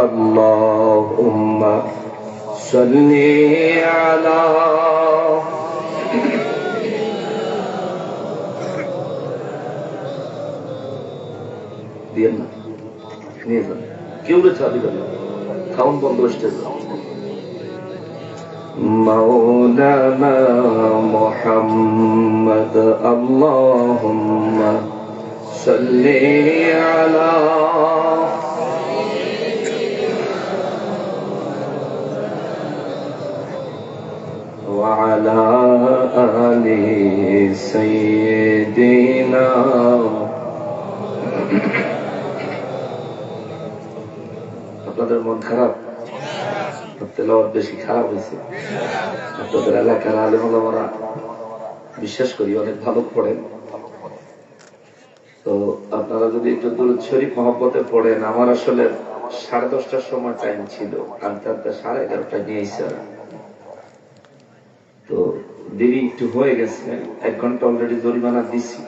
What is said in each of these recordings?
আল্লাহুম্মা সাল্লি আলা দিয়েন না, নিয়ে যান, কেউ চা দিবেন না, খাওয়ান বন্ধ স্টেজ مولانا محمد اللهم صل على وعلى آل سيدنا আপনাদের মন খারাপ? তেলাওয়াত বেশি খারাপ হয়েছে। আপনাদের এলাকার আলেম ওলামারা বিশ্বাস করি অনেক ভালো পড়েন, তো আপনারা যদি একটু দুরূদ শরীফ মহব্বতে পড়েন। আমার আসলে 10:30টার সময় টাইম ছিল, আনতে 11:30টায় নিয়েছে, তো দেরি একটু হয়ে গেছে, 1 ঘন্টা অলরেডি জরিমানা দিছি।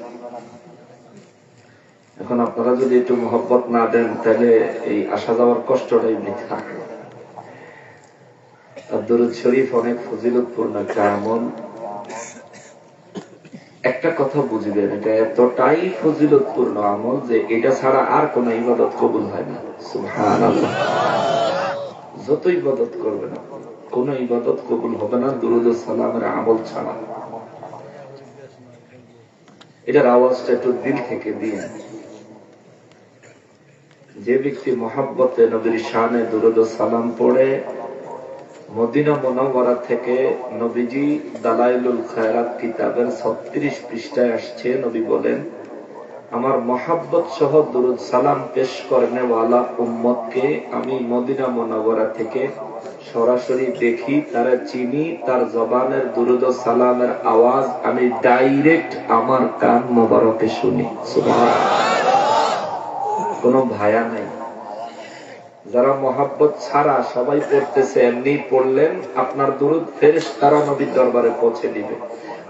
এখন আপনারা যদি একটু মহব্বত না দেন তাহলে এই আসা যাওয়ার কষ্টটাই বৃথা। দুরূদ শরীফ অনেক ফজিলতপূর্ণ একটা আমল। একটা কথা বুঝবেন, এটা এতটাই ফজিলতপূর্ণ আমল যে এটা ছাড়া আর কোন ইবাদত কবুল হয় না। সুবহানাল্লাহ। যত ইবাদত করবেন কোন ইবাদত কবুল হবে না দুরূদ ও সালামের আমল ছাড়া। এটার আওয়াজটা একটু দিল থেকে দিন। যে ব্যক্তি মহাব্বতে নবীর শানে দুরূদ ও সালাম পড়ে, মদিনা মুনাওয়ারা থেকে নবীজি দালাইলুল খায়রাত কিতাবের 36 পৃষ্ঠায় আসছে, নবী বলেন, আমার মহাব্বত সহ দুরূদ সালাম পেশ করনে ওয়ালা উম্মতকে আমি মদিনা মুনাওয়ারা থেকে সরাসরি দেখি, তারা চিনি, তার জবানের দুরূদ ও সালামের আওয়াজ আমি ডাইরেক্ট আমার কান মোবারকে শুনি। সুবহানাল্লাহ। কোনো ভায়া নাই। যারা মহাব্বত ছাড়া সবাই পড়তেছে, এমনি পড়লেন, আপনার দুরূদ ফেরেশতারা নবীর দরবারে পৌঁছে দিবে।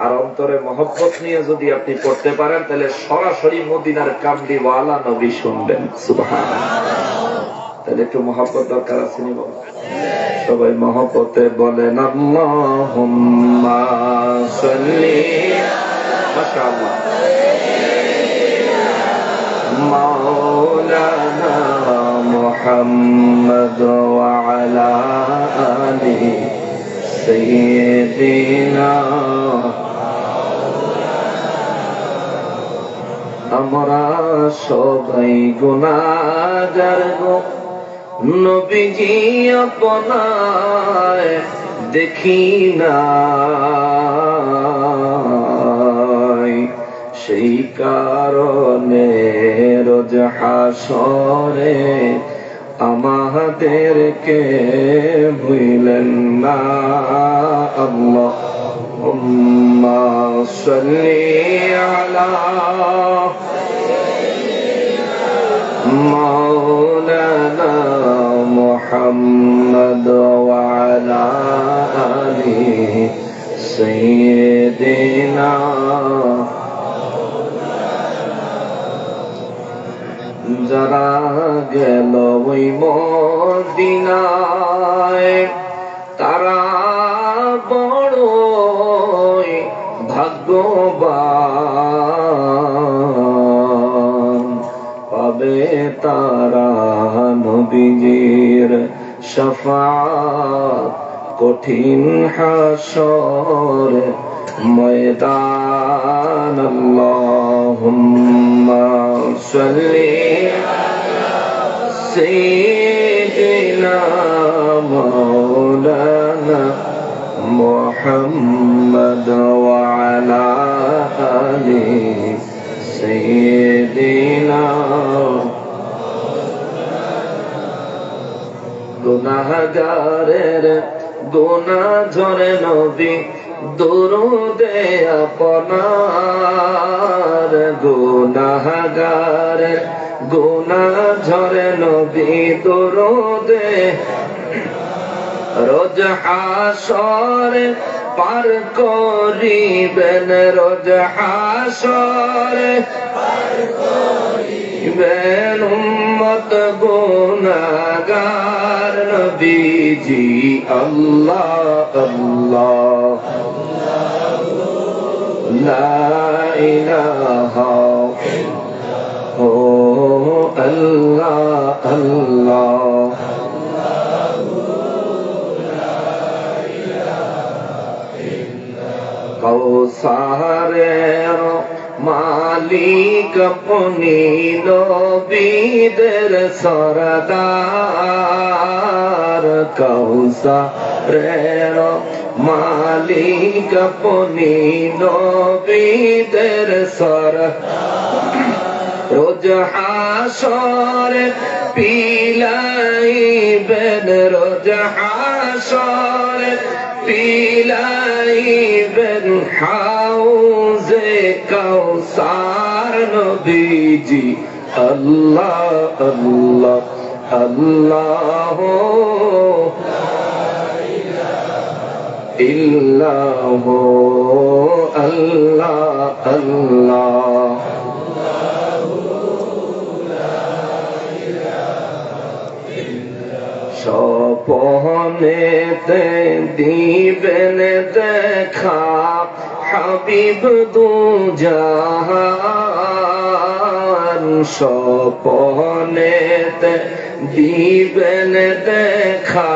আর অন্তরে মহব্বত নিয়ে যদি আপনি পড়তে পারেন তাহলে সরাসরি মদিনার কামলি ওয়ালা নবী শুনবেন। সুবহানাল্লাহ। তাহলে একটু মহব্বত দরকার আছে নি? সবাই মহব্বতে বলেন আল্লাহুম্মা সাল্লি। মাশাআল্লাহ। মাওলানা মুহাম্মদ ওয়া আলা আলি সাইয়্যিদিনা। আমরা সবাই গুনাহগার গো, নবীজি আপনায় দেখি না, সেই কারণে রোজ হাসরে আমাদেরকে ভুলেন না। আল্লাহুম্মা সাল্লি আলা মাওলানা মুহাম্মদ ওয়া আলা আলি সাইয়্যিদিনা। যারা গেল ওই মদিনায় তারা বড়ই ভাগ্যবান, পাবে তারা নবীজির শাফাত কঠিন হাসর ময়দান। আল্লাহুম্মা সাল্লি আলা সাইয়্যিদিনা মাওলানা মুহাম্মদ ওয়া আলা আলি সাইয়্যিদিনা। গুনাহগারের গুনাহ ঝরে নবী দুরুদে আপনার, গুনাহগারের গুনাহ ঝরে নবী দুরুদে, রোজ হাসরে পার করিবেন, রোজ হাসরে পার করিবেন। উম্মত গুনাহগার নবীজি আল্লাহ আল্লাহ লা ইলাহা ও আল্লাহ আল্লাহ কৌসারের মালিক আপনি নবীদের সরদার কৌসারের মালিক আপনি নবীদের সরদার রোজ হাসরে পিলাইবেন রোজ হাসরে পিলাইবেন হাউজে কাউসার নবীজি আল্লাহ আল্লাহ আল্লাহ ইল্লাহ আল্লাহ আল্লাহ স্বপনেতে দিবেন দেখা হাবিব দুজাহান স্বপনেতে দিবেন দেখা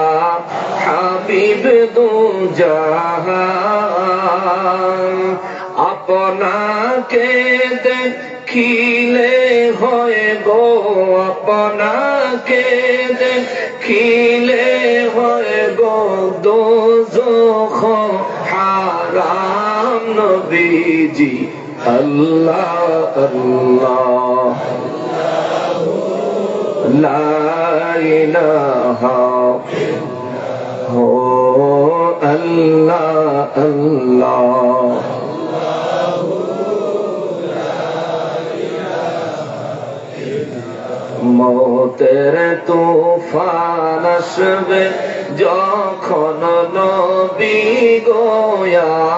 হাবিব দুজাহান আপনাকে দেখিলে হয় গো আপনাকে দেখিলে হয় গো দোজখ হারাম নবীজি আল্লাহ আল্লাহ লা ইলাহা ও আল্লাহ আল্লাহ মৌতের তুফান আসবে যখন নবী গো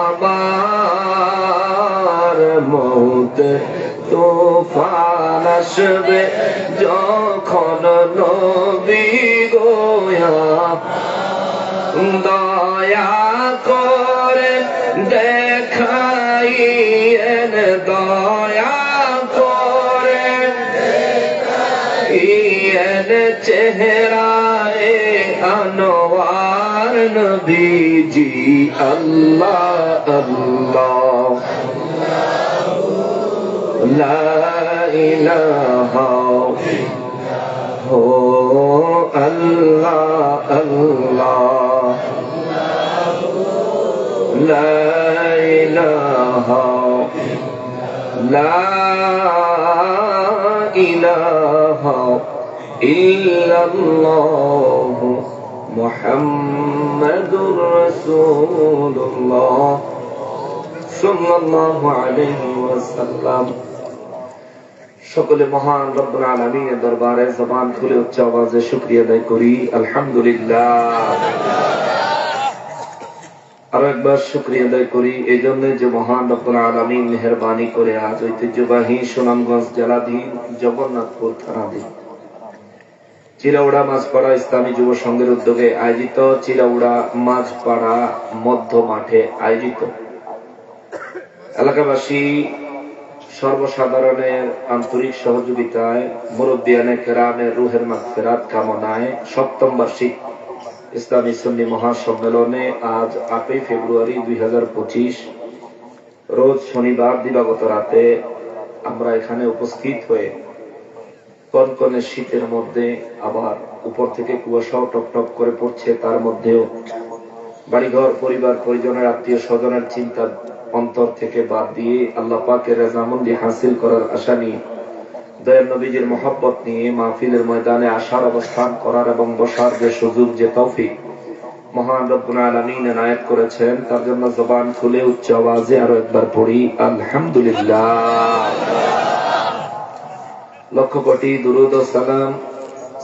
আমার মৌতের তুফান আসবে যখন নবী গো দয়া করে দেখাইয়েন দয়া করে চেহারায়ে আনোয়ার নবীজি আল্লাহ আল্লাহ লা ইলাহা ও আল্লাহ আল্লাহ লা ইলাহা লা ইলাহা ইল্লাল্লাহ মুহাম্মাদুর রাসূলুল্লাহ সাল্লাল্লাহু আলাইহি ওয়াসাল্লাম। সকলে মহান রব্বুল আলামিনের দরবারে জবান খুলে উচ্চ আওয়াজে শুকরিয়া আদায় করি আলহামদুলিল্লাহ। আরো একবার শুকরিয়া আদায় করি এই জন্য যে মহান রব্বুল আলামিন মেহেরবানি করে আজ ঐতিহ্যবাহী সুনামগঞ্জ জেলাধীন জগন্নাথপুর থানাধীন চিরাউড়া মাঝপাড়া ইসলামী যুব সংঘের উদ্যোগে আয়োজিত চিরাউড়া মাঝপাড়া মধ্য মাঠে আয়োজিত এলাকাবাসী সর্বসাধারণের আন্তরিক সহযোগিতায় মুরব্বিয়ানে কেরামের রুহের মাগফিরাত কামনায় 7ম বার্ষিক ইসলামী সুন্নি মহাসম্মেলনে আজ 8ই ফেব্রুয়ারি 2025 রোজ শনিবার দিবাগত রাতে আমরা এখানে উপস্থিত হয়ে কনকনে শীতের মধ্যে আবার উপর থেকে কুয়াশাও টপটপ করে পড়ছে, তার মধ্যেও বাড়িঘর পরিবার পরিজনের আত্মীয় স্বজনের চিন্তা অন্তর থেকে বাদ দিয়ে আল্লাহ পাকের রেজামন্দি হাসিল করার আশা নিয়ে দয়াল নবীজির মহব্বত নিয়ে মাহফিলের ময়দানে আসার অবস্থান করার এবং বসার যে সুযোগ যে তৌফিক মহান রব্বুল আলামিন এনায়েত করেছেন, তার জন্য জবান খুলে উচ্চ আওয়াজে আরো একবার পড়ি আলহামদুলিল্লাহ। লক্ষ কোটি দুরুদ ও সালাম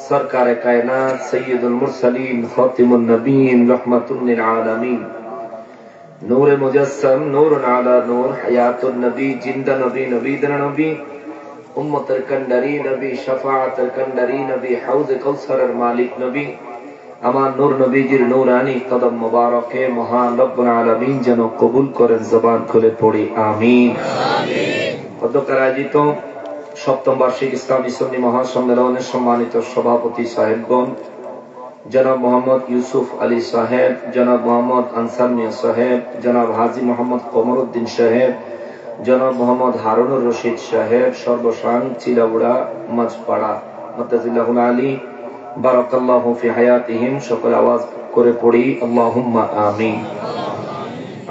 সরকারে কায়নাত সৈয়দুল মুরসালিন খাতিমুন নবীন রাহমাতুল লিল আলামিন নূরে মুজাসসাম নূরুন আলা নূর হায়াতুন নবী জিন্দা নবী নবীদের নবী উম্মতের কান্ডারি নবী, শাফাআতের কান্ডারি নবী, হাউজে কাউসারের মালিক নবী, আমার নূর নবীজির নূরানি কদম মোবারকে মহান রব্বুল আলামিন যেন কবুল করেন। জবান খুলে পড়ি আমিন। অধ্যক্ষের আয়োজিত সপ্তম বার্ষিক ইসলামী সুন্নি মহাসম্মেলনের সম্মানিত সভাপতি সাহেবগণ, জনাব মোহাম্মদ ইউসুফ আলী সাহেব, জনাব মোহাম্মদ আনসার মিয়া সাহেব, জনাব হাজী মোহাম্মদ কমরউদ্দিন সাহেব, জনাব মোহাম্মদ হারুনুর রশিদ সাহেব, সর্বসাং চিলাউড়া মাঝপাড়া মুতাজিল্লাহুল আলী বারাকাল্লাহু ফি হায়াতিহিম। সকলে আওয়াজ করে পড়ি আল্লাহুম্মা আমিন।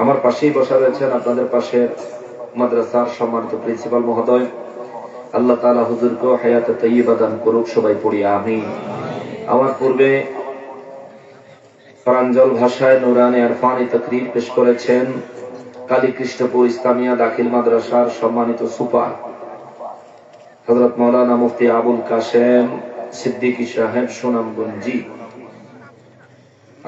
আমার পাশেই বসা রয়েছেন আপনাদের পাশের মাদ্রাসার সম্মানিত প্রিন্সিপাল মহোদয়, আল্লাহ তাআলা হুজুরকে হায়াতে তাইয়্যিবা দান করুক। সবাই পড়ি আমিন। আমার পূর্বে প্রাঞ্জল ভাষায় নুরানি ইরফানি তাকরীর পেশ করেছেন কালীকৃষ্ণপুর ইসলামিয়া দাখিল মাদ্রাসার সম্মানিত সুপার হযরত মাওলানা মুফতি আবুল কাশেম সিদ্দিকী সাহেব সুনামগঞ্জি।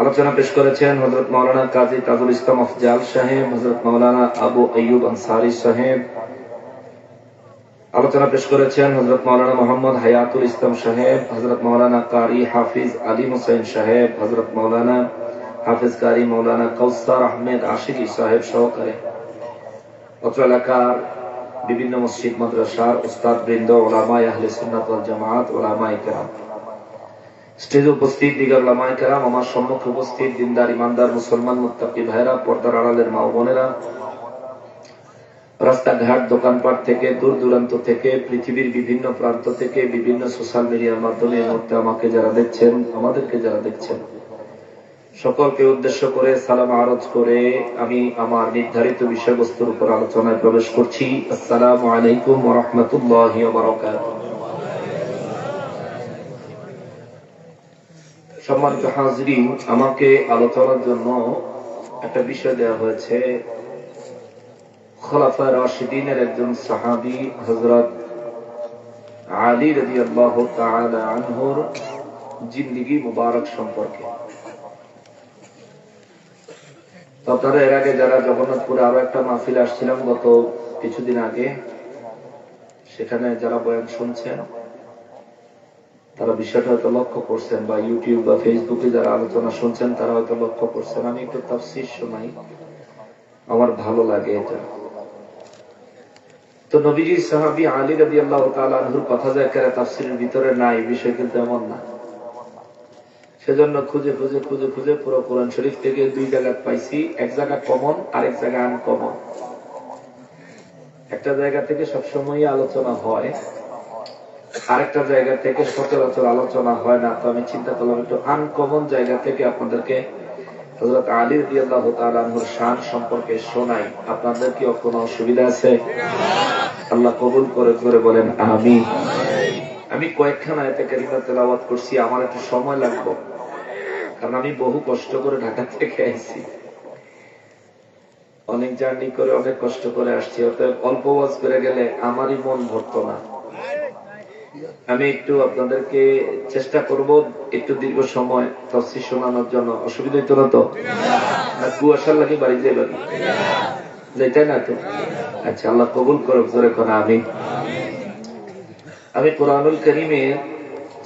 আলোচনা পেশ করেছেন হযরত মাওলানা কাজী তাজুল ইসলাম আফজাল সাহেব, হযরত মাওলানা আবু আইয়ুব আনসারী সাহেব। আলোচনা পেশ করেছেন হযরত মাওলানা মোহাম্মদ হায়াতুল ইসলাম সাহেব, হযরত মাওলানা কারি হাফিজ আলী হোসেন সাহেব, হযরত মাওলানা হাফিজ কারি মাওলানা কাউসার আহমেদ আশিকি সাহেব সহকারে অত্র এলাকার বিভিন্ন মসজিদ মাদ্রাসার উস্তাদ বৃন্দ, উলামায়ে আহলে সুন্নাত ওয়াল জামাত, উলামায়ে কেরাম, স্টেজে উপস্থিত দিগার উলামায়ে কেরাম, আমার সম্মুখে উপস্থিত দিনদার ইমানদার মুসলমান মুত্তাকি ভাইরা, পর্দার আড়ালের মা ও বোনেরা, রাস্তাঘাট দোকানপাট থেকে দূর দূরান্ত থেকে পৃথিবীর বিভিন্ন প্রান্ত থেকে বিভিন্ন সোশ্যাল মিডিয়ার মাধ্যমে এই মুহূর্তে আমাকে যারা দেখছেন, আমাদেরকে যারা দেখছেন, সকলকে উদ্দেশ্য করে সালাম আরজ করে আমি আমার নির্ধারিত বিষয়বস্তুর উপর আলোচনায় প্রবেশ করছি। আসসালামু আলাইকুম ওয়া রাহমাতুল্লাহি ওয়া বারাকাতুহু। সম্মানিত হাজরিন, আমাকে আলোচনার জন্য একটা বিষয় দেওয়া হয়েছে। খোলাফায়ে রাশিদিনের একজন সাহাবী হযরত আলী রাদিয়াল্লাহু তাআলা আনহুর জিন্দেগি মুবারক সম্পর্কে। আপনারা এর আগে যারা জগন্নাথপুরে আরো একটা মাহফিল আসছিলাম গত কিছুদিন আগে, সেখানে যারা বয়ান শুনছেন তারা বিষয়টা হয়তো লক্ষ্য করছেন, বা ইউটিউব বা ফেসবুকে যারা আলোচনা শুনছেন তারা হয়তো লক্ষ্য করছেন। আমি একটু তাফসীর শোনাই, আমার ভালো লাগে এটা। তো নবীজি সাহাবী আলী রাদিয়াল্লাহু তাআলা আনহুর কথা যে একেবারে তাফসীরের ভিতরে নাই, বিষয় কিন্তু এমন না। সেজন্য খুঁজে খুঁজে খুঁজে খুঁজে পুরো কোরআন শরীফ থেকে দুই জায়গা পাইছি, এক জায়গা কমন আর এক জায়গা আনকমন। একটা জায়গা থেকে সবসময় আলোচনা হয়, আরেকটা জায়গা থেকে সচরাচর আলোচনা হয় না। তো আমি চিন্তা করলাম একটু আনকমন জায়গা থেকে আপনাদেরকে হযরত আলী রাদিয়াল্লাহু তাআলা আনহুর শান সম্পর্কে শোনাই। আপনাদের কি কোনো অসুবিধা আছে? আল্লাহ কবুল করে করে বলেন আমিন। আমি কয়েকখানা আয়াতে কারিমা তেলাওয়াত করছি, আমার একটু সময় লাগবে, কারণ আমি বহু কষ্ট করে ঢাকা থেকে আইছি, অনেক জার্নি করে অনেক কষ্ট করে আসছি। অতএব অল্প ওয়াজ করে গেলে আমারই মন ভরতো না। আমি একটু আপনাদেরকে চেষ্টা করব একটু দীর্ঘ সময় তাফসীর শোনানোর জন্য। অসুবিধা হইতো না তো? না কুয়াশার লাগে বাড়ি যাইতাই না তো? আচ্ছা, আল্লাহ কবুল করুক। জোরে কোন আমিন। আমি কোরআনুল কারীমের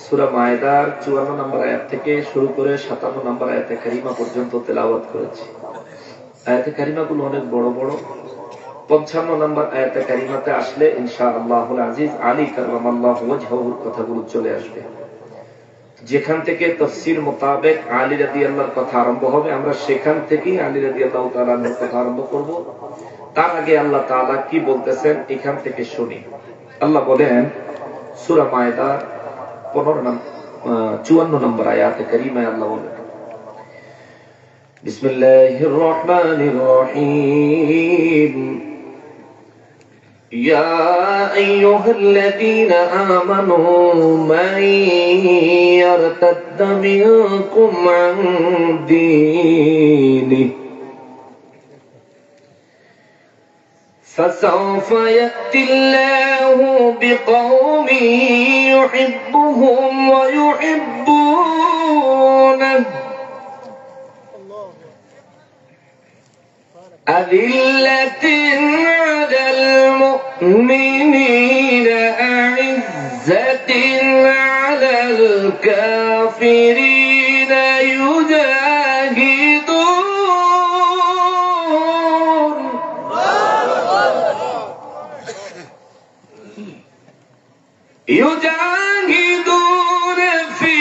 সূরা মায়েদার 54 নম্বর আয়াত থেকে শুরু করে 57 নম্বর আয়াতে কারিমা পর্যন্ত তেলাওয়াত করেছি। আয়াতে কারিমাগুলো অনেক বড় বড়। 55 নম্বর আয়াতে কারিমাতে আসলে ইনশাআল্লাহুল আজিজ আলী কাররামাল্লাহু ওয়াজহুর কথাগুলো চলে আসবে। যেখান থেকে তাফসীর মোতাবেক আলী রাদিয়াল্লাহর কথা আরম্ভ হবে, আমরা সেখান থেকেই আলী রাদিয়াল্লাহু তাআলার কথা আরম্ভ করব। তার আগে আল্লাহ তাআলা কি বলতেছেন এখান থেকে শুনি। আল্লাহ বলেন সূরা মায়েদার 54 নম্বর আয়াতে কারিমায় আল্লাহ বলেন, বিসমিল্লাহির রহমানির রহিম, ইয়া আইয়ুহাল্লাযীনা আমানু মান ইয়ারতাদ্দা মিনকুম আন দীনিহি فسوف يأتي الله بقوم يحبهم ويحبونه أذلة على المؤمنين الكافرين يجاهدون يجاهدون في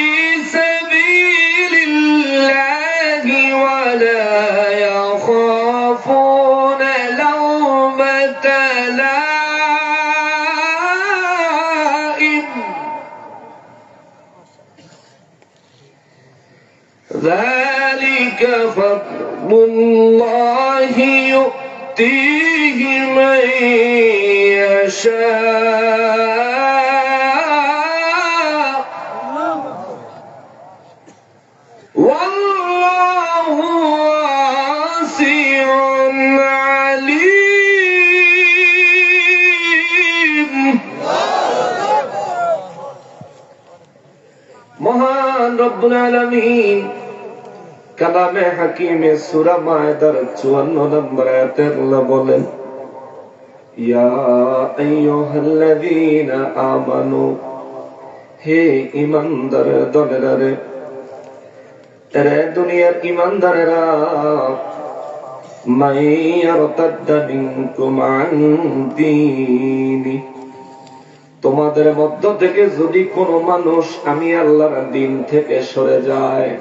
سبيل الله ولا يخافون لومة لائم ذلك فضل الله يؤتيه من يشاء والله واسع عليم মহান রব্বুল আলামিন কালামে হাকিমে সূরা মায়েদার 54 নম্বর আয়াতে আল্লাহ বলেন ইয়া আইয়ুহাল্লাযীনা আমানু হে ঈমানদার দলেরা রে রে দুনিয়ার ঈমানদারেরা মাইয়ারতাদ্দা মিনকুম আন দীনি তোমাদের মধ্য থেকে যদি কোনো মানুষ আমি আল্লাহর দ্বীন থেকে সরে যায়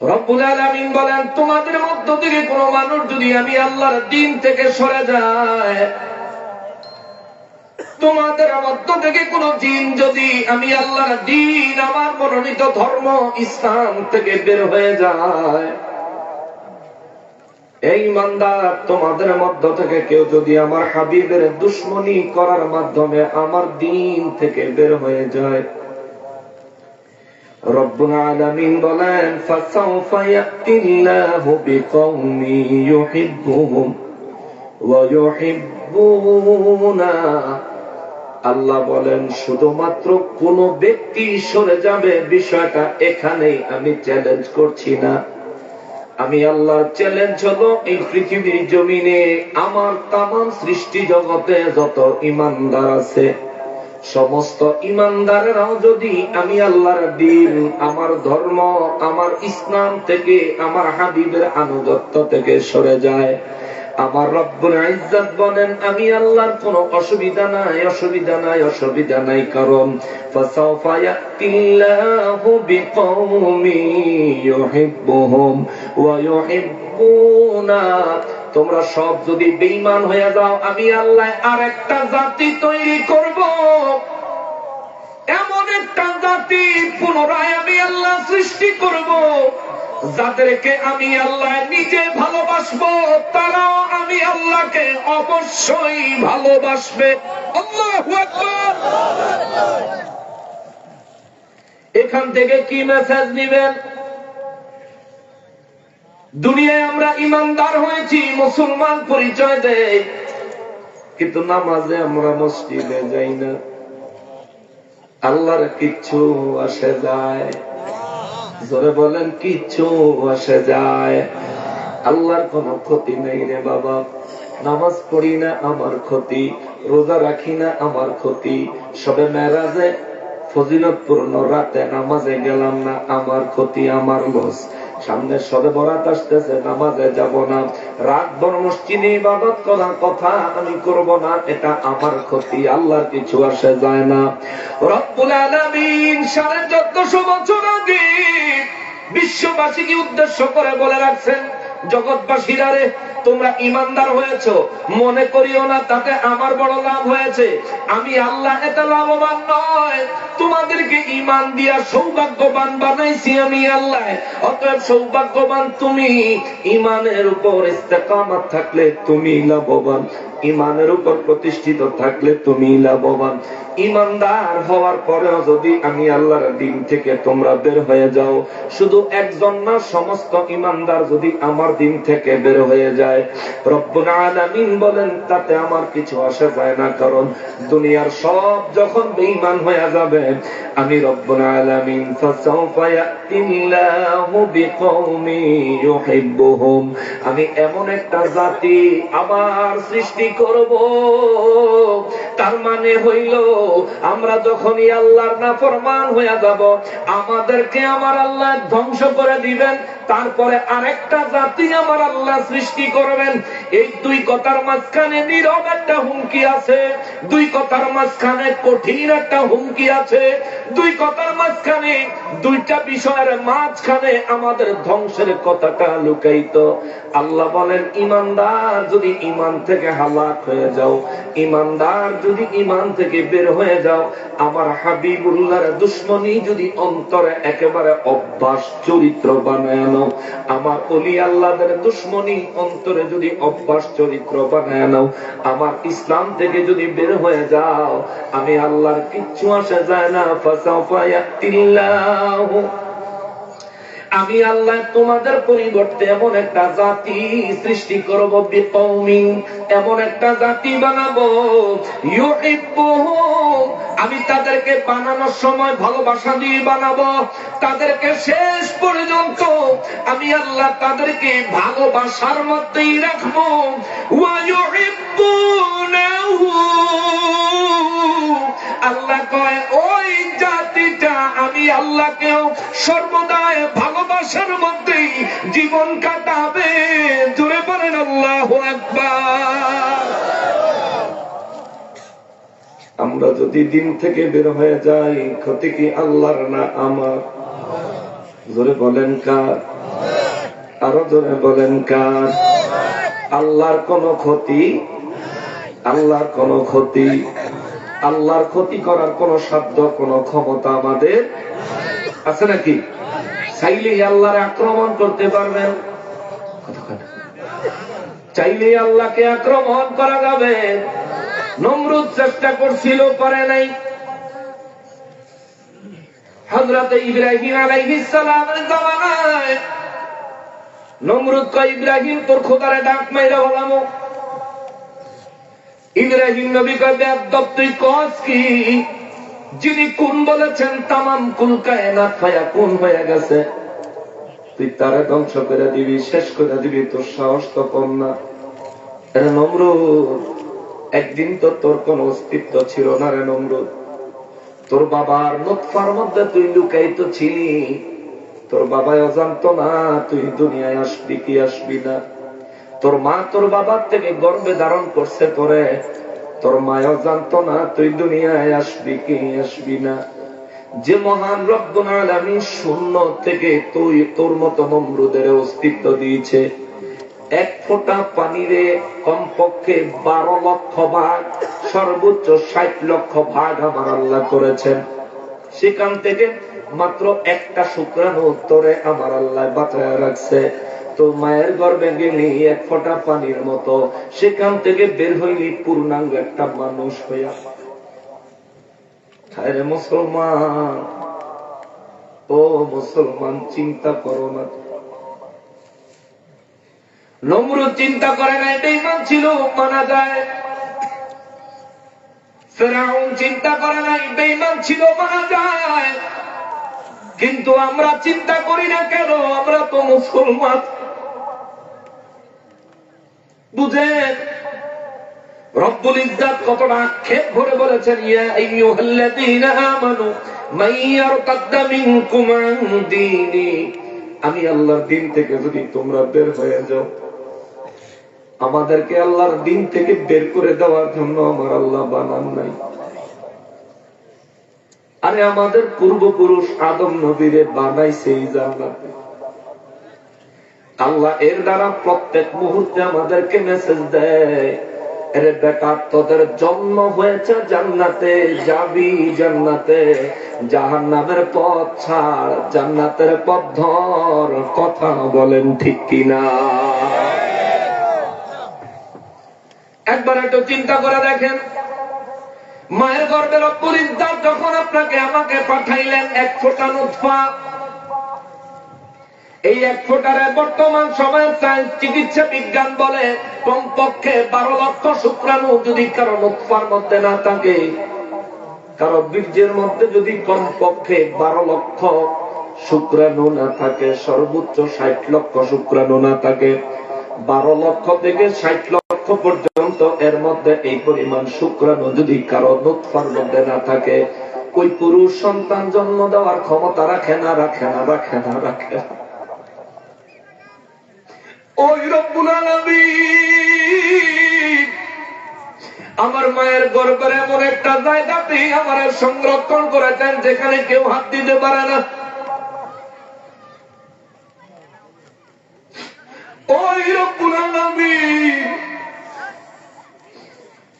রব্বুল আলামিন বলেন তোমাদের মধ্য থেকে কোনো মানুষ যদি আমি আল্লাহর দ্বীন থেকে সরে যায় তোমাদের মধ্য থেকে কোন জিন যদি আমি আল্লাহর দ্বীন আমার মনোনীত ধর্ম ইসলাম থেকে বের হয়ে যায় এই ঈমানদার তোমাদের মধ্য থেকে কেউ যদি আমার হাবিবের দুশমনি করার মাধ্যমে আমার দ্বীন থেকে বের হয়ে যায় রব্বুল আলামিন বলেন ফাসাউফা ইয়াতিল্লাহু বিকওমি ইউহিব্বুহুম ওয়া ইউহিব্বুনা আল্লাহ বলেন শুধুমাত্র কোন ব্যক্তি সরে যাবে বিষয়টা এখানেই আমি চ্যালেঞ্জ করছি না আমি আল্লাহর চ্যালেঞ্জ হলো এই পৃথিবীর জমিনে আমার তামাম সৃষ্টি জগতে যত ঈমানদার আছে সমস্ত ঈমানদারেরাও যদি আমি আল্লাহর দ্বীন আমার ধর্ম আমার ইসলাম থেকে আমার হাবিবের আনুগত্য থেকে সরে যায় আমার রব্বুল ইজ্জত বলেন আমি আল্লাহর কোনো অসুবিধা নাই অসুবিধা নাই অসুবিধা নাই কারণ ফাসাউফা ইয়াতিল্লাহু বিকওমি ইউহিব্বুহুম ওয়া ইউহিব্বুনা তোমরা সব যদি বেঈমান হয়ে যাও আমি আল্লাহ আরেকটা জাতি তৈরি করব এমন একটা জাতি পুনরায় আমি আল্লাহ সৃষ্টি করব যাদেরকে আমি আল্লাহ নিজে ভালোবাসবো তারাও আমি আল্লাহকে অবশ্যই ভালোবাসবে আল্লাহু আকবার এখান থেকে কি মেসেজ নিবেন দুনিয়ায় আমরা ঈমানদার হয়েছি মুসলমান পরিচয় দেই কিন্তু নামাজে আমরা মসজিদে যাই না আল্লাহর কিচ্ছু আসে যায় জোরে বলেন কিচ্ছু আসে যায় আল্লাহর কোনো ক্ষতি নেই রে বাবা নামাজ পড়ি না আমার ক্ষতি রোজা রাখি না আমার ক্ষতি সবে মেরাজে ফজিলতপূর্ণ রাতে নামাজে গেলাম না আমার ক্ষতি আমার লস সামনে সবে বরাত আসতেছে নামাজে যাব না রাতভর মসজিদে ইবাদত করার কথা আমি করব না এটা আমার ক্ষতি আল্লাহর কিছু আসে যায় না রব্বুল আলামিন 1450 বছর আগে বিশ্ববাসীকে উদ্দেশ্য করে বলে রাখছেন জগৎবাসীরা রে তোমরা ঈমানদার হয়েছো মনে করিও না তাতে আমার বড় লাভ হয়েছে আমি আল্লাহ এত লাভবান নয় তোমাদেরকে ঈমান দিয়া সৌভাগ্যবান বানাইছি আমি আল্লাহ অতএব সৌভাগ্যবান তুমি ঈমানের উপর ইস্তেকামত থাকলে তুমি লাভবান ঈমানের উপর প্রতিষ্ঠিত থাকলে তুমি লাভবান ঈমানদার হওয়ার পরেও যদি আমি আল্লাহর দ্বীন থেকে তোমরা বের হয়ে যাও শুধু একজন না সমস্ত ঈমানদার যদি আমার দ্বীন থেকে বের হয়ে যায় রব্বুল আলামিন বলেন তাতে আমার কিছু আসে যায় না কারণ দুনিয়ার সব যখন বেঈমান হয়ে যাবে আমি রব্বুল আলামিন ফাসাউফা ইয়াতিল্লাহু বিকওমি ইউহিব্বুহুম আমি এমন একটা জাতি আমার সৃষ্টি করব। তার মানে হইল আমরা যখনই আল্লাহর নাফরমান হয়ে যাব, আমাদেরকে আমার আল্লাহ ধ্বংস করে দিবেন, তারপরে আরেকটা জাতি আমার আল্লাহ সৃষ্টি করবেন। এই দুই কথার মাঝখানে নীরব একটা হুমকি আছে, দুই কথার মাঝখানে কঠিন একটা হুমকি আছে, দুই কথার মাঝখানে, দুইটা বিষয়ের মাঝখানে আমাদের ধ্বংসের কথাটা লুকায়িত। আল্লাহ বলেন, ইমানদার যদি ইমান থেকে হালাক হয়ে যাও, ইমানদার যদি ইমান থেকে বের হয়ে যাও, আমার হাবিবুল্লাহর দুশ্মনী যদি অন্তরে একেবারে অভ্যাস চরিত্র বানায় নাও, আমার ওলি আল্লাহদের দুশ্মনী অন্তরে যদি অভ্যাস চরিত্র বানায় নাও, আমার ইসলাম থেকে যদি বের হয়ে যাও, আমি আল্লাহর কিচ্ছু আসে যায় না। ফাসাউফা ইয়াতিল্লাহু, আমি আল্লাহ তোমাদের পরিবর্তে এমন একটা জাতি সৃষ্টি করব, বিকৌমিন, এমন একটা জাতি বানাবো, ইউহিব্বুহুম, আমি তাদেরকে বানানোর সময় ভালোবাসা দিয়ে বানাবো, তাদেরকে শেষ পর্যন্ত আমি আল্লাহ তাদেরকে ভালোবাসার মধ্যেই রাখবো। ওয়া ইউহিব্বুনাহু, আল্লাহ কয় ওই জাতিটা আমি আল্লাহকেও সর্বদাই ভালোবাসার মধ্যেই জীবন কাটাবে। জোরে বলেন আল্লাহু আকবার। আমরা যদি দিন থেকে বের হয়ে যাই, ক্ষতি কি আল্লাহর না আমার? জোরে বলেন কার? আরো জোরে বলেন কার? আল্লাহর কোনো ক্ষতি, আল্লাহর কোনো ক্ষতি, আল্লাহর ক্ষতি করার কোন সাধ্য, কোন ক্ষমতা আমাদের আছে নাকি? চাইলেই আল্লাহর আক্রমণ করতে পারবেন, চাইলেই আল্লাহকে আক্রমণ করা যাবে। নমরুদ চেষ্টা করছিল, পারে নাই। হযরত ইব্রাহিম আলাইহিস সালামের জামানায় নমরুদ কয়, ইব্রাহিম তোর খোদারে ডাক মাইরা বলামো। ইব্রাহিম নবী কয়, বেয়াদব তুই কস কি? যিনি কোন বলেছেন তামাম কুল কায়নাত ফায়াকুন হয়ে গেছে, তুই তারে ধ্বংস করে দিবি, শেষ করে দিবি, তোর সাহস তো কম না। নমরুদ, একদিন তো তোর কোন অস্তিত্ব ছিল না রে নমরুদ। তোর বাবার নুতফার মধ্যে তুই লুকায়িত ছিলি, তোর বাবায় অজান্ত না তুই দুনিয়ায় আসবি কি আসবি না। তোর মা তোর বাবার থেকে গর্ভে ধারণ করছে তোরে, তোর মায়ও জানতো না তুই দুনিয়ায় আসবি কি আসবি না। যে মহান রব্বুল আলামিন শূন্য থেকে তুই তোর মতো নমরুদের অস্তিত্ব দিয়েছে, এক ফোঁটা পানিরে কমপক্ষে 12 লক্ষ ভাগ, সর্বোচ্চ 60 লক্ষ ভাগ আমার আল্লাহ করেছেন। সেখান থেকে মাত্র একটা শুক্রাণু তোরে আমার আল্লাহ বাঁচায় রাখছে। তো মায়ের গর্ভে গেলি এক ফোঁটা পানির মতো, সেখান থেকে বের হইলি পূর্ণাঙ্গ একটা মানুষ হইয়া। আরে মুসলমান, ও মুসলমান, চিন্তা করো না। নমরুদ চিন্তা করে না, বেঈমান ছিল, মানা যায়। ফিরআউন চিন্তা করে নাই, বেঈমান ছিল, মানা যায়। কিন্তু আমরা চিন্তা করি না কেন? আমরা তো মুসলমান। বুঝেন রব্বুল ইজ্জত কতটা আক্ষেপ ভরে বলেছেন, ইয়া আইয়ুহাল্লাযীনা আমানু মান ইয়ারতাদ্দা মিনকুম আন দীনি, আমি আল্লাহর দিন থেকে যদি তোমরা বের হয়ে যাও, আমাদেরকে আল্লাহর দিন থেকে বের করে দেওয়ার জন্য আমার আল্লাহ বানান নাই। আরে আমাদের পূর্বপুরুষ আদম নবীরে বানাইছে এই জান্নাতে। আল্লাহ এর দ্বারা প্রত্যেক মুহূর্তে আমাদেরকে মেসেজ দেয়, আরে বেটা তোদের জন্ম হয়েছে জান্নাতে, যাবি জান্নাতে, জাহান্নামের পথ ছাড়, জান্নাতের পথ ধর। কথা বলেন ঠিক কিনা? একবার একটু চিন্তা করে দেখেন, মায়ের গর্ভে রব্বুল ইজ্জত যখন আপনাকে আমাকে পাঠাইলেন এক ফোঁটা নুতফা, এই এক ফোঁটারে বর্তমান সময়ের সায়েন্স চিকিৎসা বিজ্ঞান বলে কমপক্ষে 12 লক্ষ শুক্রাণু যদি কারো নুতফার মধ্যে না থাকে, কারো বীর্যের মধ্যে যদি কমপক্ষে 12 লক্ষ শুক্রাণু না থাকে, সর্বোচ্চ 60 লক্ষ শুক্রাণু না থাকে, 12 লক্ষ থেকে 60 লক্ষ পর্যন্ত তো এর মধ্যে এই পরিমাণ শুক্রাণু যদি কারো নুতফার মধ্যে না থাকে, ওই পুরুষ সন্তান জন্ম দেওয়ার ক্ষমতা রাখে না। ওই রব্বুল আলামিন আমার মায়ের গর্ভের এমন একটা জায়গাতে আমার সংরক্ষণ করেছেন যেখানে কেউ হাত দিতে পারে না। ওই রব্বুল আলামিন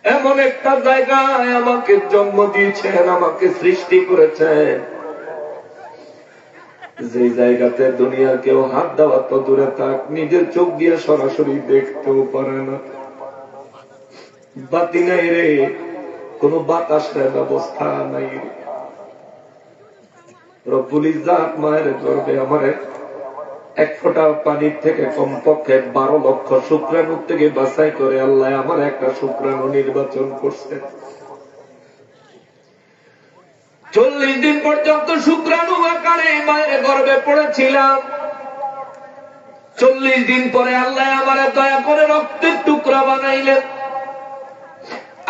এমন একটা জায়গায় আমাকে জন্ম দিয়েছেন, আমাকে সৃষ্টি করেছেন, যে জায়গাতে দুনিয়ার কেউ হাত দেওয়া তো দূরে থাক, নিজের চোখ দিয়ে সরাসরি দেখতেও পারে না। বাতি নাই রে, কোন বাতাসের ব্যবস্থা নাই। রব্বুল ইজ্জাত মায়ের গর্ভে আমার এক ফোঁটা পানির থেকে কমপক্ষে 12 লক্ষ শুক্রাণু থেকে বাছাই করে আল্লাহ আমার একটা শুক্রাণু নির্বাচন করছে। 40 দিন পর্যন্ত শুক্রাণু আকারে মায়ের গর্ভে পড়েছিলাম। 40 দিন পরে আল্লাহ আমার দয়া করে রক্তের টুকরা বানাইলেন।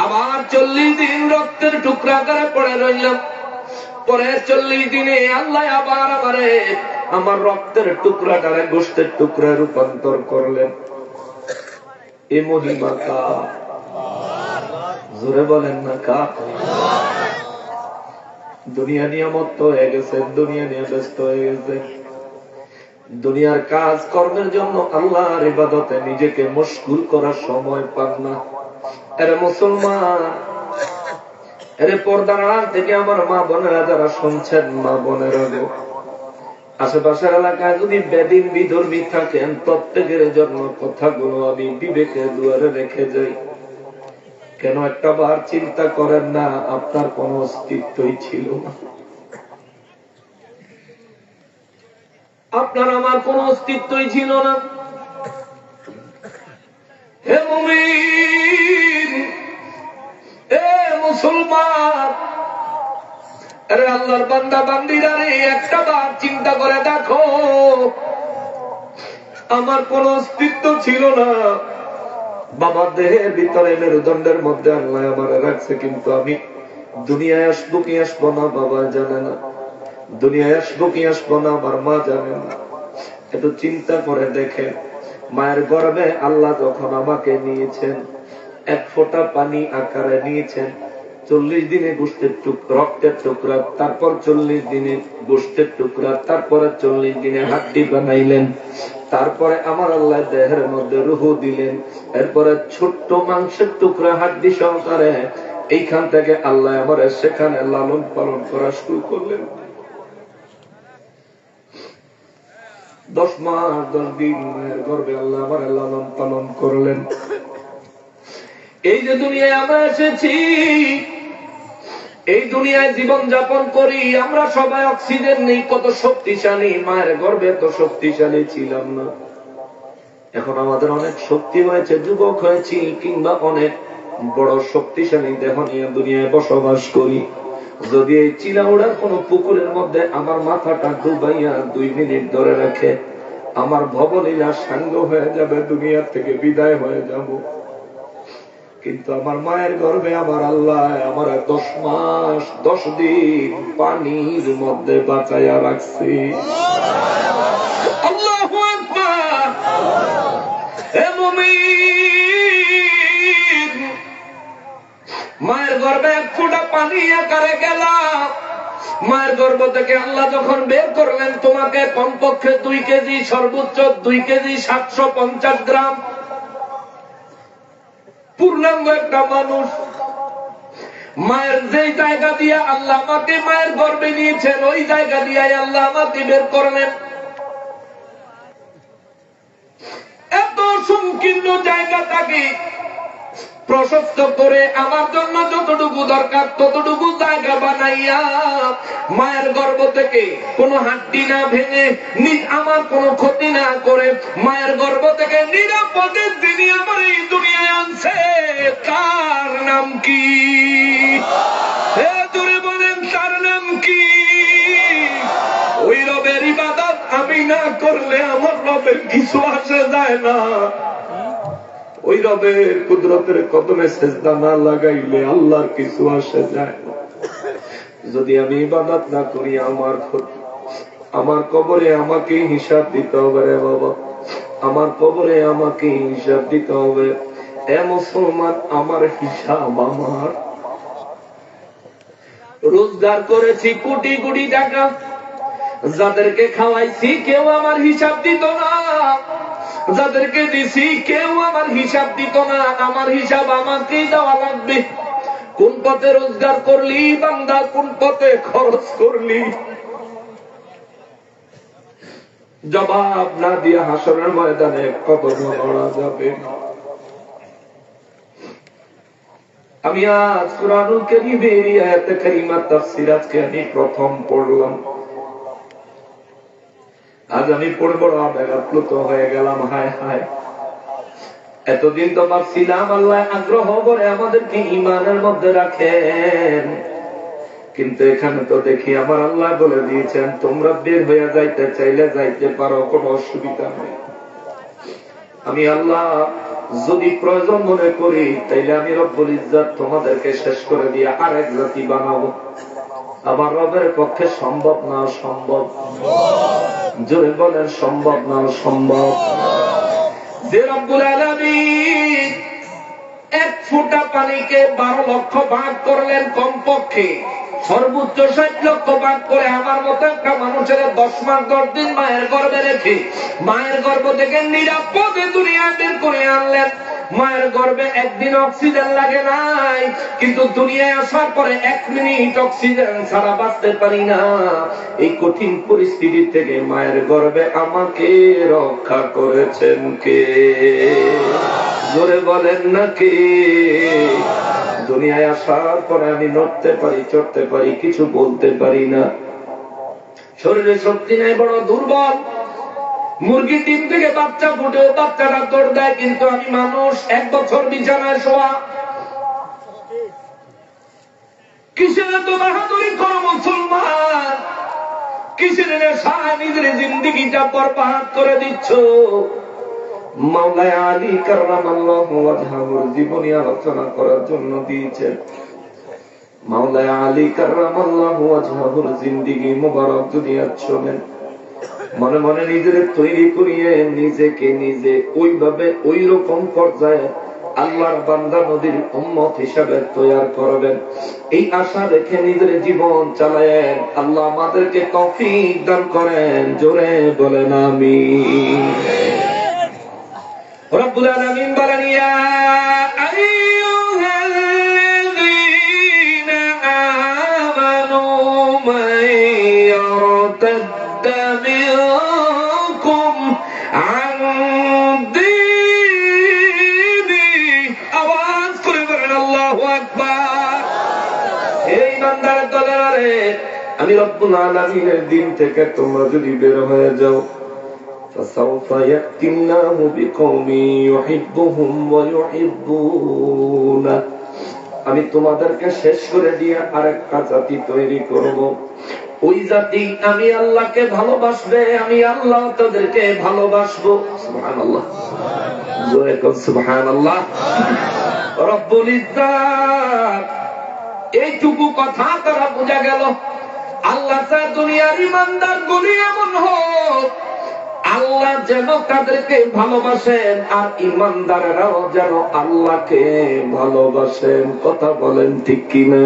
আবার 40 দিন রক্তের টুকরা আকারে পড়ে রইলাম। পরে 40 দিনে আল্লাহ আবার আমার রক্তের টুকরাটারে গোশতের টুকরা রূপান্তর করলেন। এই মহিমা কার? জোরে বলেন না কার? দুনিয়া নিয়ে মত্ত হয়ে গেছে, দুনিয়া নিয়ে ব্যস্ত হয়ে গেছে। দুনিয়ার কাজ কর্মের জন্য আল্লাহর ইবাদতে নিজেকে মশগুল করার সময় পান না। এর মুসলমান, এর পর্দার আড়াল থেকে আমার মা বোনেরা যারা শুনছেন, মা বোনেরা গো, আশেপাশের এলাকায় যদি বেদিন বিধর্মী থাকেন, প্রত্যেকের জন্য কথাগুলো আমি বিবেকের দুয়ারে রেখে যাই। কেন একটা বার চিন্তা করেন না, আপনার কোন অস্তিত্বই ছিল না, আপনার আমার কোন অস্তিত্বই ছিল না। হে মুমিন, হে মুসলমান, আরে আল্লাহর বান্দা বান্দিরা রে, একটা বার চিন্তা করে দেখো, আমার কোন অস্তিত্ব ছিল না। বাবার দেহের ভিতরে মেরুদণ্ডের মধ্যে আল্লাহ আমার রাখছে, কিন্তু আমি দুনিয়ায় আসবো কি আসবো না বাবা জানে না, দুনিয়ায় আসবো কি আসবো না আমার মা জানে না। একটু চিন্তা করে দেখেন, মায়ের গর্ভে আল্লাহ যখন আমাকে নিয়েছেন, এক ফোঁটা পানি আকারে নিয়েছেন, 40 দিনে গোশতের টুকরা, রক্তের টুকরা, তারপর 40 দিনে গোশতের টুকরা, তারপরে 40 দিনে হাড্ডি বানাইলেন, তারপরে আমার আল্লাহ দেহের মধ্যে রূহ দিলেন, এরপরে ছোট্ট মাংসের টুকরা হাড্ডি সহকারে এইখান থেকে আল্লাহ আমার সেখানে লালন পালন করা শুরু করলেন। 10 মাস 10 দিন মায়ের গর্ভে আল্লাহ আমার লালন পালন করলেন। এই যে দুনিয়ায় আমরা এসেছি, এই দুনিয়ায় জীবন যাপন করি, আমরা সবাই অক্সিজেন নেই, কত শক্তিশালী। মায়ের গর্ভে তো শক্তিশালী ছিলাম না, এখন আমাদের অনেক শক্তি হয়েছে, যুবক হয়েছি, কিংবা অনেক বড় শক্তিশালী দেহ নিয়ে দুনিয়ায় বসবাস করি। যদি এই চিলাউড়ার কোন পুকুরের মধ্যে আমার মাথাটা ডুবাইয়া 2 মিনিট ধরে রাখে, আমার ভবলীলা সাঙ্গ হয়ে যাবে, দুনিয়া থেকে বিদায় হয়ে যাব। কিন্তু আমার মায়ের গর্ভে আমার আল্লাহ আমার 10 মাস 10 দিন পানির মধ্যে বাঁচাইয়া রাখছি। আল্লাহু আকবার। হে মুমিন, মায়ের গর্ভে 1 ফোঁটা পানি আকারে গেলাম। মায়ের গর্ভ থেকে আল্লাহ যখন বের করলেন, তোমাকে কমপক্ষে 2 কেজি, সর্বোচ্চ 2 কেজি 750 গ্রাম, পূর্ণাঙ্গ একটা মানুষ। মায়ের যেই জায়গা দিয়ে আল্লাহ আমাকে মায়ের গর্ভে নিয়েছেন, ওই জায়গা দিয়ে আল্লাহ আমাকে বের করলেন। এত সংকীর্ণ জায়গাটাকে প্রশস্ত করে আমার জন্য যতটুকু দরকার ততটুকু জায়গা বানাইয়া, মায়ের গর্ভ থেকে কোনো হাড্ডি না ভেঙে, আমার কোনো ক্ষতি না করে, মায়ের গর্ভ থেকে নিরাপদে তিনি আমার এই দুনিয়ায় আনছে। তার নাম কি? হে জোরে বলেন, তার নাম কি? ওই রবের ইবাদত আমি না করলে আমার রবের কিছু আসে যায় না। ওই রবের কুদরতের কদমে সেজদা না লাগাইলে আল্লাহর কিছু আসে যায় না। যদি আমি ইবাদত না করি আমার ক্ষতি, আমার কবরে আমাকে হিসাব দিতে হবে রে বাবা, আমার কবরে আমাকে হিসাব দিতে হবে। এ মুসলমান, আমার হিসাব আমার। রোজগার করেছি কোটি কোটি টাকা, যাদেরকে খাওয়াইছি কেউ আমার হিসাব দিত না, যাদেরকে দিছি কেউ আমার হিসাব দিত না। আমার হিসাব আমাকেই দেওয়া লাগবে। কোন পথে রোজগার করলি বান্দা, কোন পথে খরচ করলি, জবাব না দিয়ে হাসরের ময়দানে কদম লড়া যাবে। আমি আজ কুরআনুল কারীমের আয়াতে কারিমা তাফসীর আজকে আমি প্রথম পড়লাম। আজ আমি পড়ব আবেগাপ্লুত হয়ে গেলাম। হায় হায়, এতদিন তো ভাবছিলাম আল্লাহ আগ্রহ করে আমাদেরকে ঈমানের মধ্যে রাখেন, কিন্তু এখানে তো দেখি আমার আল্লাহ বলে দিয়েছেন তোমরা বের হয়ে যাইতে চাইলে যাইতে পারো, কোনো অসুবিধা নেই। আমি আল্লাহ যদি প্রয়োজন মনে করি তাইলে আমি রব্বুল ইজ্জত তোমাদেরকে শেষ করে দিয়ে আরেক জাতি বানাবো। আমার রবের পক্ষে সম্ভব না সম্ভব? জোরে বলেন সম্ভব না সম্ভব? যে রব্বুল আলামিন এক ফোঁটা পানিকে 12 লক্ষ ভাগ করলেন, কমপক্ষে সর্বোচ্চ 60 লক্ষ ভাগ করে আমার মতো একটা মানুষের 10 মাস 10 দিন মায়ের গর্ভে রেখে মায়ের গর্ভ থেকে নিরাপদে দুনিয়া বের করে আনলেন। মায়ের গর্ভে একদিন অক্সিজেন লাগে নাই, কিন্তু দুনিয়ায় আসার পরে 1 মিনিট অক্সিজেন ছাড়া বাঁচতে পারি না। এই কঠিন পরিস্থিতি থেকে মায়ের গর্ভে আমাকে রক্ষা করেছেন কে? জোরে বলেন না কে? দুনিয়ায় আসার পরে আমি নড়তে পারি, চড়তে পারি, কিছু বলতে পারি না, শরীরে শক্তি নাই, বড় দুর্বল। মুরগি 3 থেকে বাচ্চা ফুটে, বাচ্চাটা দৌড় দেয়, কিন্তু আমি মানুষ 1 বছর বিছানায় শোয়া। কিসের তো বাহাদুরি করো মুসলমান, কিসের নেশায় নিজের জিন্দেগিটা বরবাদ করে দিচ্ছ? মাওলানা আলী কাররামাল্লাহু ওয়াজহাহুর জীবনী আলোচনা করার জন্য দিয়েছেন। মাওলানা আলী কাররামাল্লাহু ওয়াজহাহুর জিন্দেগি মোবারক যদি শোনেন, মনে মনে নিজের তৈরি করিয়ে নিজেকে নিজে ওইভাবে ওই রকম পর্যায়ে আল্লাহর বান্দা নবীর উম্মত হিসাবে তৈরি করবেন, এই আশা রেখে নিজের জীবন চালায়েন। আল্লাহ আমাদেরকে তৌফিক দান করেন। জোরে বলেন আমিন। রব্বুল আলামিন বলেন, ইয়া আইয়ুহাল্লাযীনা আমানু মান ইয়ারতাদ্দা মিনকুম আন দীনি, আওয়াজ করে বলেন আল্লাহু আকবার। এই বান্দার দলেরে, আমি রব্বুল আলামিনের দিন থেকে তোমরা যদি বের হয়ে যাও, فسوف يأتي الله بقوم يحبهم ويحبونه, আমি তোমাদেরকে শেষ করে দিয়ে আরেকটা জাতি তৈরি করব। ওই জাতি আমি আল্লাহকে ভালোবাসবে, আমি আল্লাহ তাদেরকে ভালোবাসবো। সুবহানাল্লাহ, জোরে বল সুবহানাল্লাহ। রব্বুল ইজ্জত, এইটুকু কথা তারা বোঝা গেল। আল্লাহ চায় দুনিয়ার ইমানদার গুলি এমন হোক, আল্লাহ যেন তাদেরকে ভালোবাসেন আর ইমানদারেরাও যেন আল্লাহকে ভালোবাসেন। কথা বলেন ঠিক কিনা?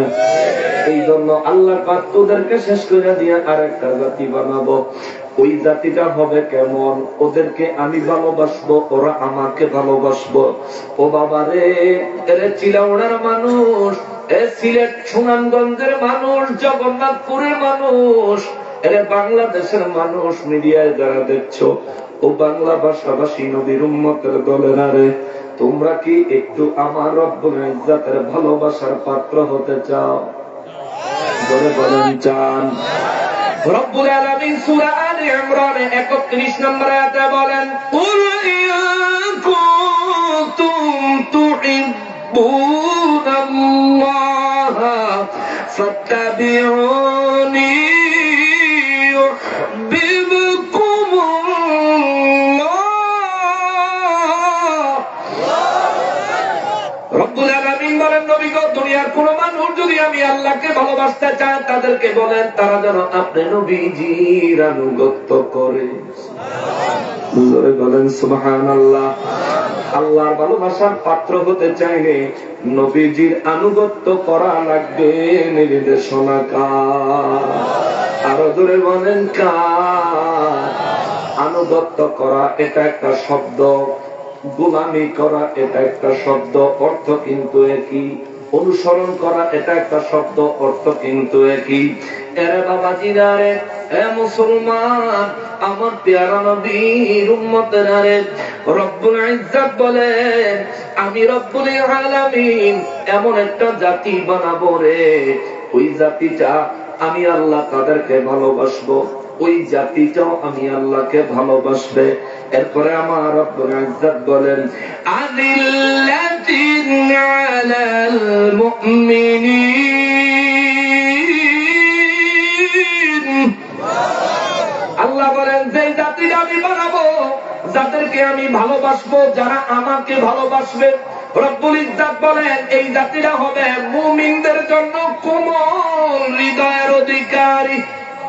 এই জন্য আল্লাহ পাক তোদেরকে শেষ করে দিয়ে আরেকটা জাতি বানাবো। ওই জাতিটা হবে কেমন? ওদেরকে আমি ভালোবাসবো, ওরা আমাকে ভালোবাসবো। ও বাবা রে, এরে চিলাউড়ার মানুষ, এ সিলেট সুনামগঞ্জের মানুষ, জগন্নাথপুরের মানুষ, এরে বাংলাদেশের মানুষ, মিডিয়ায় যারা দেখছো, ও বাংলা ভাষাভাষী নবীর উম্মতের দলেরা রে, তোমরা কি একটু আমার রব্বুল ইজ্জতের ভালোবাসার পাত্র হতে চাও? বলে বলেন চান? রব্বুল আলামিন সূরা আলে ইমরান 31 নম্বর আয়াতে বলেন, কুল ইন কুনতুম তুহিব্বুনাল্লাহ ফাত্তাবিউনি ইউহিব্বুকুমুল্লাহ ভালোবাসতে চায় তাদেরকে বলেন তারা যেন আপনি নবীজির আনুগত্য করে। জোরে বলেন সুবহানাল্লাহ। আল্লাহর ভালোবাসার পাত্র হতে চাইলে নবীজির আনুগত্য করা লাগবে। নির্দেশনা কার? আরো জোরে বলেন কার? আনুগত্য করা এটা একটা শব্দ, গোলামি করা এটা একটা শব্দ, অর্থ কিন্তু একই। অনুসরণ করা এটা একটা শব্দ, অর্থ কিন্তু একই। এরে বাবাজিরা রে, এ মুসলমান, আমার পেয়ারা নবীর উম্মতেরা রে, রব্বুল ইজ্জত বলেন আমি রব্বুল আলামিন এমন একটা জাতি বানাবো রে, ওই জাতিটা আমি আল্লাহ তাদেরকে ভালোবাসবো, ওই জাতিটাও আমি আল্লাহকে ভালোবাসবে। এরপরে আমার রব্বুল ইজ্জত বলেন আযিল্লাতিন আলাল মুমিনিন। আল্লাহ বলেন যে জাতিটা আমি বানাবো, যাদেরকে আমি ভালোবাসবো, যারা আমাকে ভালোবাসবে, রব্বুল ইজ্জত বলেন এই জাতিরা হবে মুমিনদের জন্য কোমল হৃদয়ের অধিকারী।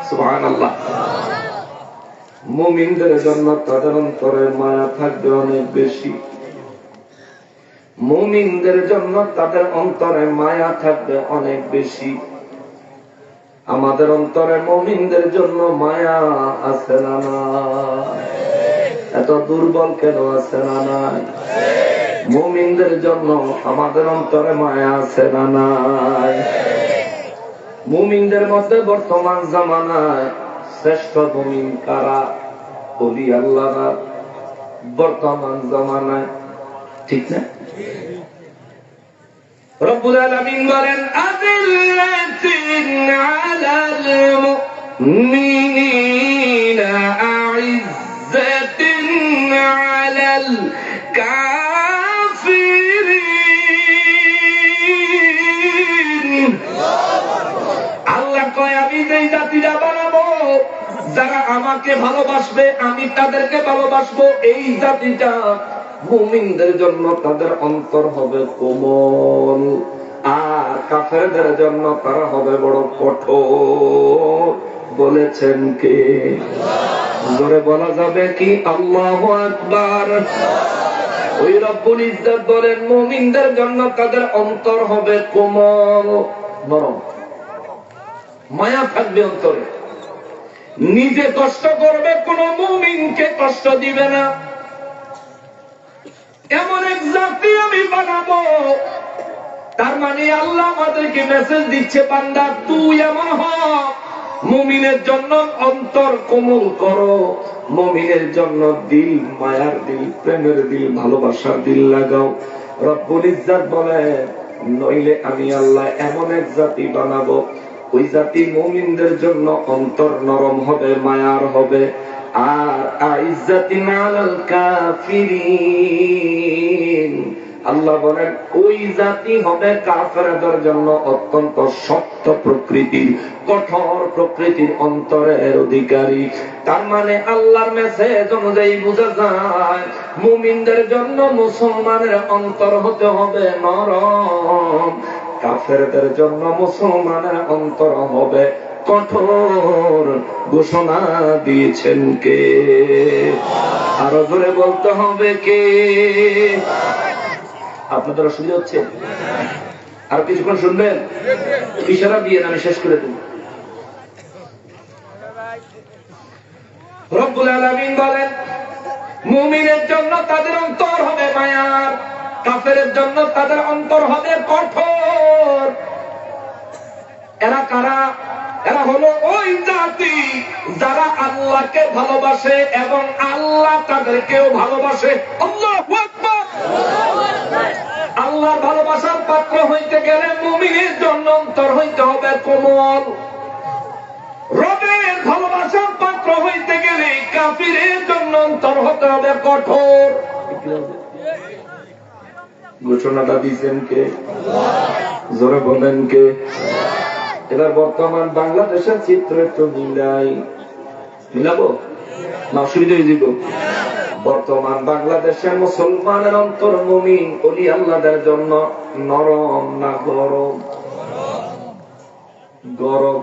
সুবহানাল্লাহ। মুমিনদের জন্য তাদের অন্তরে মায়া থাকবে অনেক বেশি। মুমিনদের জন্য তাদের অন্তরে মায়া থাকবে অনেক বেশি। আমাদের অন্তরে মুমিনদের জন্য মায়া আছে না নাই? এত দুর্বল কেন আছে না নাই? মুমিনদের জন্য আমাদের অন্তরে মায়া আছে না নাই? মুমিনদের মধ্যে বর্তমান জামানায় শ্রেষ্ঠ মুমিন কারা? ওলি আল্লাহরা বর্তমান জামানায়, ঠিক না? রব্বুল আলামিন বলেন আযিল্লাতিন আলাল মুমিনিনা আ'ইজ্জাতিন আলাল কাফিরিন। আল্লাহ কয় আমি যেই জাতিটা বানাবো, যারা আমাকে ভালোবাসবে, আমি তাদেরকে ভালোবাসবো, এই জাতিটা মুমিনদের জন্য তাদের অন্তর হবে কোমল, আর কাফেরদের জন্য তারা হবে বড় কঠোর। বলেছেন কে? জোরে বলা যাবে কি আল্লাহু আকবার। ওই রব্বুল ইজ্জত বলেন মুমিনদের জন্য তাদের অন্তর হবে কোমল, নরম, মায়া থাকবে অন্তরে। নিজে কষ্ট করবে, কোন মুমিনকে কষ্ট দিবে না। এমন এক জাতি আমি বানাবো। তার মানে আল্লাহ আমাদেরকে মেসেজ দিচ্ছে, বান্দা তুই এমন হ, মুমিনের জন্য অন্তর কোমল করো, মুমিনের জন্য দিল, মায়ার দিল, প্রেমের দিল, ভালোবাসার দিল লাগাও। রব্বুল ইজ্জত বলে নইলে আমি আল্লাহ এমন এক জাতি বানাবো, ওই জাতি মুমিনদের জন্য অন্তর নরম হবে, মায়ার হবে, আর আইজ্জাতিন আলাল কাফিরিন। আল্লাহ বলেন ওই জাতি হবে কাফেরদের জন্য অত্যন্ত শক্ত প্রকৃতির, কঠোর প্রকৃতির অন্তরের অধিকারী। তার মানে আল্লাহর মেসেজ অনুযায়ী বোঝা যায় মুমিনদের জন্য মুসলমানের অন্তর হতে হবে নরম, কাফেরদের জন্য মুসলমানের অন্তর হবে কঠোর। ঘোষণা দিয়েছেন কে? আরো জোরে বলতে হবে কে? আপনাদের অসুবিধা হচ্ছে? আর কিছুক্ষণ শুনবেন? ইশারা দিয়ে আমি শেষ করে দেব। রব্বুল আলামিন বলেন মুমিনের জন্য তাদের অন্তর হবে মায়ার, কাফেরের জন্য তাদের অন্তর হবে কঠোর। এরা কারা? এরা হলো ওই জাতি যারা আল্লাহকে ভালোবাসে এবং আল্লাহ তাদেরকেও ভালোবাসে। আল্লাহু আকবার। আল্লাহর ভালোবাসার পাত্র হইতে গেলে মুমিনের জন্য অন্তর হইতে হবে কোমল, রবের ভালোবাসার পাত্র হইতে গেলে কাফিরের জন্য অন্তর হতে হবে কঠোর। ঘোষণাটা দিয়েছেন কে? জোরে বলেন কে? এবার বর্তমান বাংলাদেশের চিত্র একটু মিলাবো না? অসুবিধা হয়ে যাব। বর্তমান বাংলাদেশের মুসলমানের অন্তর মুমিন ওলি আল্লাহদের জন্য নরম না গরম? গরম।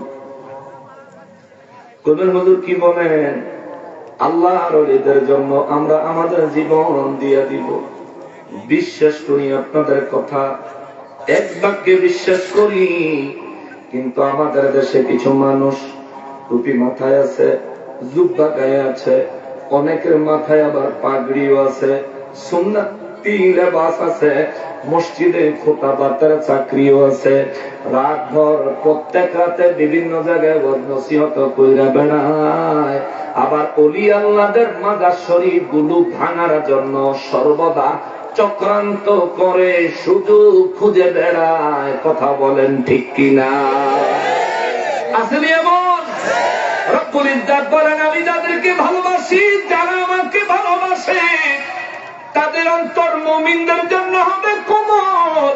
কোন হুজুর কি বলেন, আল্লাহর ওলিদের জন্য আমরা আমাদের জীবন দিয়ে দিব। বিশ্বাস করি আপনাদের কথা, এক বাক্যে বিশ্বাস করি। কিন্তু আমাদের দেশে কিছু মানুষ টুপি মাথায় আছে, জুব্বা গায়ে আছে, অনেকের মাথায় আবার পাগড়িও আছে, সুন্নতি লেবাস আছে, মসজিদে খোতাবাতের চাকরিও আছে, রাতভর প্রত্যেক রাতে বিভিন্ন জায়গায় নসিহত কইরা বেড়ায়। আবার ওলি আল্লাহদের মাজার শরীফ গুলো ভাঙার জন্য সর্বদা চক্রান্ত করে, সুযোগ খুঁজে বেড়ায়। কথা বলেন ঠিক কিনা? আসলে এমন রব্বুল ইজ্জত বলেন, আমি যাদেরকে ভালোবাসি, যারা আমাকে ভালোবাসে, তাদের অন্তর মুমিনদের জন্য হবে কোমল।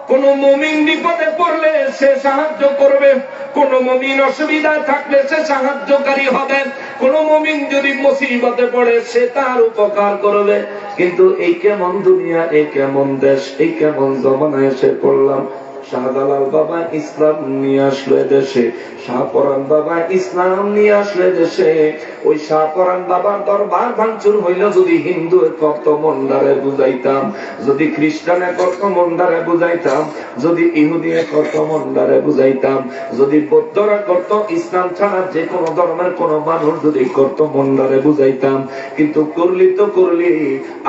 কোন মুমিন বিপদে পড়লে সে সাহায্য করবে, কোন মুমিন অসুবিধায় থাকলে সে সাহায্যকারী হবে, কোন মুমিন যদি মুসিবতে পড়ে সে তার উপকার করবে। কিন্তু এই কেমন দুনিয়া, এই কেমন দেশ, এই কেমন জমানায় এসে পড়লাম। শাহজালাল বাবা ইসলাম নিয়ে আসলে দেশে, শাহপরান বাবা ইসলাম নিয়ে আসলে দেশে। ওই শাহপরান বাবার দরবার ভাঙচুর হইল যদি হিন্দু কর্ত মন্ডারে বুঝাইতাম, যদি খ্রিস্টানে কর্ত মন্ডারে বুঝাইতাম, যদি ইহুদি কর্ত মন্ডারে বুঝাইতাম, যদি বৌদ্ধরা কর্ত, ইসলাম ছাড়া যে কোনো ধর্মের কোন মানুষ যদি কর্ত মন্ডারে বুঝাইতাম। কিন্তু করলি তো করলি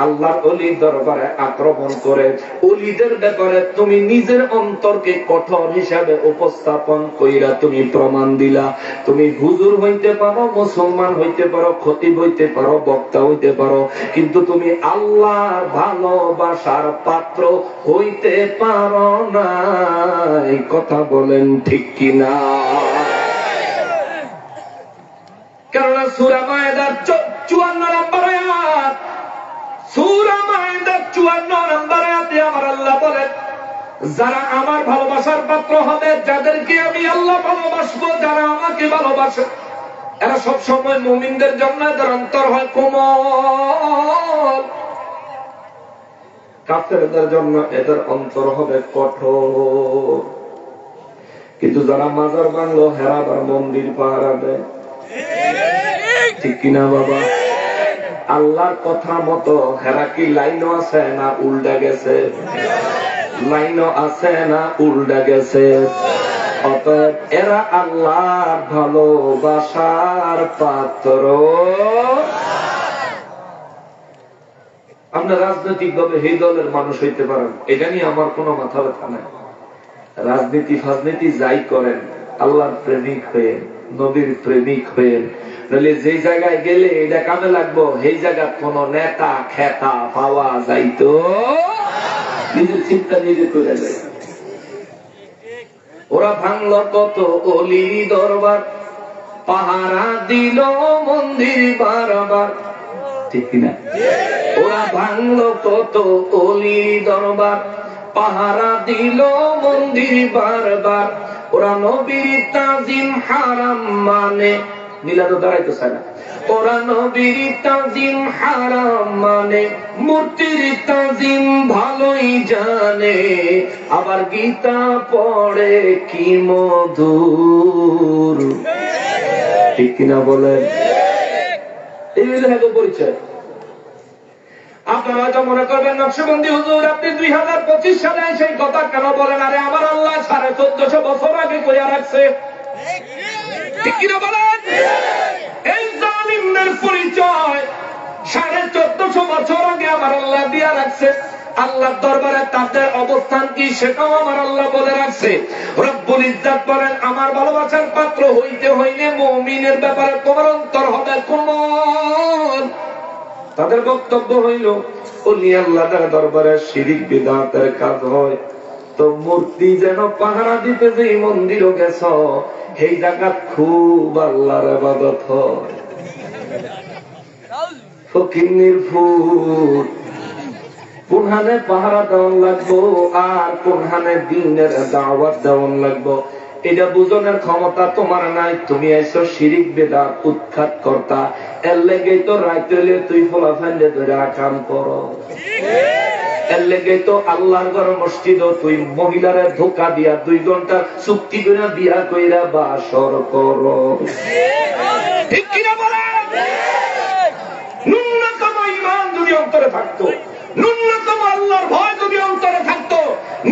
আল্লাহর ওলির দরবারে আক্রমণ করে। ওলিদের ব্যাপারে তুমি নিজের অন্তরকে কঠোর হিসাবে উপস্থাপন কইরা তুমি প্রমাণ দিলা। তুমি হুজুর হইতে পারো, মুসলমান হইতে পারো, খতিব হইতে পারো, বক্তা হইতে পারো, কিন্তু তুমি আল্লাহর ভালোবাসার পাত্র হইতে পারো না। এই কথা বলেন ঠিক কিনা? কেননা সূরা মায়েদার 54 নম্বর আয়াত, সূরা মায়েদার 54 নম্বর আয়াতে আমার আল্লাহ বলেন, যারা আমার ভালোবাসার পাত্র হবে, যাদেরকে আমি আল্লাহ ভালোবাসবো, যারা আমাকে ভালোবাসে, এরা সব সময় মুমিনদের জন্য এদের অন্তর হয় কোমল। কাফেরদের জন্য এদের অন্তর হবে কঠোর। কিন্তু যারা মাজার বাংলো, হেরাবার মন্দির পাহারা দেয়, ঠিক কিনা বাবা? আল্লাহর কথা মতো হেরা কি লাইনও আছে না উল্টা গেছে? লাইনও আছে না উল্টা গেছে? অতএব এরা আল্লাহর ভালোবাসার পাত্র। আপনার রাজনৈতিক ভাবে এই দলের মানুষ হইতে পারেন, এটা নিয়ে আমার কোনো মাথা ব্যথা নাই। রাজনীতি ফাজনীতি যাই করেন, আল্লাহর প্রেমিক হয়ে, নবীর প্রেমিক হয়ে, নাহলে যে জায়গায় গেলে এটা কামে লাগবো, সেই জায়গায় কোন নেতা খেতা পাওয়া যাইতো, নিজের চিন্তা নিজে করে যায়। ওরা ভাঙল কত অলি দরবার, পাহারা দিল মন্দির বারবার, ঠিক কিনা? ওরা ভাঙল কত অলি দরবার, পাহারা দিল মন্দির বারবার। ওরা নবীর তাজিম হারাম মানে, মিলাদও দাঁড়াইতে চায় না। ওরা নবীর তাজিম হারাম মানে, মূর্তির তাজিম ভালোই জানে, আবার গীতা পড়ে কি মধুর, ঠিক কিনা বলেন? এই পরিচয়। আপনারা হয়তো মনে করবেন নকশবন্দি হুজুর আপনি 2025 সালে সেই কথা কেন বলেন? আরে আমার আল্লাহ 1450 বছর আগে কইয়া রাখছে, ঠিক কিনা বলেন? এই জালিমদের পরিচয় 1450 বছর আগে আমার আল্লাহ দিয়া রাখছে। আল্লাহর দরবারে তাদের অবস্থান কি সেটাও আমার আল্লাহ বলে রাখছে। রব্বুল ইজ্জত বলেন, আমার ভালোবাসার পাত্র হইতে হইলে মুমিনের ব্যাপারে তোমার অন্তর হবে কোমল। তাদের বক্তব্য হইল, ওলি আল্লাহর দরবারে শিরিক বিদআতের কাজ হয়, তো মূর্তি যেন পাহারা দিতে যে মন্দিরও গেছ, সেই জায়গা খুব আল্লাহর ইবাদত হয়। ফকিন্নির ফুট কোনখানে পাহারা দেওয়ান লাগবো আর কোনখানে দিনের দাওয়াত দেওয়ান লাগবো, এটা বুঝনের ক্ষমতা তোমার নাই। তুমি আইছো শিরিক বিদআত উৎখাত কর্তা, এর লেগেই তো রাইতে হইলে তুই ফলাফাইলে ধরে কাম করো। এর লেগে তো আল্লাহর ঘর মসজিদ তুই মহিলারে ধোকা দিয়া 2 ঘন্টা চুক্তি করে বিয়া কইরা বাসর কর, ঠিক কিনা বলেন? ন্যূনতম ঈমান যদি অন্তরে থাকতো, ন্যূনতম আল্লাহর ভয় যদি অন্তরে থাকতো,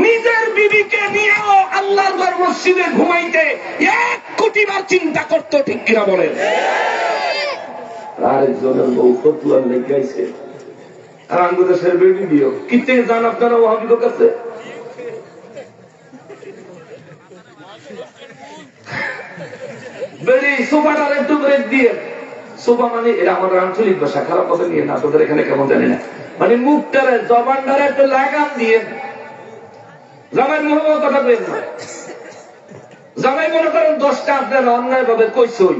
নিজের বিবিকে নিয়েও আল্লাহর ঘর মসজিদে ঘুমাইতে 1 কোটি বার চিন্তা করতো, ঠিক কিনা বলেন? আরেকজনের বউ ফতুয়া লেগে আইছে, আর আঙ্গুদেশের বেবি দিও কিতে যান আপনারা ওয়াহাবিদের কাছে? বেড়ি সোফাটার একটু ব্রেক দিয়ে, সোফা মানে এটা আমাদের আঞ্চলিক ভাষা, খারাপ কথা নিয়ে না, তোদের এখানে কেমন জানি না, মানে মুখটারে জবানটারে একটু লাগাম দিয়ে, জামাই মোহাম্মদ কথা কইেন না। জামাই মনে করেন 10টা আপনারা অন্যায় ভাবে কইছই,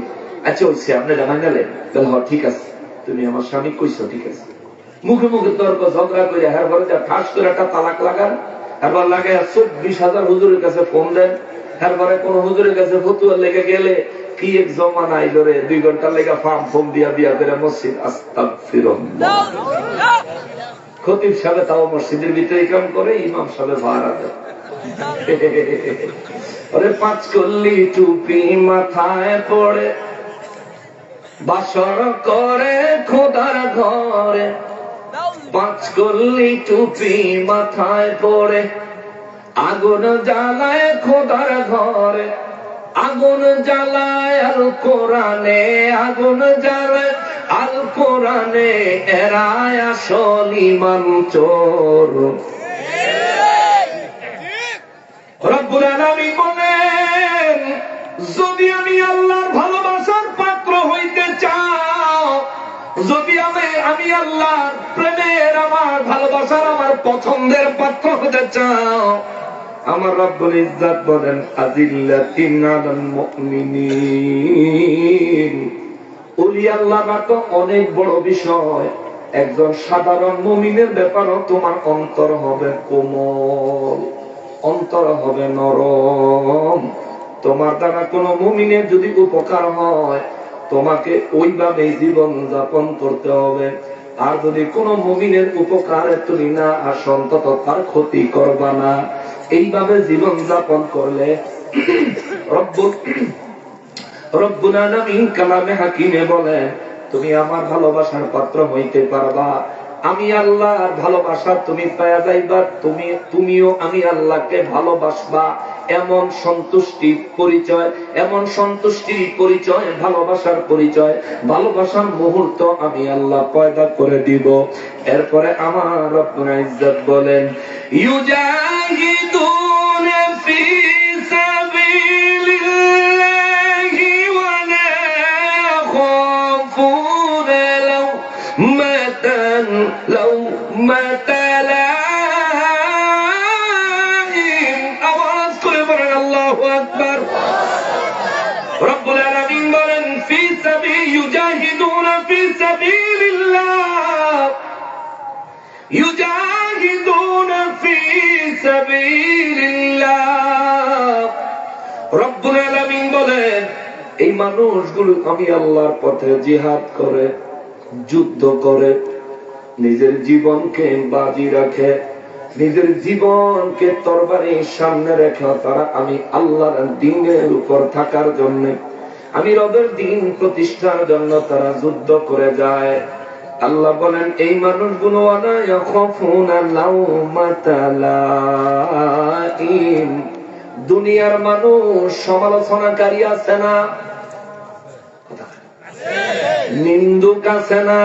আচ্ছা হইছে আপনি জামাই নিলেন, তাহলে হ্যাঁ ঠিক আছে, তুমি আমার স্বামী কইছো, ঠিক আছে। মুখে মুখে তর্ক ঝগড়া করে হার ঘরে যা ঠাস করে একটা তালাক লাগান, এরপর লাগাই 24,000 হুজুরের কাছে ফোন দেন, এরপরে কোন হুজুরের কাছে ফতুয়া লেগে গেলে কি এক জমানা আইলো রে, 2 ঘন্টা লেগে ফার্ম ফোন দিয়া বিয়া করে মসজিদ। আস্তাগফিরুল্লাহ। খতিব সাহেব তাও মসজিদের ভিতরে কাম করে, ইমাম সাহেব ভাড়া দেয়। 5 কল্লি টুপি মাথায় পড়ে বাসর করে খোদার ঘরে, 5 কল্লি টুপি মাথায় পড়ে আগুন জ্বালায় খোদার ঘরে, আগুন জ্বালায় আল কোরআনে, আগুন জ্বালায় আল কোরআনে, এরায় আসল ঈমান চোর। রব্বুল আলামিন বলেন, যদি আমি আল্লাহর ভালোবাসার পাত্র হইতে চাও, যদি আমি আল্লাহর প্রেমের, আমার ভালোবাসার, আমার পছন্দের পাত্র হতে চাও, আমার রব্বুল ইজ্জত বলেন আযিল্লাতিন আলাল মুমিনিন, ওলি আল্লাহ তো অনেক বড় বিষয়। একজন সাধারণ মুমিনের ব্যাপারও তোমার অন্তর হবে কোমল, অন্তর হবে নরম। তোমার দ্বারা কোন মুমিনের যদি উপকার হয়, তোমাকে ওইভাবে জীবন যাপন করতে হবে। আর যদি কোন মুমিনের উপকারে তুমি না আসো, অন্তত তার ক্ষতি করবা না। এইভাবে জীবন যাপন করলে রব্বুল আলামিন কালামে হাকিমে বলেন, তুমি আমার ভালোবাসার পাত্র হইতে পারবা। আমি আল্লাহর ভালোবাসা তুমি পাওয়া যাইবা, তুমিও আমি আল্লাহকে ভালোবাসবা। এমন সন্তুষ্টির পরিচয়, এমন সন্তুষ্টির পরিচয়, ভালোবাসার পরিচয়, ভালোবাসার মুহূর্ত আমি আল্লাহ পয়দা করে দিব। এরপরে আমার রব্বুল ইজ্জত বলেন, ইউজাহিদুনা ফি সাবিলিল্লাহি ওয়া লা খাফুনা লাওমাতা লাইম। আওয়াজ করে বলেন আল্লাহু আকবার। রব্বুল আলামিন বলেন, ফি ইউজাহিদুনা ফি সাবিলিল্লাহ, ইউজাহিদুনা ফি সাবিলিল্লাহ। রব্বুল আলামিন বলেন, এই মানুষগুলো আমি আল্লাহর পথে জিহাদ করে, যুদ্ধ করে, নিজের জীবনকে বাজি রাখে, নিজের জীবনকে তরবারির সামনে রেখে তারা আমি আল্লাহর দ্বীনের উপর থাকার জন্য, আমি রবের দ্বীন প্রতিষ্ঠার জন্য তারা যুদ্ধ করে যায়। আল্লাহ বলেন, এই মানুষগুলো ওয়ালা ইয়াখাফুনা লাওমাতা লাইম। দুনিয়ার মানুষ সমালোচনাকারী আছে না? নিন্দুক আছে না?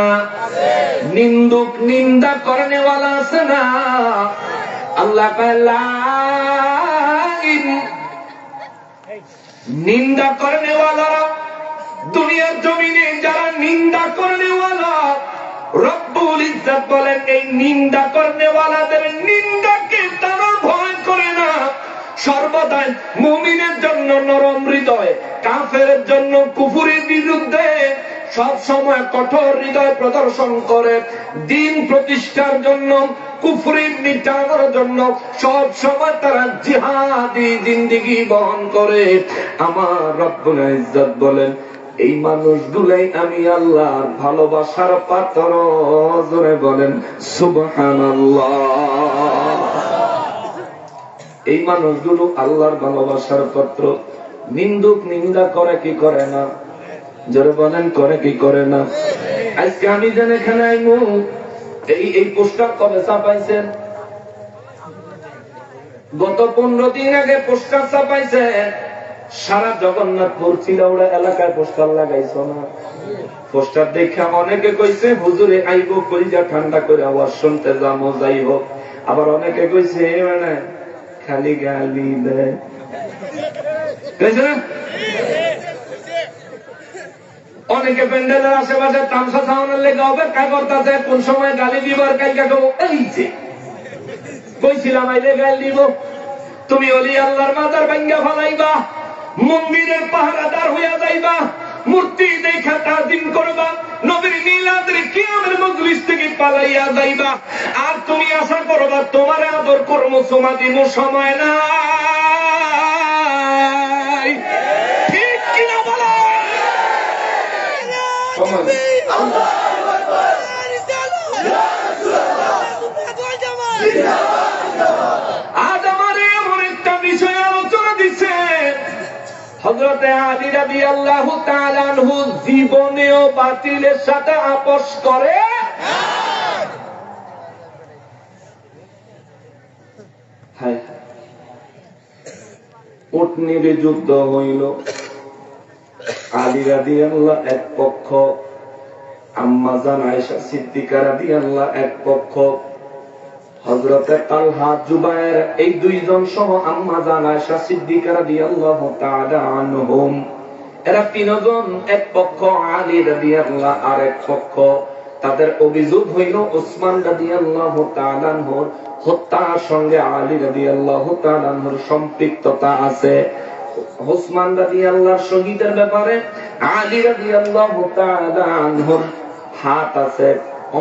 নিন্দুক নিন্দা করনেওয়ালা আছে না? আল্লাহ নিন্দা করনেওয়ালারা, দুনিয়ার জমিনে যারা নিন্দা করনেওয়ালা, রব্বুল ইজ্জত বলেন, এই নিন্দা করনেওয়ালাদের নিন্দাকে তারা ভয় করে না। সর্বদাই মুমিনের জন্য নরম হৃদয়, কাফেরের জন্য কুফুরের বিরুদ্ধে সব সময় কঠোর হৃদয় প্রদর্শন করে। দ্বীন প্রতিষ্ঠার জন্য, কুফরি মিটানোর জন্য সব সময় তারা জিহাদি জিন্দেগি বহন করে। আমার রব্বুল ইজ্জত বলেন, এই মানুষগুলাই আমি আল্লাহর ভালোবাসার পাত্র। জোরে বলেন সুবহানাল্লাহ। এই মানুষগুলো আল্লাহর ভালোবাসার পাত্র। নিন্দুক নিন্দা করে কি করে না? জোরে বলেন করে কি করে না? আজকে আমি যেন এখানে আইমু, এই পোস্টার কবে ছাপাইছেন? গত 15 দিন আগে পোস্টার ছাপাইছেন। সারা জগন্নাথপুর চিলাউড়া এলাকায় পোস্টার লাগাইছ না? পোস্টার দেখে অনেকে কইছে হুজুরে আইব কলিজা ঠান্ডা করে আওয়াজ শুনতে যাবো, যাই হোক। আবার অনেকে কইছে মানে খালি গালি দেয়, কইছে না? অনেকে প্যান্ডেলের আশেপাশে তামসা ছাওয়ানোর লেগে অপেক্ষা করতেছে কোন সময় গালি দিবার কালকে কেউ। এই যে কইছিলাম আইলে গালি দিব। তুমি ওলি আল্লাহর মাজার ভাঙ্গা ফালাইবা, মন্দিরের পাহারাদার হইয়া যাইবা, মূর্তি দেখা তাজিম করবা, নবীর মিলাদের কিয়ামের মজলিস থেকে পালাইয়া যাইবা, আর তুমি আশা করবা তোমার আদর কর্ম সমা দিব, সময় নাই। ঠিক কিনা বলো? আজ আমার এমন একটা বিষয় আলোচনা দিচ্ছে, হযরতে আলী রাদিয়াল্লাহু তাআলা আনহু জীবনেও বাতিলের সাথে আপোষ করে। উটনির যুদ্ধ হইল, আলী রাদিয়াল্লাহু এক পক্ষ, আম্মা জান আয়েশা সিদ্দিকা রাদিয়াল্লাহু এক পক্ষ, হযরতে তালহা জুবায়ের এই দুইজন সহ আম্মা জান আয়েশা সিদ্দিকা রাদিয়াল্লাহু তাআলা আনহুম, এরা তিনজন এক পক্ষ, আলী রাদিয়াল্লাহু আরেক পক্ষ। তাদের অভিযোগ হইল ওসমান রাদিয়াল্লাহু তাআলা আনহুর হত্যার সঙ্গে আলী রাদিয়াল্লাহু তাআলা আনহুর সম্পৃক্ততা আছে। ওসমান রাদিয়াল্লাহু শহীদের ব্যাপারে আলী রাদিয়াল্লাহু তাআলা আনহুর হাত আছে,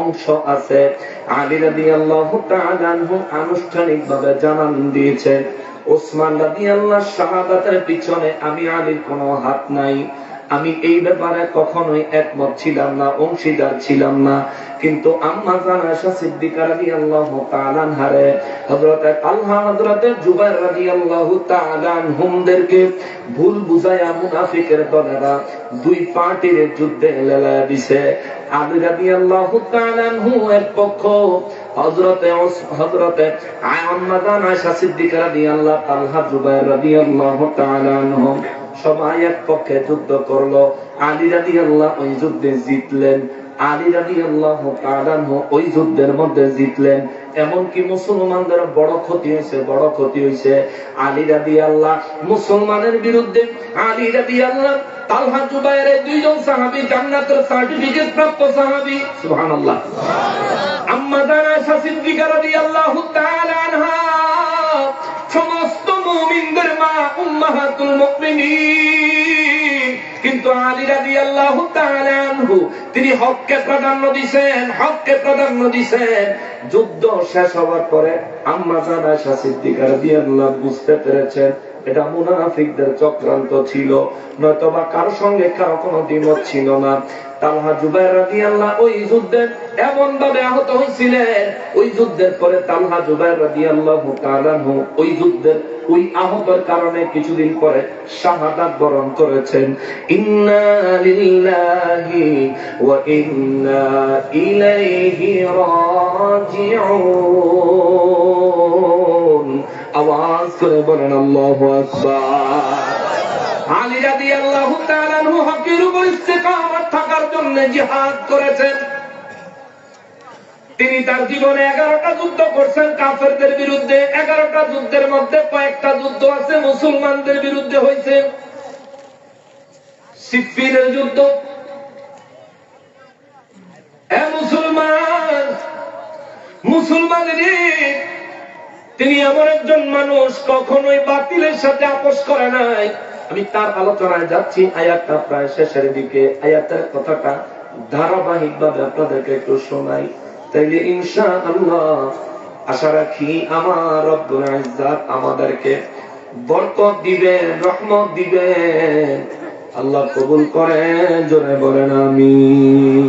অংশ আছে। আলী রাদিয়াল্লাহু তাআলা আনহু আনুষ্ঠানিকভাবে জানান দিয়েছেন ওসমান রাদিয়াল্লাহু শাহাদাতের পিছনে আমি আলীর কোনো হাত নাই। আমি এই ব্যাপারে কখনোই একমত ছিলাম না, অংশীদার ছিলাম না। কিন্তু আম্মা জান আয়েশা সিদ্দিকা রাদিয়াল্লাহু তাআলা আনহারে হযরতে তালহা, হযরতে জুবায়ের রাদিয়াল্লাহু তাআলা আনহুমদেরকে ভুল বুঝায়া মুনাফিকের দলেরা দুই পার্টির যুদ্ধে লেলায়া দিছে। আলী রাদিয়াল্লাহু তাআলা আনহু এক পক্ষ, হযরতে আম্মা জান আয়েশা সিদ্দিকা রাদিয়াল্লাহু তালহা জুবায়ের রাদিয়াল্লাহু তাআলা আনহুম সবাই এক পক্ষে যুদ্ধ করলো। আলী রাদিয়াল্লাহু ওই যুদ্ধে জিতলেন। আলী রাদিয়াল্লাহু তাআলা ওই যুদ্ধের মধ্যে জিতলেন। এমনকি মুসলমানদের বড় ক্ষতি হয়েছে, বড় ক্ষতি হয়েছে। আলী রাদিয়াল্লাহু মুসলমানের বিরুদ্ধে, আলী রাদিয়াল্লাহু তালহা জুবায়ের দুইজন সাহাবী জান্নাতের সার্টিফিকেট প্রাপ্ত সাহাবী। সুবহানাল্লাহ। আম্মা জান আয়েশা সিদ্দিকা রাদিয়াল্লাহু তাআলা আনহা সমস্ত মুমিনদের মা, উম্মাহাতুল মুমিনিন। কিন্তু আলী রাদিয়াল্লাহু তাআলা আনহু তিনি হককে প্রাধান্য দিবেন, হককে প্রাধান্য দিবেন। যুদ্ধ শেষ হওয়ার পরে আম্মা জান আয়েশা সিদ্দিকা রাদিয়াল্লাহু বুঝতে পেরেছেন এটা মুনাফিকদের চক্রান্ত ছিল, নয়তোবা কারো সঙ্গে কারো কোনো দ্বিমত ছিল না। তালহা জুবায়ের রাদিয়াল্লাহু ওই যুদ্ধে এমন ভাবে আহত হয়েছিলেন, ওই যুদ্ধের পরে তালহা জুবায়ের রাদিয়াল্লাহু তাআলা ওই যুদ্ধের ওই আহতের কারণে কিছুদিন পরে শাহাদাত বরণ করেছেন। ইন্না লিল্লাহি ওয়া ইন্না ইলাইহি রাজিউন। আওয়াজ করে বলেন আল্লাহু আকবার। আলী রাদিয়াল্লাহু তাআলা আনহু হকের উপর ইস্তেকামত থাকার জন্য জিহাদ করেছেন। তিনি তার জীবনে 11টা যুদ্ধ করছেন কাফেরদের বিরুদ্ধে। 11টা যুদ্ধের মধ্যে কয়েকটা যুদ্ধ আছে মুসলমানদের বিরুদ্ধে হয়েছে। সিফফিনের যুদ্ধ। মুসলমানের তিনি এমন একজন মানুষ কখনোই বাতিলের সাথে আপোষ করে নাই। আমি তার আলোচনায় যাচ্ছি, আয়াতটা প্রায় শেষের দিকে। আয়াতের কথাটা ধারাবাহিক ভাবে আপনাদেরকে একটু শোনাই, তাইলে ইনশাআল্লাহ আশা রাখি আমার রব্বুল ইজ্জত আমাদেরকে বরকত দিবেন, রহমত দিবেন। আল্লাহ কবুল করেন, জোরে বলেন আমিন।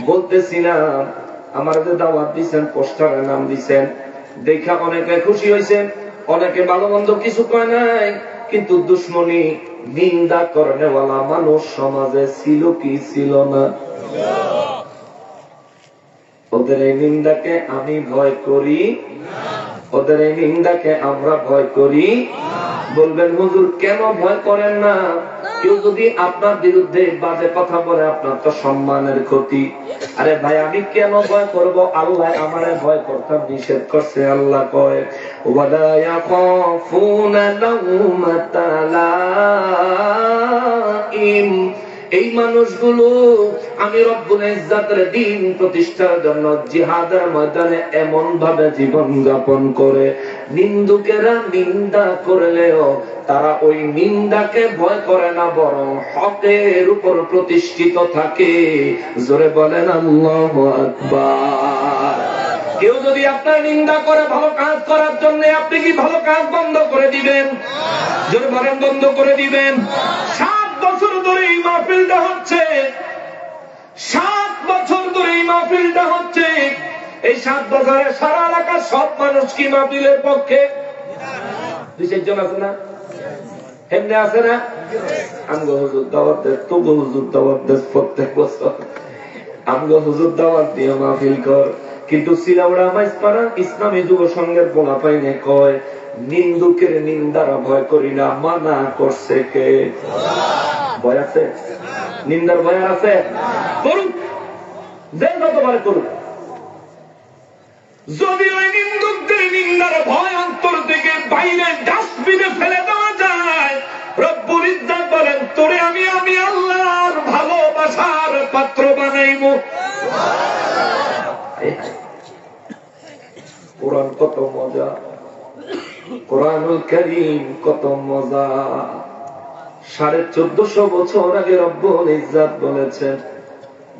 বলতেছিলাম আমার যে দাওয়াত দিচ্ছেন, পোস্টারের নাম দিচ্ছেন, দেখা অনেকে খুশি হয়েছেন, অনেকে ভালো মন্দ কিছু কয় নাই, কিন্তু দুশ্মনী নিন্দা করেওয়ালা মানুষ সমাজে ছিল কি ছিল না? ওদের এই নিন্দাকে আমি ভয় করি, ওদের এই নিন্দাকে আমরা ভয় করি। বলবেন হুজুর কেন ভয় করেন না? কেউ যদি আপনার বিরুদ্ধে বাজে কথা বলে আপনার তো সম্মানের ক্ষতি। আরে ভাই আমি কেন ভয় করব? আল্লাহ আমারে ভয় করতে নিষেধ করছে। আল্লাহ কয় ওয়ালা ইয়াখাফুনা লাউমাতা লাইম, এই মানুষগুলো আমি রব্বুল ইজ্জাতের দ্বীন প্রতিষ্ঠার জন্য জিহাদের ময়দানে এমন ভাবে জীবন যাপন করে, নিন্দুকেরা নিন্দা করলেও তারা ওই নিন্দাকে ভয় করে না, বরং হকের উপর প্রতিষ্ঠিত থাকে। জোরে বলেন আল্লাহু আকবার। কেউ যদি আপনার নিন্দা করে ভালো কাজ করার জন্য, আপনি কি ভালো কাজ বন্ধ করে দিবেন? জোরে বলেন বন্ধ করে দিবেন? 7 বছর ধরে এই মাহফিলটা হচ্ছে, 7 বছর ধরে এই মাহফিলটা হচ্ছে। এই 7 বছরে সারা এলাকার সব মানুষ কি মাহফিলের পক্ষে? 2-4 জন আছে না? এমনি আছে না? আমগো হুজুর দাওয়াত দেয়, তবু হুজুর দাওয়াত দেয় প্রত্যেক বছর। আমগো হুজুর দাওয়াত দিয়ে মাহফিল কর, কিন্তু সিলাউড়া মাইজপাড়া ইসলামী যুব সংঘের পোলা পাইনে কয় নিন্দুকের নিন্দারা ভয় করি না। মানা করছে কে? ভয় আছে? নিন্দার ভয় আছে? করুক, যে যতবার করুক। যদি ওই নিন্দুকদের নিন্দার ভয় অন্তর থেকে বাইরে ডাস্টবিনে ফেলে দেওয়া যায়, রব্বুল ইজ্জত বলেন তোরে আমি আল্লাহর ভালোবাসার পাত্র বানাইবো। কোরআন কত মজা, কোরআনুল কারীম কত মজা। 1450 বছর আগে রব্বুল ইজ্জত বলেছেন,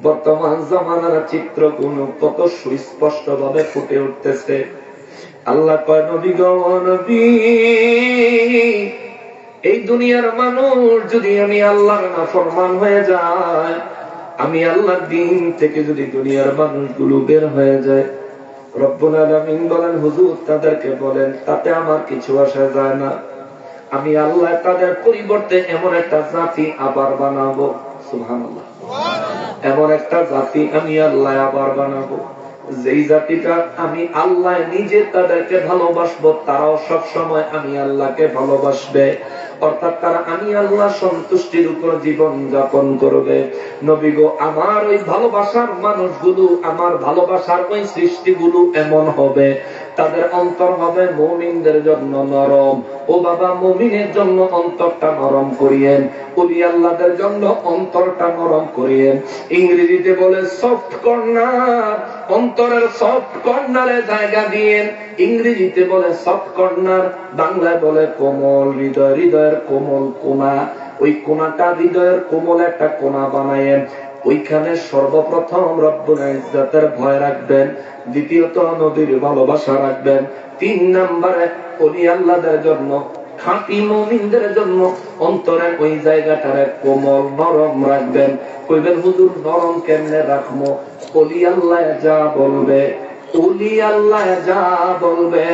বর্তমান জামানার চিত্রগুলো কত সুস্পষ্ট ভাবে ফুটে উঠতেছে। আল্লাহ কয় নবী গো নবী, এই দুনিয়ার মানুষ যদি আমি আল্লাহর নাফরমান হয়ে যায়, আমি আল্লাহর দ্বীন থেকে যদি দুনিয়ার মানুষগুলো বের হয়ে যায়, রব্বুল আলামিন বলেন হুজুর তাদেরকে বলেন তাতে আমার কিছু আসে যায় না। আমি আল্লাহ তাদের পরিবর্তে এমন একটা জাতি আবার বানাবো। সুবহানাল্লাহ। এমন একটা জাতি আমি আল্লাহ আবার বানাবো, যেই জাতিটা আমি আল্লাহ নিজে তাদেরকে ভালোবাসবো, তারাও সব সময় আমি আল্লাহকে ভালোবাসবে। অর্থাৎ তারা আমি আল্লাহ সন্তুষ্টির উপর জীবন যাপন করবে। নবী গো আমার ওই ভালোবাসার মানুষগুলো, আমার ভালোবাসার ওই সৃষ্টিগুলো এমন হবে, তাদের অন্তর হবে মুমিনদের জন্য নরম। ও বাবা, মুমিনের জন্য অন্তরটা নরম করিয়েন, ওলি আল্লাহদের জন্য অন্তরটা নরম করিয়েন। ইংরেজিতে বলে সফট কর্নার, অন্তরের সফট কর্নারে জায়গা দিয়েন। ইংরেজিতে বলে সফট কর্নার, বাংলায় বলে কোমল হৃদয়, হৃদয়ের কোমল কোনা। ওই কোনাটা হৃদয়ের কোমল একটা কোনা বানায়েন। ওইখানে সর্বপ্রথম রব্বুল ইজ্জতের ভয় রাখবেন, দ্বিতীয়ত নবীর ভালোবাসা রাখবেন, 3 নম্বরে ওলি আল্লাহদের জন্য, খাঁটি মুমিনদের জন্য অন্তরের ওই জায়গাটারে কোমল নরম রাখবেন। কইবেন হুজুর নরম কেমনে রাখবো? ওলি আল্লাহ যা বলবে, ওলি আল্লাহ যা বলবে,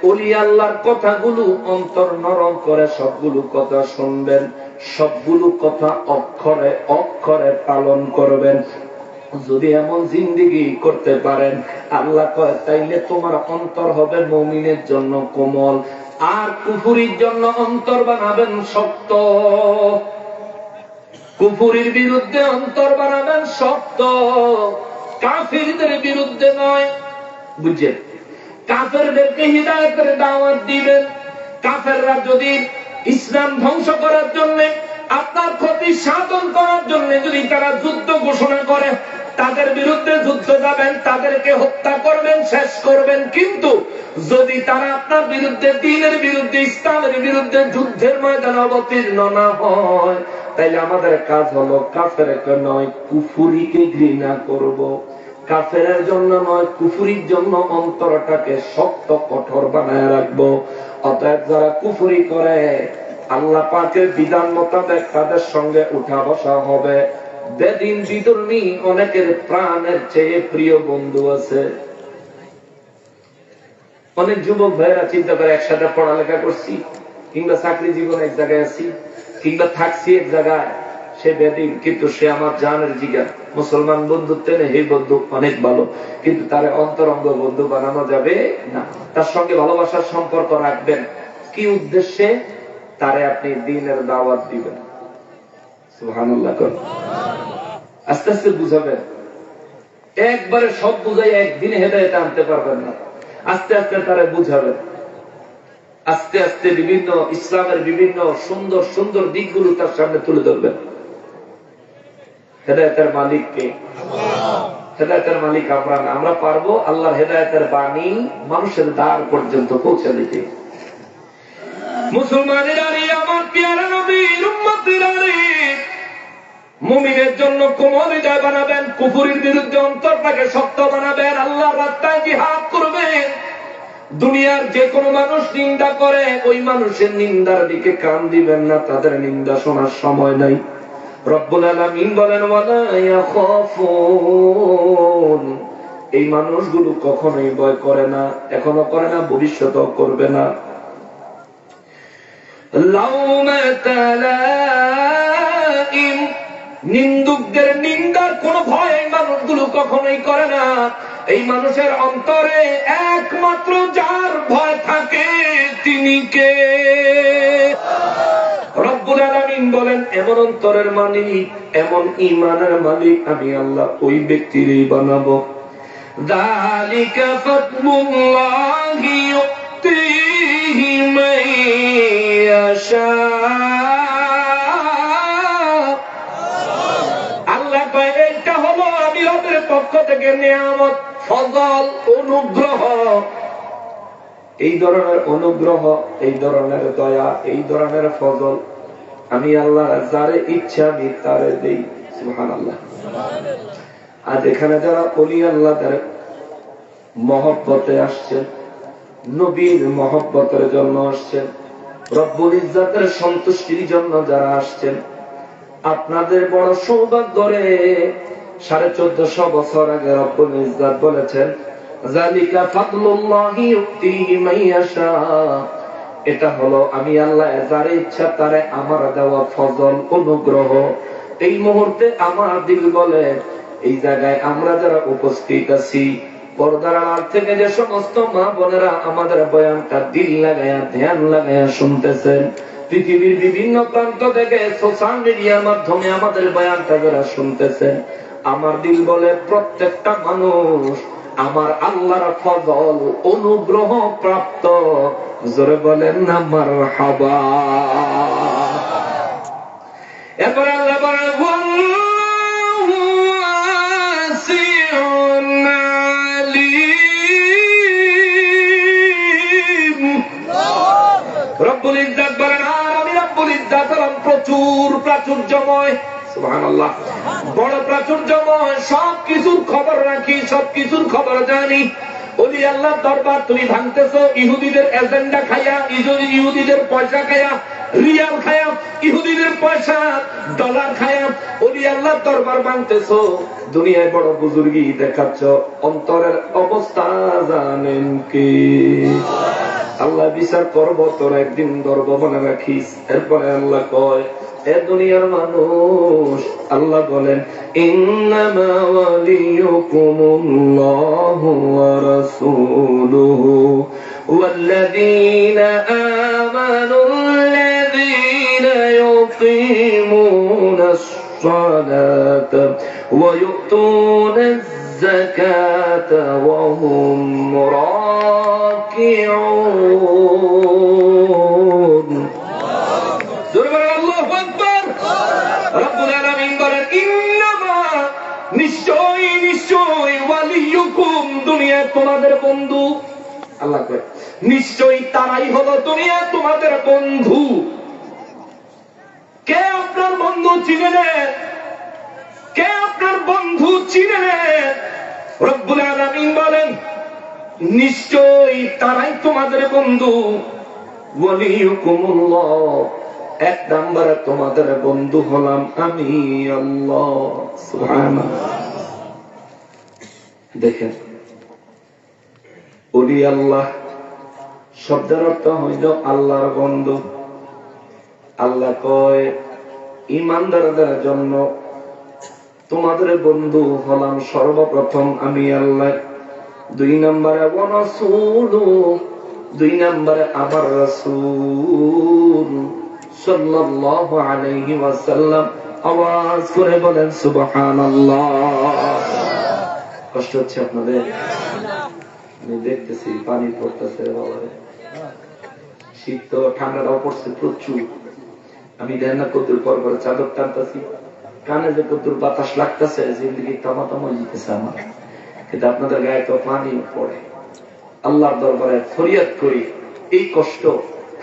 ওলি আল্লাহর কথাগুলো অন্তর নরম করে সবগুলো কথা শুনবেন, সবগুলো কথা অক্ষরে অক্ষরে পালন করবেন। যদি এমন জিন্দেগি করতে পারেন, আল্লাহ কয় তাইলে তোমার অন্তর হবে মুমিনের জন্য কোমল, আর কুফুরির জন্য অন্তর বানাবেন শক্ত। কুফুরির বিরুদ্ধে অন্তর বানাবেন শক্ত, কাফিরদের বিরুদ্ধে নয়। বুঝছেন? কাফেরদেরকে হিদায়াতের দাওয়াত দিবেন। কাফেররা যদি ইসলাম ধ্বংস করার জন্য, আপনার ক্ষতি সাধন করার জন্য যদি তারা যুদ্ধ ঘোষণা করে, তাদের বিরুদ্ধে যুদ্ধ যাবেন, তাদেরকে হত্যা করবেন, শেষ করবেন। কিন্তু যদি তারা আপনার বিরুদ্ধে, দ্বীনের বিরুদ্ধে, ইসলামের বিরুদ্ধে যুদ্ধের ময়দানে অবতীর্ণ না হয়, তাইলে আমাদের কাজ হলো কাফেরকে নয় কুফুরিকে ঘৃণা করব। কাফেরের জন্য নয়, কুফুরির জন্য অন্তরটাকে শক্ত কঠোর বানায় রাখবো। অতএব যারা কুফুরি করে আল্লাহ পাকের বিধান মোতাবেক তাদের সঙ্গে উঠা বসা হবে। বেদিন বিধর্মী অনেকের প্রাণের চেয়ে প্রিয় বন্ধু আছে। অনেক যুবক ভাইয়েরা চিন্তা করে একসাথে পড়ালেখা করছি, কিংবা চাকরি জীবন এক জায়গায় আছি, কিংবা থাকছি এক জায়গায়, সে বেদিন কিন্তু সে আমার জানের জিগার। মুসলমান বন্ধুত্ব নেই, এই বন্ধু অনেক ভালো, কিন্তু তার অন্তরঙ্গ বন্ধু বানানো যাবে না। তার সঙ্গে ভালোবাসার সম্পর্ক রাখবেন কি উদ্দেশ্যে? তারে আপনি দ্বীনের দাওয়াত দিবেন। সুবহানাল্লাহ। আস্তে আস্তে বুঝাবেন, একবারে সব বুঝাই একদিনে হেদায়েতে আনতে পারবেন না। আস্তে আস্তে তারা বুঝাবেন, আস্তে আস্তে বিভিন্ন ইসলামের বিভিন্ন সুন্দর সুন্দর দিকগুলো তার সামনে তুলে ধরবেন। হেদায়েতের মালিক কে? হেদায়েতের মালিক আমরা না। আমরা পারবো আল্লাহর হেদায়েতের বাণী মানুষের দ্বার পর্যন্ত পৌঁছে দিতে। মুসলমানেরা, আমার প্রিয় নবীর উম্মতেরা, মুমিনের জন্য কোমল হৃদয় বানাবেন, কুফরের বিরুদ্ধে অন্তরটাকে শক্ত বানাবেন, আল্লাহর রাস্তায় জিহাদ করবেন। দুনিয়ার যে কোনো মানুষ নিন্দা করে, ওই মানুষের নিন্দার দিকে কান দিবেন না, তাদের নিন্দা শোনার সময় নাই। রব্বুল আলামিন বলেন, ওয়ালা ইয়াখাফুন, এই মানুষগুলো কখনোই ভয় করে না, এখনো করে না, ভবিষ্যতেও করবে না। লাউমাতা লাইম, নিন্দুকদের নিন্দার কোন ভয় এই মানুষগুলো কখনোই করে না। এই মানুষের অন্তরে একমাত্র যার ভয় থাকে তিনি কে? রব্বুল আলামিন বলেন, এমন অন্তরের মালিক, এমন ঈমানের মালিক আমি আল্লাহ ওই ব্যক্তিরই বানাবো। যালিকা ফাদলুল্লাহি ইউতিহি মান ইয়াশা। পক্ষ থেকে নিয়ামত, ফজল, অনুগ্রহ। এই ধরনের অনুগ্রহ, এই ধরনের দয়া, এই ধরনের ফজল আমি আল্লাহ যারে ইচ্ছা আমি তারে দেই। সুবহানাল্লাহ। আজ এখানে যারা ওলি আল্লাহ তার মহব্বতে আসছেন, নবীর মহব্বতের জন্য আসছেন, রব্বুল ইজ্জতের সন্তুষ্টির জন্য যারা আসছেন, আপনাদের বড় সৌভাগ্য রে। 1450 বছর আগে রব্বুল ইজ্জত বলেছেন, যালিকা ফাদলুল্লাহি ইউতিহি মান ইয়াশা, এটা হলো আমি আল্লাহ যারে ইচ্ছা তারে আমার দেওয়া ফজল, অনুগ্রহ। এই মুহূর্তে আমার দিল বলে, এই জায়গায় আমরা যারা উপস্থিত আছি, পর্দার আড়াল থেকে যে সমস্ত মা বোনেরা আমাদের বয়ানটা দিল লাগায়া ধ্যান লাগায়া শুনতেছেন, পৃথিবীর বিভিন্ন প্রান্ত থেকে সোশ্যাল মিডিয়ার মাধ্যমে আমাদের বয়ানটা যারা শুনতেছেন, আমার দিল বলে প্রত্যেকটা মানুষ আমার আল্লাহর ফজল, অনুগ্রহ প্রাপ্ত। জোরে বলেন না মারহাবা। এরপরে আল্লাহ বলেন, ওয়াল্লাহু ওয়াসিউন আলীম। রব্বুল ইজ্জত বলেন, আর আমি রব্বুল ইজ্জত হলাম প্রচুর প্রাচুর্যময়। সুবহানাল্লাহ। বড় প্রাচুর্যময়, সব কিছুর খবর রাখি, সব কিছুর খবর জানি। ওলি আল্লাহ দরবার তুমি ভাঙতেছো ইহুদিদের এজেন্ডা খাইয়া, ইহুদিদের পয়সা খাইয়া, রিয়াল খাইয়া, ইহুদিদের পয়সা ডলার খাইয়া ওলি আল্লাহ দরবার ভাঙতেছো, দুনিয়ায় বড় বুজুর্গি দেখাচ্ছ, অন্তরের অবস্থা জানেন কি? আল্লাহ বিচার করব, তোর একদিন দরব মনে রাখিস। এরপরে আল্লাহ কয়, এ দুনিয়ার মানুষ, আল্লাহ বলেন, ইন্নামা ওয়ালিয়ুকুমুল্লাহু ওয়া রাসূলুহু ওয়াল্লাযীনা আমানুল্লাযীনা ইউকিমুনাস সালাতা ওয়া ইউতুনাজ যাকাতা ওয়া হুম রাকিউন। নিশ্চয় নিশ্চয় ওয়ালিয়ুকুম, দুনিয়া তোমাদের বন্ধু। আল্লাহ কয়, নিশ্চয়ই তারাই হলো দুনিয়া তোমাদের বন্ধু। কে আপনার বন্ধু চিনে নেন? কে আপনার বন্ধু চিনে নেন? রব্বুল আলামিন বলেন, নিশ্চয়ই তারাই তোমাদের বন্ধু। ওয়ালিয়ুকুমুল্লাহ, এক নম্বরে তোমাদের বন্ধু হলাম আমি আল্লাহ। সুবহানাল্লাহ। দেখেন, ওলি আল্লাহ শব্দের অর্থ হইল আল্লাহর বন্ধু। আল্লাহ কয় ঈমানদারদের জন্য তোমাদের বন্ধু হলাম সর্বপ্রথম আমি আল্লাহ। দুই নম্বরে ওয়া রাসূলু, দুই নম্বরে আমার রাসূল সাল্লাল্লাহু আলাইহি ওয়াসাল্লাম। আওয়াজ করে বলেন সুবহানাল্লাহ। কষ্ট হচ্ছে আপনাদের? আমি দেখতেছি পানি পড়তেছে বাবারে, শীত তো ঠান্ডাটাও পড়ছে প্রচুর। আমি দেন না কদ্দুর পর পরে চাদর টানতেছি, কানে যে কদ্দুর বাতাস লাগতেছে, জিন্দগি তামা তামা জিতেছে আমার। কিন্তু আপনাদের গায়ে তো পানি পড়ে। আল্লাহর দরবারে ফরিয়াদ করি, এই কষ্ট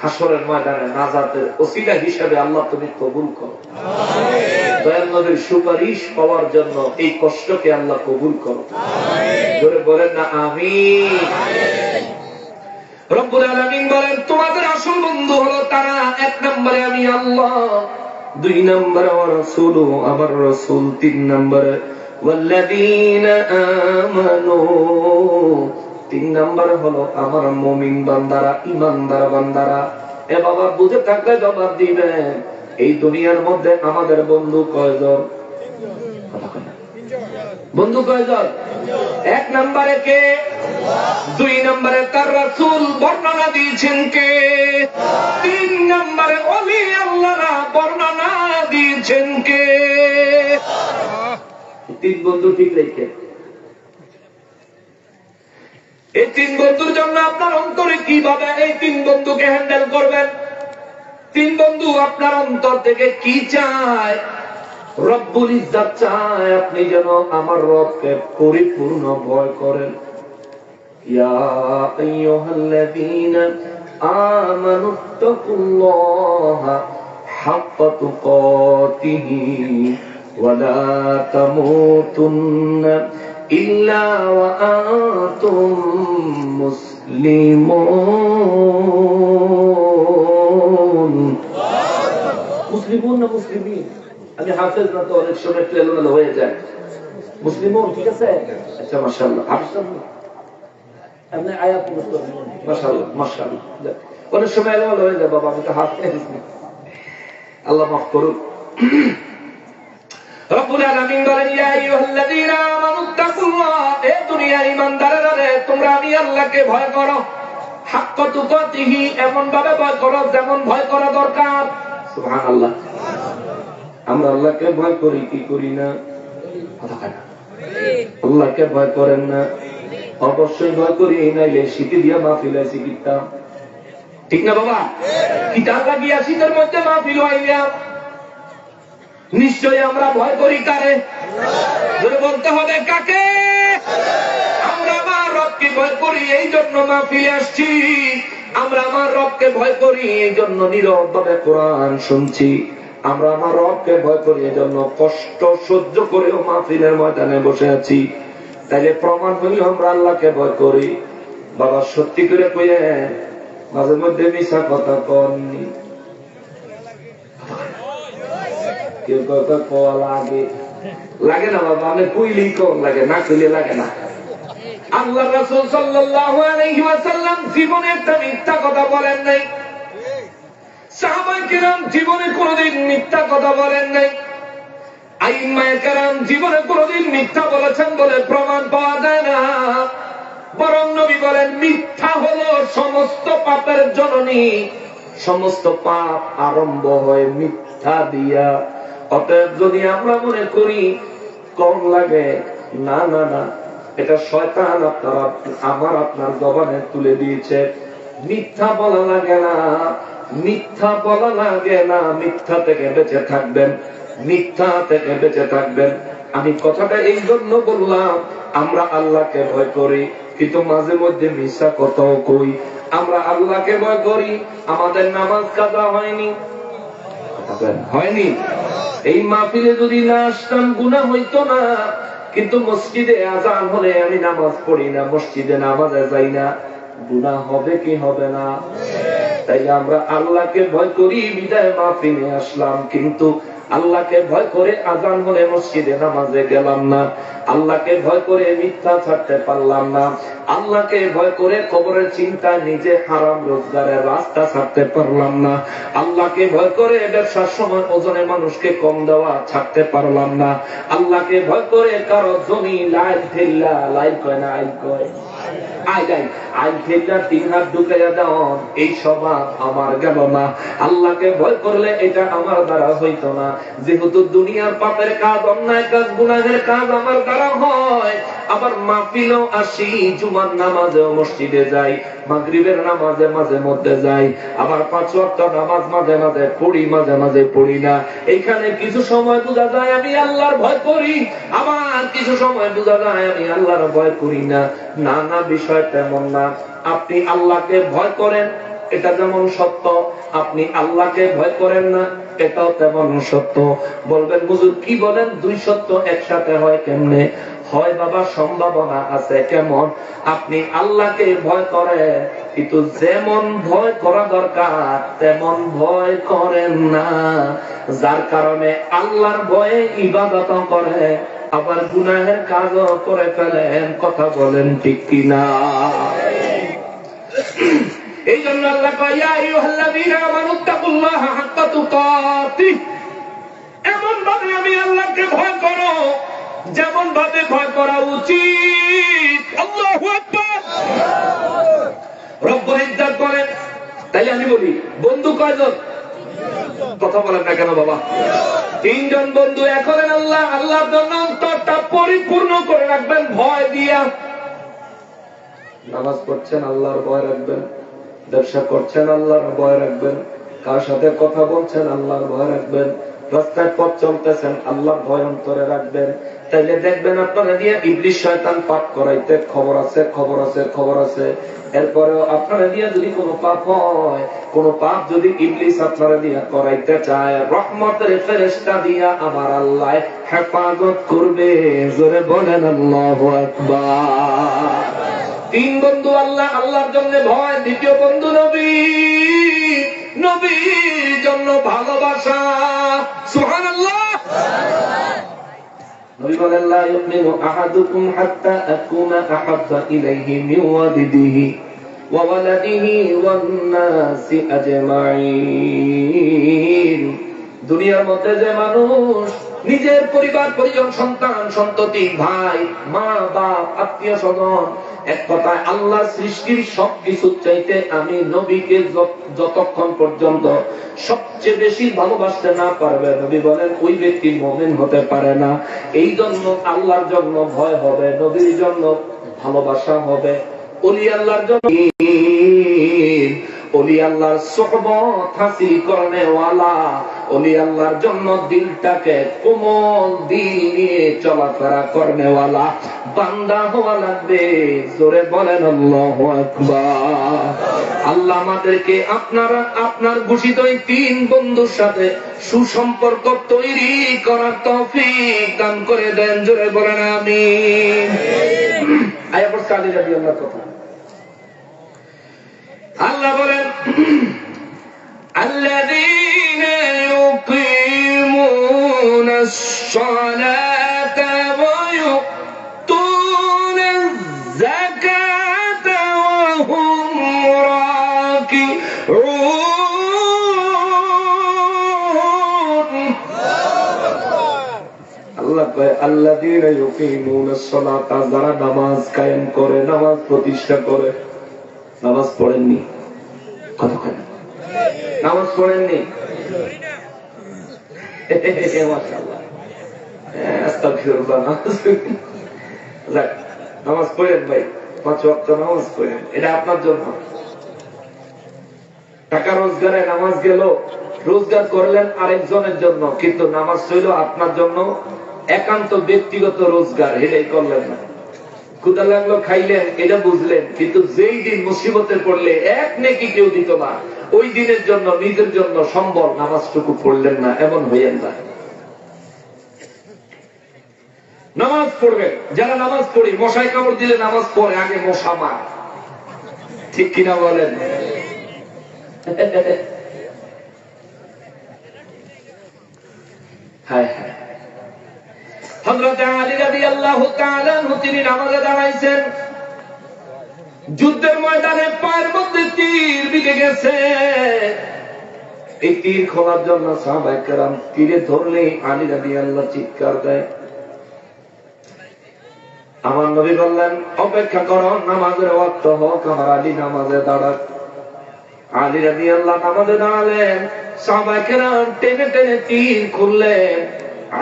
হাসরের ময়দানে নাজাতের ওসিলা হিসাবে আল্লাহ তুমি কবুল করো। দয়াল নবীর সুপারিশ পাওয়ার জন্য এই কষ্টকে আল্লাহ কবুল করো। জোরে বলেন না আমিন। রব্বুল আলামিন বলেন তোমাদের আসল বন্ধু হলো তারা। এক নম্বরে আমি আল্লাহ, দুই নম্বরে ওয়া রাসূলু আমার রাসূল, তিন নম্বরে ওয়াল্লাযীনা আমানু, তিন নম্বরে হলো আমার মুমিন বান্দারা, ঈমানদার বান্দারা। এ বাবা বুঝে থাকলে জবাব দিবেন, এই দুনিয়ার মধ্যে আমাদের বন্ধু কয়জন? বন্ধু কয়জন? এক নম্বরে কে? দুই নম্বরে তার রাসূল বর্ণনা দিয়েছেন কে? তিন নম্বরে ওলি আল্লাহরা বর্ণনা দিয়েছেন কে? তিন বন্ধু ঠিক রেখে, এই তিন বন্ধুর জন্য আপনার অন্তরে কিভাবে এই তিন বন্ধুকে হ্যান্ডেল করবেন? তিন বন্ধু আপনার অন্তর থেকে কি চায়? রব্বুল ইজ্জত চায় আপনি যেন আমার রবকে পরিপূর্ণ ভয় করেন। ইয়া আইয়ুহাল্লাযীনা আমানুত্তাকুল্লাহা হাক্কা তুকাতিহি ওয়া লা তামুতুন্না ইল্লা ওয়া আনতুম মুসলিমুন। মুসলিমুন না মুসলিমিন? আমি হাফেজ না, তো অনেক সময় একটু এলোমেলো হয়ে যায়। মুসলিমুন ঠিক আছে? আচ্ছা মাশাআল্লাহ। হাফেজ আপনি আয়াত মুসলিম মাশাআল্লাহ মাশাআল্লাহ। অনেক সময় এলোমেলো হয়ে যায় বাবা, আমি তো হাফেজ না, আল্লাহ মাফ করুন। রব্বুল আলামিন বলেন ইয়া আইয়ুহাল্লাযীনা আমানুত্তাকুল্লাহ, এ দুনিয়ার ঈমানদাররা রে তোমরা আমি আল্লাহকে ভয় করো। হাক্কা তুকাতিহি, এমন ভাবে ভয় করো যেমন ভয় করা দরকার। সুবহানাল্লাহ। আমরা আল্লাহকে ভয় করি কি করি না? আল্লাহকে ভয় করেন না? অবশ্যই ভয় করি, নাইলে শীতে দিয়া মাহফিলে শিখিতাম। ঠিক না বাবা? কিতাব লাগিয়া শীতের মধ্যে মাহফিল হইয়া নিশ্চয়ই আমরা ভয় করি কারে? বলতে হবে কাকে? আমরা আমার রবকে ভয় করি, এই জন্য মাহফিলে আসছি। আমরা আমার রবকে ভয় করি, এই জন্য নীরব ভাবে কোরআন শুনছি। আমরা আমার রবকে ভয় করি, এই জন্য কষ্ট সহ্য করেও মাহফিলের ময়দানে বসে আছি। তাইলে প্রমাণ হইল আমরা আল্লাহকে ভয় করি। বাবা সত্যি করে কইয়ে মাঝে মধ্যে মিশা কথা কননি। কেউ কথা কওয়া লাগে লাগে না বাবা, আমি কইলেই কম লাগে, না কইলে লাগে না। আল্লাহ রাসূল সাল্লাল্লাহু আলাইহি ওয়াসাল্লাম জীবনে একটা মিথ্যা কথা বলেন নাই। সাহাবায়ে কেরাম জীবনে কোনোদিন মিথ্যা কথা বলেন নাই। আইম্মায়ে কেরাম জীবনে কোনোদিন মিথ্যা বলেছেন বলে প্রমাণ পাওয়া যায় না। বরং নবী বলেন মিথ্যা হলো সমস্ত পাপের জননী, সমস্ত পাপ আরম্ভ হয় মিথ্যা দিয়া। অতএব যদি আমরা মনে করি কম লাগে, না না না, এটা শয়তান আমার আপনার জবানে তুলে দিয়েছে। মিথ্যা বলা লাগে না, মিথ্যা বলা লাগে না। মিথ্যা থেকে বেঁচে থাকবেন, মিথ্যা থেকে বেঁচে থাকবেন। আমি কথাটা এই জন্য বললাম, আমরা আল্লাহকে ভয় করি কিন্তু মাঝে মধ্যে মিথ্যা কথাও কই। আমরা আল্লাহকে ভয় করি, আমাদের নামাজ কাজা হয়নি, হয়নি। এই মাহফিলে যদি না আসতাম গুনাহ হইতো না, কিন্তু মসজিদে আযান হলে আমি নামাজ পড়ি না, মসজিদে নামাজে যাই না, গুনাহ হবে কি হবে না? তাই আমরা আল্লাহকে ভয় করি বিদায় মাহফিলে আসলাম, কিন্তু আল্লাহকে ভয় করে আজান হলে মসজিদে নামাজে গেলাম না, আল্লাহকে ভয় করে মিথ্যা ছাড়তে পারলাম না, আল্লাহকে ভয় করে কবরের চিন্তা নিজে হারাম রোজগারের রাস্তা ছাড়তে পারলাম না, আল্লাহকে ভয় করে ব্যবসার সময় ওজনে মানুষকে কম দেওয়া ছাড়তে পারলাম না, আল্লাহকে ভয় করে কারো জমি লাইল ফেললা, লাইল কয় না আইল কয়, আইল ফেললা 3 হাত ঢুকাইয়া দাও, এই স্বভাব আমার গেল না। আল্লাহকে ভয় করলে এটা আমার দ্বারা হইতো না, যেহেতু দুনিয়ার পাপের কাজ, অন্যায় কাজ, গুনাহের কাজ আমার দ্বারা হয়। আবার মাহফিলেও আসি, জুমার নামাজেও মসজিদে যাই, মাগরিবের নামাজে মাঝে মধ্যে যাই, আবার 5 ওয়াক্ত নামাজ মাঝে মাঝে পড়ি, মাঝে মাঝে পড়ি না। এইখানে কিছু সময় বোঝা যায় আমি আল্লাহর ভয় করি, আবার কিছু সময় বোঝা যায় আমি আল্লাহর ভয় করি না। না না, বিষয় তেমন না। আপনি আল্লাহকে ভয় করেন, এটা যেমন সত্য, আপনি আল্লাহকে ভয় করেন না, এটাও তেমন সত্য। বলবেন হুজুর কি বলেন, 2 সত্য একসাথে হয় কেমনে? হয় বাবা, সম্ভাবনা আছে। কেমন? আপনি আল্লাহকে ভয় করেন, কিন্তু যেমন ভয় করা দরকার তেমন ভয় করেন না, যার কারণে আল্লাহর ভয়ে ইবাদত করে, আবার গুনাহের কাজও করে ফেলেন। কথা বলেন ঠিক কিনা? এই জন্য আল্লাহ কয়, ইয়া আইয়ুহাল্লাযীনা আমানুত্তাকুল্লাহা হাক্কা তুকাতিহ, এমন ভাবে আমি আল্লাহকে ভয় করো যেমন ভাবে ভয় করা উচিত। আল্লাহু আকবার। রব্বুল ইজ্জত বলেন। তাই আমি বলি, বন্ধু কয়জন? কথা বলেন না কেন বাবা? 3 জন বন্ধু। এখন আল্লাহ, আল্লাহর জন্য অন্তরটা পরিপূর্ণ করে রাখবেন ভয় দিয়া। নামাজ পড়ছেন, আল্লাহর ভয় রাখবেন। ব্যবসা করছেন, আল্লাহর ভয় রাখবেন। কার সাথে কথা বলছেন, আল্লাহর ভয় রাখবেন। রাস্তায় পথ চলতেছেন, আল্লাহর ভয় অন্তরে রাখবেন। তাইলে দেখবেন আপনারা দিয়ে ইবলিস শয়তান পাপ করাইতে খবর আছে, খবর আছে, খবর আছে। এরপরেও আপনারা দিয়ে যদি কোনো পাপ হয়, কোন পাপ যদি ইবলিস আপনারা দিয়া করাইতে চায়, রহমতের ফেরেশতা দিয়া আমার আল্লাহ হেফাজত করবে। জোরে বলেন আল্লাহু আকবার। 3 বন্ধু আল্লাহ, আল্লাহর জন্য ভয়। দ্বিতীয় বন্ধু নবী, নবীর জন্য ভালোবাসা। সুবহানাল্লাহ। নবী বলেন, লা ইউমিনু আহাদুকুম হাত্তা আকুনা আহাব্বা ইলাইহি মিন ওয়ালিদিহি ওয়া ওয়ালাদিহি ওয়ান নাসি আজমাইন। দুনিয়ার মধ্যে যে মানুষ নিজের পরিবার পরিজন, সন্তান সন্ততি, ভাই, মা, বাপ, আত্মীয় স্বজন, এক কথায় আল্লাহ সৃষ্টির সবকিছুর চাইতে আমি নবীকে যতক্ষণ পর্যন্ত সবচেয়ে বেশি ভালোবাসতে না পারবে, নবী বলেন ওই ব্যক্তি মুমিন হতে পারে না। এই জন্য আল্লাহর জন্য ভয় হবে, নবীর জন্য ভালোবাসা হবে, ওলি আল্লাহর জন্য, ওলি আল্লাহর সুহবত হাসিল করনেওয়ালা, ওলি আল্লাহর জন্য দিলটাকে কোমল দিল নিয়ে চলাফেরা করনেওয়ালা বান্দা হওয়া লাগবে। জোরে বলেন আল্লাহু আকবার। আল্লাহ আমাদেরকে আপনারা আপনার ঘোষিত এই 3 বন্ধুর সাথে সুসম্পর্ক তৈরি করার তৌফিক দান করে দেন। জোরে বলেন আমিন। আয়া পর কালি রাদিয়াল্লাহু কথা। আল্লাহ বলেন, আল্লাযীনা ইউকিমুনাস সালাতা ওয়া ইউতুনাজ যাকাতা ওয়া হুম রাকিউন। আল্লাহ কয়, আল্লাযীনা ইউকিমুনাস সালাতা, যারা নামাজ কায়েম করে, নামাজ প্রতিষ্ঠা করে। নামাজ পড়েননি? কথা কেন? নামাজ পড়েননি? নামাজ পড়েন ভাই, 5 ওয়াক্ত নামাজ পড়েন, এটা আপনার জন্য। টাকা রোজগারে নামাজ গেল, রোজগার করলেন আরেকজনের জন্য, কিন্তু নামাজ ছিল আপনার জন্য, একান্ত ব্যক্তিগত রোজগার, এটাই করলেন না। ক্ষুধা লাগলো, খাইলেন, এটা বুঝলেন, কিন্তু যেই দিন মুসিবতে পড়লে এক নেকি কেউ দিত না, ওই দিনের জন্য নিজের জন্য সম্বল নামাজটুকু পড়লেন না। এমন হইয়েন না। নামাজ পড়বেন। যারা নামাজ পড়ি, মশায় কামড় দিলে নামাজ পড়ে, আগে মশা মার, ঠিক কিনা বলেন? হায় হায়। হযরত আলী রাদিয়াল্লাহু তাআলা আনহু তিনি নামাজে দাঁড়াইছেন, যুদ্ধের ময়দানে পায়ের মধ্যে তীর বিঁধে গেছে। এই তীর খোলার জন্য সাহাবায়ে কেরাম তীরে ধরলেই আলী রাদিয়াল্লাহু চিৎকার দেয়। আমার নবী বললেন, অপেক্ষা করো, নামাজের ওয়াক্ত হোক, আমার আলী নামাজে দাঁড়াক। আলী রাদিয়াল্লাহু নামাজে দাঁড়ালেন, সাহাবায়ে কেরাম টেনে টেনে তীর খুললেন।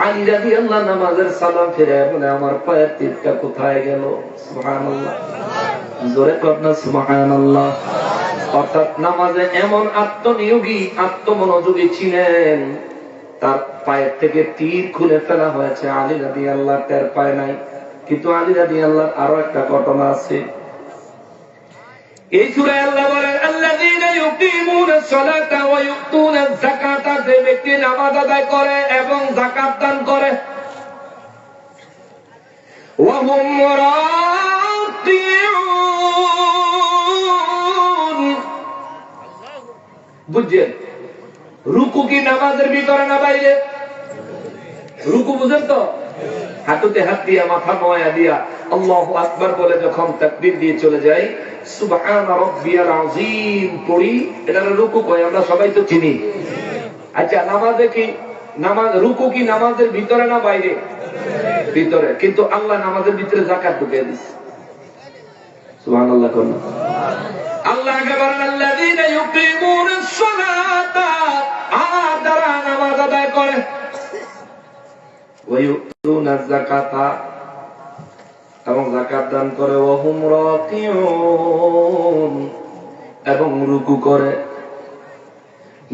আলী রাদিয়াল্লাহু নামাজের সালাম ফিরে বলে, আমার পায়ের তীরটা কোথায় গেল? সুবহানাল্লাহ, জোরে কন্যা সুবহানাল্লাহ। অর্থাৎ নামাজে এমন আত্মনিয়োগী আত্মমনোযোগী ছিলেন, তার পায়ের থেকে তীর খুলে ফেলা হয়েছে, আলী রাদিয়াল্লাহু টের পায় নাই। কিন্তু আলী রাদিয়াল্লাহু আরো একটা ঘটনা আছে। এই সূরায় আল্লাহ বলেন, আল্লাযীনা ইউকিমুনাস সালাতা ওয়া ইউতুনাজ যাকাতা, যে ব্যক্তি নামাজ আদায় করে এবং যাকাত দান করে, ওয়া হুম রাকিউন, বুঝছেন? রুকু কি নামাজের ভিতরে না বাইরে? রুকু বুঝেন তো? হাঁটুতে হাত দিয়া, মাথা নোয়া দিয়া আল্লাহু আকবার বলে যখন তাকবীর দিয়ে চলে যাই, সুবহানা রাব্বিয়াল আযীম পড়ি, এটা রুকু কয়, আমরা সবাই তো চিনি। আচ্ছা, নামাজে কি নামাজ রুকু কি নামাজের ভিতরে না বাইরে? ভিতরে। কিন্তু আল্লাহ নামাজের ভিতরে যাকাত ঢুকিয়ে দিয়েছে। সুবহানাল্লাহ কোন আল্লাহ আগে বলেন, আল্লাযীনা ইউকিমুনাস সালাতা, আর যারা নামাজ আদায় করে, ওয়া ইউতুনাজ যাকাতা, এবং যাকাত দান করে, ওয়া হুম রাকিউন, এবং রুকু করে।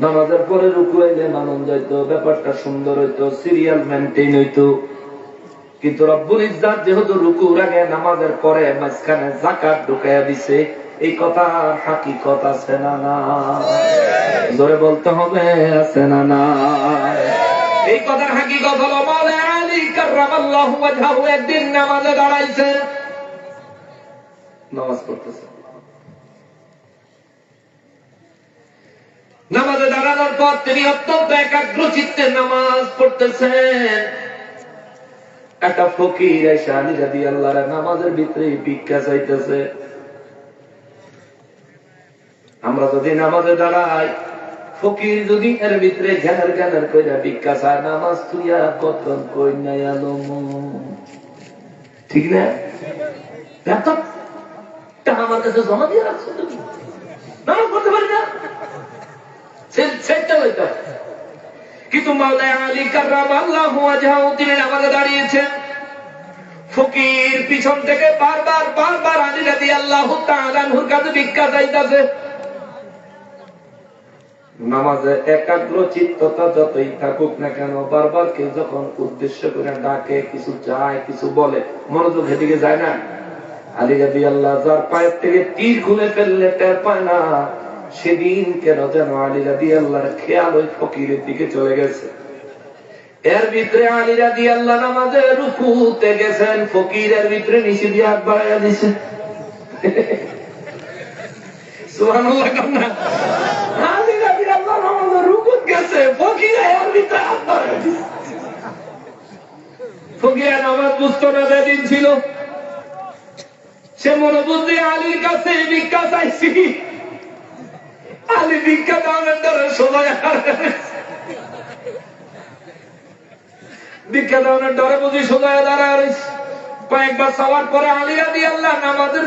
নামাজের পরে রুকু হইলে মানন যাইতো, ব্যাপারটা সুন্দর হইতো, সিরিয়াল মেইনটেইন হইতো। কিন্তু রব্বুল ইজ্জত যেহেতু রুকুর আগে নামাজের পরে মাঝখানে যাকাত ঢুকাইয়া দিছে, এই কথা হাকিকত আছে না না? জোরে বলতে হবে, আছে না না? এই কথার হাকিকত হলো, মাওলানা আলী কাররামাল্লাহু ওয়াজহাহু একদিন নামাজে দাঁড়াইছে, নামাজ পড়তেছে। নামাজে দাঁড়ানোর পর তিনি অত্যন্ত একাগ্র চিত্তে নামাজ পড়তেছেন। একটা ফকির এসে আলী রাদিয়াল্লাহু নামাজের ভিতরে ভিক্ষা চাইতেছে। আমরা যদি নামাজে দাঁড়াই, ফকির যদি এর ভিতরে জ্ঞানের জ্ঞানের কইরা ভিক্ষা চায়, নামাজ তুইয়া কতন কই নাই আলম, ঠিক না? ল্যাপটপটা আমার কাছে জমা দিয়ে রাখছো, তুমি নামাজ পড়তে পারি না, কিন্তু মাওলানা আলী কাররামাল্লাহু ওয়াজহাহু তিনি নামাজে দাঁড়িয়েছেন। ফকির পিছন থেকে বারবার বারবার আলী রাদিয়াল্লাহু তাআলা আনহুর কাছে ভিক্ষা চাইতেছে। নামাজে একাগ্র চিত্ততা যতই থাকুক না কেন, বারবার কেউ যখন উদ্দেশ্য করে ডাকে, কিছু চায়, কিছু বলে, মনোযোগ সেদিকে যায় না। আলী রাদিয়াল্লাহু যার পায়ের থেকে তীর খুলে ফেললে টের পায় না, সেদিন কেন যেন আলী রাদিয়াল্লাহর খেয়াল ওই ফকিরের দিকে চলে গেছে। এর ভিতরে আলী রাদিয়াল্লাহু নামাজে রুকুতে গেছেন, ফকিরের ভিতরে নিচে দিয়ে হাত বাড়াইয়া দিছে। সুবহানাল্লাহ কান্না। আলী রাদিয়াল্লাহু নামাজে রুকুত গেছে, ফকির এর ভিতরে হাত বাড়াইয়া দিছে। ফকির নামাজ বুঝতো না, বেদিন ছিল, সে মনে বুঝে আলীর কাছে ভিক্ষা চাইছি। আলী ভিক্ষা দানের ডরে সোজা ভিক্ষা দানের ডরে বুঝি সোজা দাঁড়ায় রয়েছে। কয়েকবার সওয়ার পরে আলী রাদিয়াল্লাহু নামাজের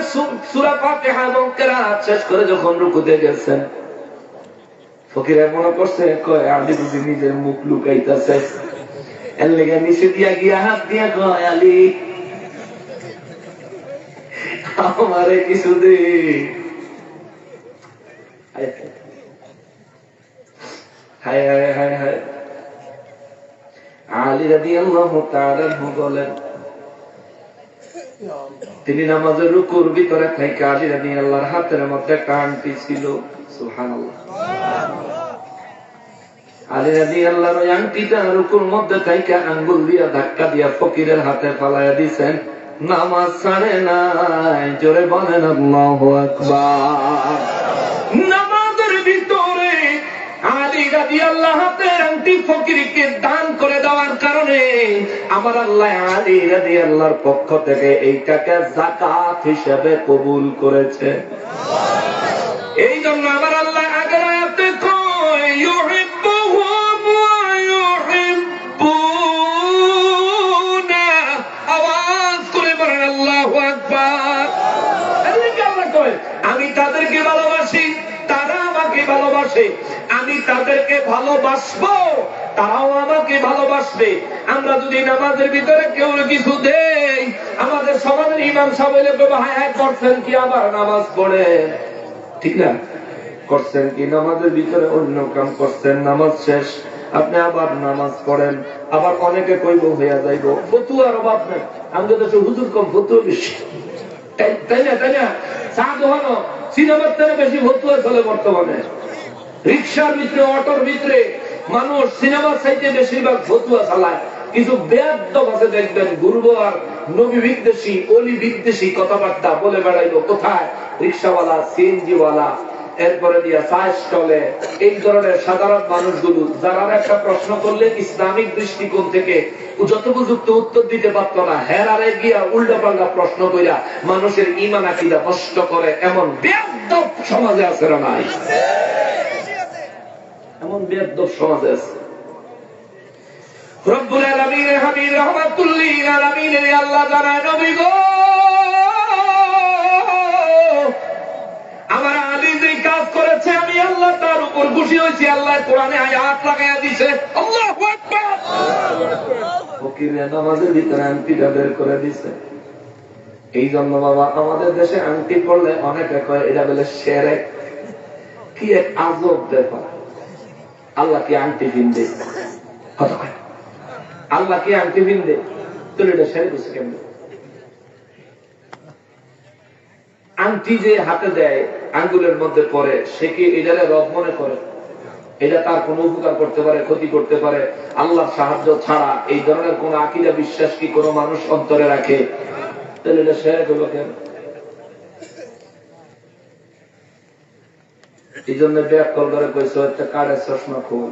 সূরা ফাতিহা এবং কিরাত শেষ করে যখন রুকুতে গেছেন, ফকির মনে করছে কয় আলী বুঝি নিজের মুখ লুকাইতেছে, এর লেগে নিচে দিয়া গিয়া হাত দিয়া কয়, আলী আমারে কিছু দে। হায় হায় হায় হায়। আলী রাদিয়াল্লাহু তাআলা বলেন, তিনি নামাজের রুকুর ভিতরে থেকে আলী রাদিয়াল্লাহর হাতের মধ্যে একটা আংটি ছিল। সুবহানাল্লাহ। আলী রাদিয়াল্লাহর ওই আংটিটা রুকুর মধ্যে থেকে আঙ্গুল দিয়া ধাক্কা দিয়া ফকিরের হাতে ফালাইয়া দিয়েছেন। নামাজ ছাড়ে নাই, জোরে বলেন আল্লাহু আকবার। নামাজের ভিতরে রাদিয়াল্লাহু হাতের আংটি ফকিরকে দান করে দেওয়ার কারণে আমার আল্লাহ আলী রাদিয়াল্লাহর পক্ষ থেকে এইটাকে যাকাত হিসেবে কবুল করেছে। এই জন্য আমার আল্লাহ আগের আয়াতে কয় ইউহিব্বুহুম ওয়া ইউহিব্বুনা, আওয়াজ করে বলেন আল্লাহু আকবার। আল্লাহ কয় আমি তাদেরকে ভালোবাসি, তারা আমাকে ভালোবাসে, আমি তাদেরকে ভালোবাসবো, তারাও আমাকে ভালোবাসবে। আমরা যদি নামাজের ভিতরে কেউ কিছু দেই, আমাদের সমাজের ইমাম সাহেব হ্যাঁ করছেন কি আবার নামাজ পড়ে, ঠিক না? করছেন কি নামাজের ভিতরে অন্য কাম করছেন, নামাজ শেষ আপনি আবার নামাজ পড়েন। আবার অনেকে কইব হইয়া যাইব ফতুয়ার অভাব নেই, আমাদের দেশে হুজুর কম ফতুয়া বেশি, তাই না? তাই না? চা দোকানো সিনেমার থেকে বেশি ফতুয়া চলে বর্তমানে। রিক্সার ভিতরে, অটোর ভিতরে মানুষ সিনেমার চাইতে বেশিরভাগ ফতুয়া চালায়। কিছু বেয়াদব আছে দেখবেন গুরু আর নবী বিদ্বেষী, অলি বিদ্বেষী কথাবার্তা বলে বেড়াইলো। কোথায়? রিক্সাওয়ালা, সিএনজিওয়ালা, এরপরে দিয়া চা স্টলে, এই ধরনের সাধারণ মানুষগুলো যারা একটা প্রশ্ন করলে ইসলামিক দৃষ্টিকোণ থেকে যথোপযুক্ত উত্তর দিতে পারত না, হেরারে গিয়া উল্টা পাল্টা প্রশ্ন কইরা মানুষের ঈমান আকীদা নষ্ট করে, এমন বেয়াদব সমাজে আছে না নাই? এমন বেয়াদব সমাজে আছে। রব্বুল আলামিনের হাবিব রাহমাতুল লিল আলামিনের আল্লাহ জানায়, নবী গো আমার আলী যে কাজ করেছে আমি আল্লাহ তার উপর খুশি হয়েছি। আল্লাহ কোরআনে আয়াত লাগাইয়া দিয়েছে, আল্লাহু আকবার। ফকিরের নামাজের ভিতরে আংটিটা বের করে দিয়েছে। এই জন্য বাবা আমাদের দেশে আংটি পড়লে অনেকে কয় এটা বলে শিরক। কি এক আজব ব্যাপার! আল্লাহ কি আংটি পিনবে? আল্লাহ কি আংটি পিনবে? তো এটা শিরক হচ্ছে কেমন? আংটি যে হাতে দেয় আঙ্গুলের মধ্যে পড়ে, সে কি এটারে রব মনে করে? এটা তার কোন উপকার করতে পারে, ক্ষতি করতে পারে? আল্লাহর সাহায্য ছাড়া এই ধরনের কোন আকীদা বিশ্বাস কি কোন মানুষ অন্তরে রাখে? তাহলে এটা শিরক হলো কেন? এই জন্য ব্যাকল করে কইছে একটা কাঠের চশমা খুব,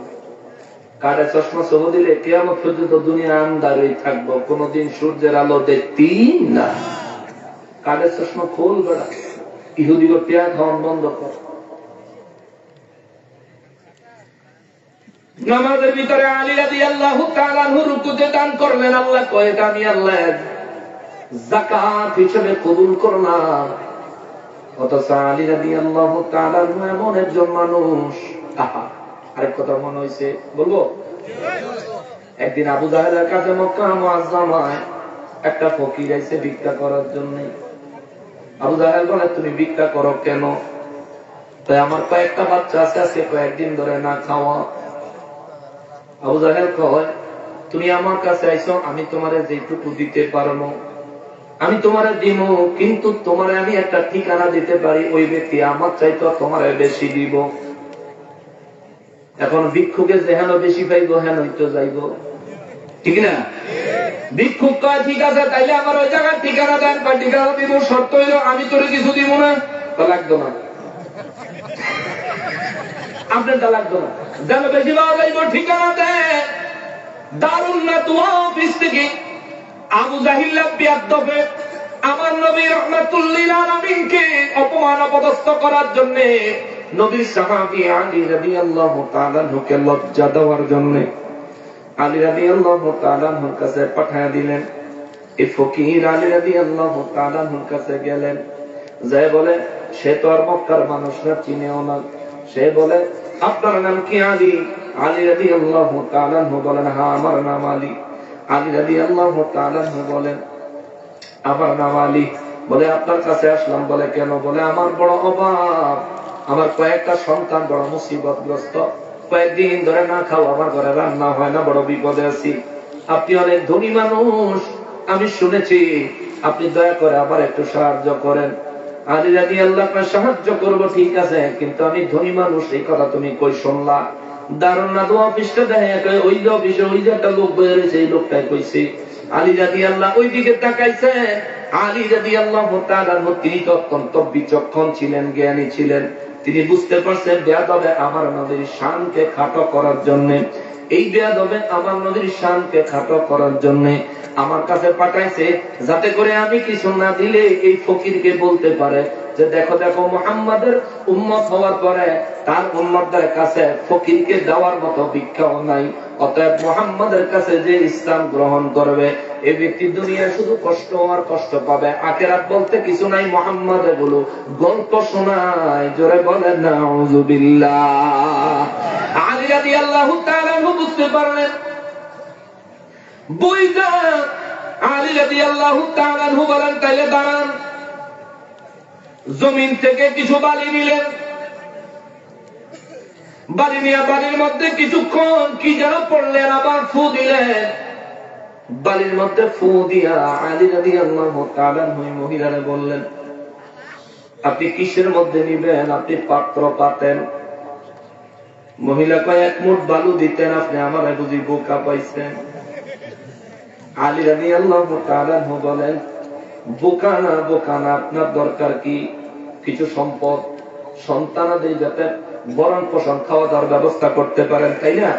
কাঠের চশমা সহ দিলে কিয়ামত পর্যন্ত দুনিয়া আন্ধারই থাকবো, কোনদিন সূর্যের আলো দেখতি না। কাঠের চশমা খোল বেড়া, ইহুদিগো পেঁয়াজ খাওয়ান বন্ধ কর। নামাজের ভিতরে আলী রাদিয়াল্লাহু তাআলা আনহু রুকুতে দান করলেন। আল্লাহ কয় এটা আমি আল্লাহ যাকাত হিসেবে কবুল করলাম। অথচ আলী রাদিয়াল্লাহু তাআলা আনহু এমন একজন মানুষ। আরেক কথা মনে হয়েছে বলবো? একদিন আবু জাহেলের কাছে মক্কা মুআজ্জামায় একটা ফকির আইছে ভিক্ষা করার জন্য। আবু জাহেল বলে তুমি ভিক্ষা করো কেন? তাই আমার কয়েকটা বাচ্চা আছে, আজকে কয়েকদিন ধরে না খাওয়া। আবু জাহেল কয় তুমি আমার কাছে আইছো, আমি তোমারে যেটুকু দিতে পারবো আমি তোমারে দিব, কিন্তু তোমারে আমি একটা ঠিকানা দিতে পারি, ওই ব্যক্তি আমার চাইতো তোমারে বেশি দিব। এখন ভিক্ষুকে যেহেন বেশি পাইবো হেনই তো যাইব, ঠিক না? ভিক্ষুক কয় ঠিক আছে তাইলে আমার ওই জায়গার ঠিকানা দেন। ঠিকানা দিব, শর্ত হইল আমি তোরে কিছু দিব না। তা লাগতো না, আপনার তা লাগতো না, যেন বেশি পাওয়া যাইব ঠিকানা দেন। দারুন না দোয়া অফিস থেকে আবু জাহিল্লা বিয়াদ্দবে আমার নবী রাহমাতুল লিল আলামিনকে অপমান অপদস্থ করার জন্য, নবীর সাহাবী আলী রাদিয়াল্লাহু তাআলা আনহুকে লজ্জা দেওয়ার জন্য আলী রাদিয়াল্লাহু তাআলা আনহুর কাছে পাঠিয়ে দিলেন। এই ফকির আলী রাদিয়াল্লাহু তাআলা আনহুর কাছে গেলেন, যায় বলে সে তো আর মক্কার মানুষরা চিনেও না। সে বলে আপনার নাম কি? আলী। আলী রাদিয়াল্লাহু তাআলা আনহু বলেন হ্যাঁ আমার নাম আলী। আলী রাদিয়াল্লাহু তাআলা আনহু বলেন আমার নাম আলী। বলে আপনার কাছে আসলাম। বলে কেন? বলে আমার বড় অভাব, আমার কয়েকটা সন্তান বড় মুসিবতগ্রস্ত, কয়েকদিন ধরে না খাও, আমার ঘরে রান্না হয় না, বড় বিপদে আছি। আপনি অনেক ধনী মানুষ, আমি শুনেছি, আপনি দয়া করে আবার একটু সাহায্য করেন। আলী রাদিয়াল্লাহু তাআলা সাহায্য করবো ঠিক আছে, কিন্তু আমি ধনী মানুষ, এই কথা তুমি কই শুনলা? দারুন না দোয়া অফিসটা দেখে ওই যে অফিসে ওই যে একটা লোক বের হয়েছে, এই লোকটাই কইছে। আলী রাদিয়াল্লাহু ওই দিকে তাকাইছে। আলী রাদিয়াল্লাহু তাআলা তিনি তো অত্যন্ত বিচক্ষণ ছিলেন, জ্ঞানী ছিলেন। তিনি বুঝতে পারছেন বেয়াদবে আমার নবীর শানকে খাটো করার জন্য, এই বেয়াদবে আমার নবীর শানকে খাটো করার জন্য আমার কাছে পাঠাইছে, যাতে করে আমি কিছু না দিলে এই ফকিরকে বলতে পারে যে দেখো দেখো মুহাম্মাদের উম্মত হওয়ার পরে তার উম্মতদের কাছে ফকিরকে দেওয়ার মতো ভিক্ষাও নাই। অতএব মুহাম্মাদের কাছে যে ইসলাম গ্রহণ করবে এই ব্যক্তি দুনিয়ায় শুধু কষ্ট আর কষ্ট পাবে, আখিরাত বলতে কিছু নাই। মুহাম্মদ এগুলো গল্প শোনায়, জোরে বলেন নাউযুবিল্লাহ। আলী রাদিয়াল্লাহু তাআলা বুঝতে পারলেন, বুঝা আলী রাদিয়াল্লাহু তাআলা বলেন তাইলে দাঁড়ান। জমিন থেকে কিছু বালি নিলেন, বালি নিয়ে বালির মধ্যে কিছুক্ষণ কি যেন পড়লেন, আবার ফু দিলেন। বালির মধ্যে ফু দিয়া আলী রাদিয়াল্লাহু তাআলা মহিলারে বললেন, আপনি কিসের মধ্যে নিবেন? আপনি পাত্র পাতেন। মহিলা কয়, এক মুঠ বালু দিতেন, আপনি আমার বুঝি বোকা পাইছেন। আলী রাদিয়াল্লাহু তাআলা বলেন, বোকা না বোকা না, আপনার দরকার কি? কিছু সম্পদ সন্তানাদের যাতে বরণ পোষণ খাওয়া দাওয়ার ব্যবস্থা করতে পারেন, তাই না?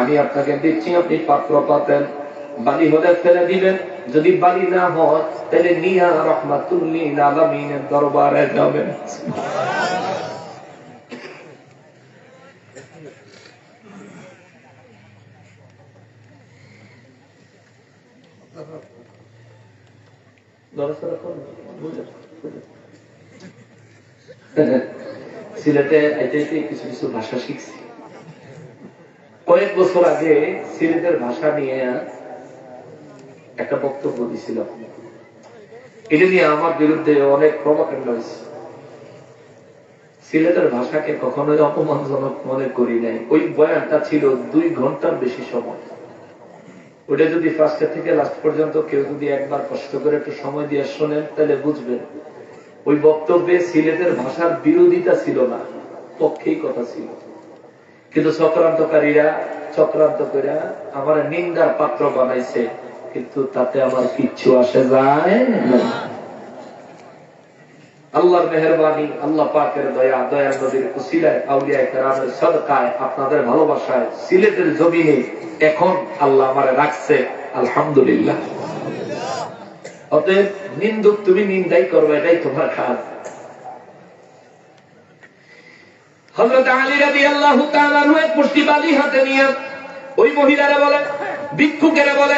আমি আপনাকে দিচ্ছি, আপনি পাত্র পাতেন। বালি হলে ফেলে দিবেন, যদি বালি না হয় তাহলে নিয়া রাহমাতুল লিল আলামিনের দরবারে যাবেন। সিলেটে কিছু কিছু ভাষা শিখছি। কয়েক বছর আগে সিলেটের ভাষা নিয়ে একটা বক্তব্য দিছিল, এটা নিয়ে আমার বিরুদ্ধে অনেক প্রভাকাণ্ড হয়েছে। সিলেটের ভাষাকে কখনোই অপমানজনক মনে করি নাই। ওই বয়ানটা ছিল 2 ঘন্টার বেশি সময়। ওটা যদি ফার্স্ট থেকে লাস্ট পর্যন্ত কেউ যদি একবার কষ্ট করে একটু সময় দিয়ে শোনেন তাহলে বুঝবেন ওই বক্তব্যে সিলেটের ভাষার বিরোধিতা ছিল না, পক্ষেই কথা ছিল। কিন্তু চক্রান্তকারীরা চক্রান্ত করে আমার নিন্দার পাত্র বানাইছে, কিন্তু তাতে আমার কিচ্ছু আসে যায় না। আল্লাহর মেহেরবানি, আল্লাহ পাকের দয়া, দয়ার নবীর উসিলায়, আউলিয়া কেরামের সদকায়, আপনাদের ভালোবাসায় সিলেটের জমিনে এখন আল্লাহ আমারে রাখছে, আলহামদুলিল্লাহ। অতএব নিন্দুক তুমি নিন্দাই করবে, এটাই তোমার কাজ। হযরত আলী রাদিয়াল্লাহু তাআলা এক মুষ্টি বালি হাতে নিয়ে ওই মহিলারা বলে, ভিক্ষুকেরা বলে,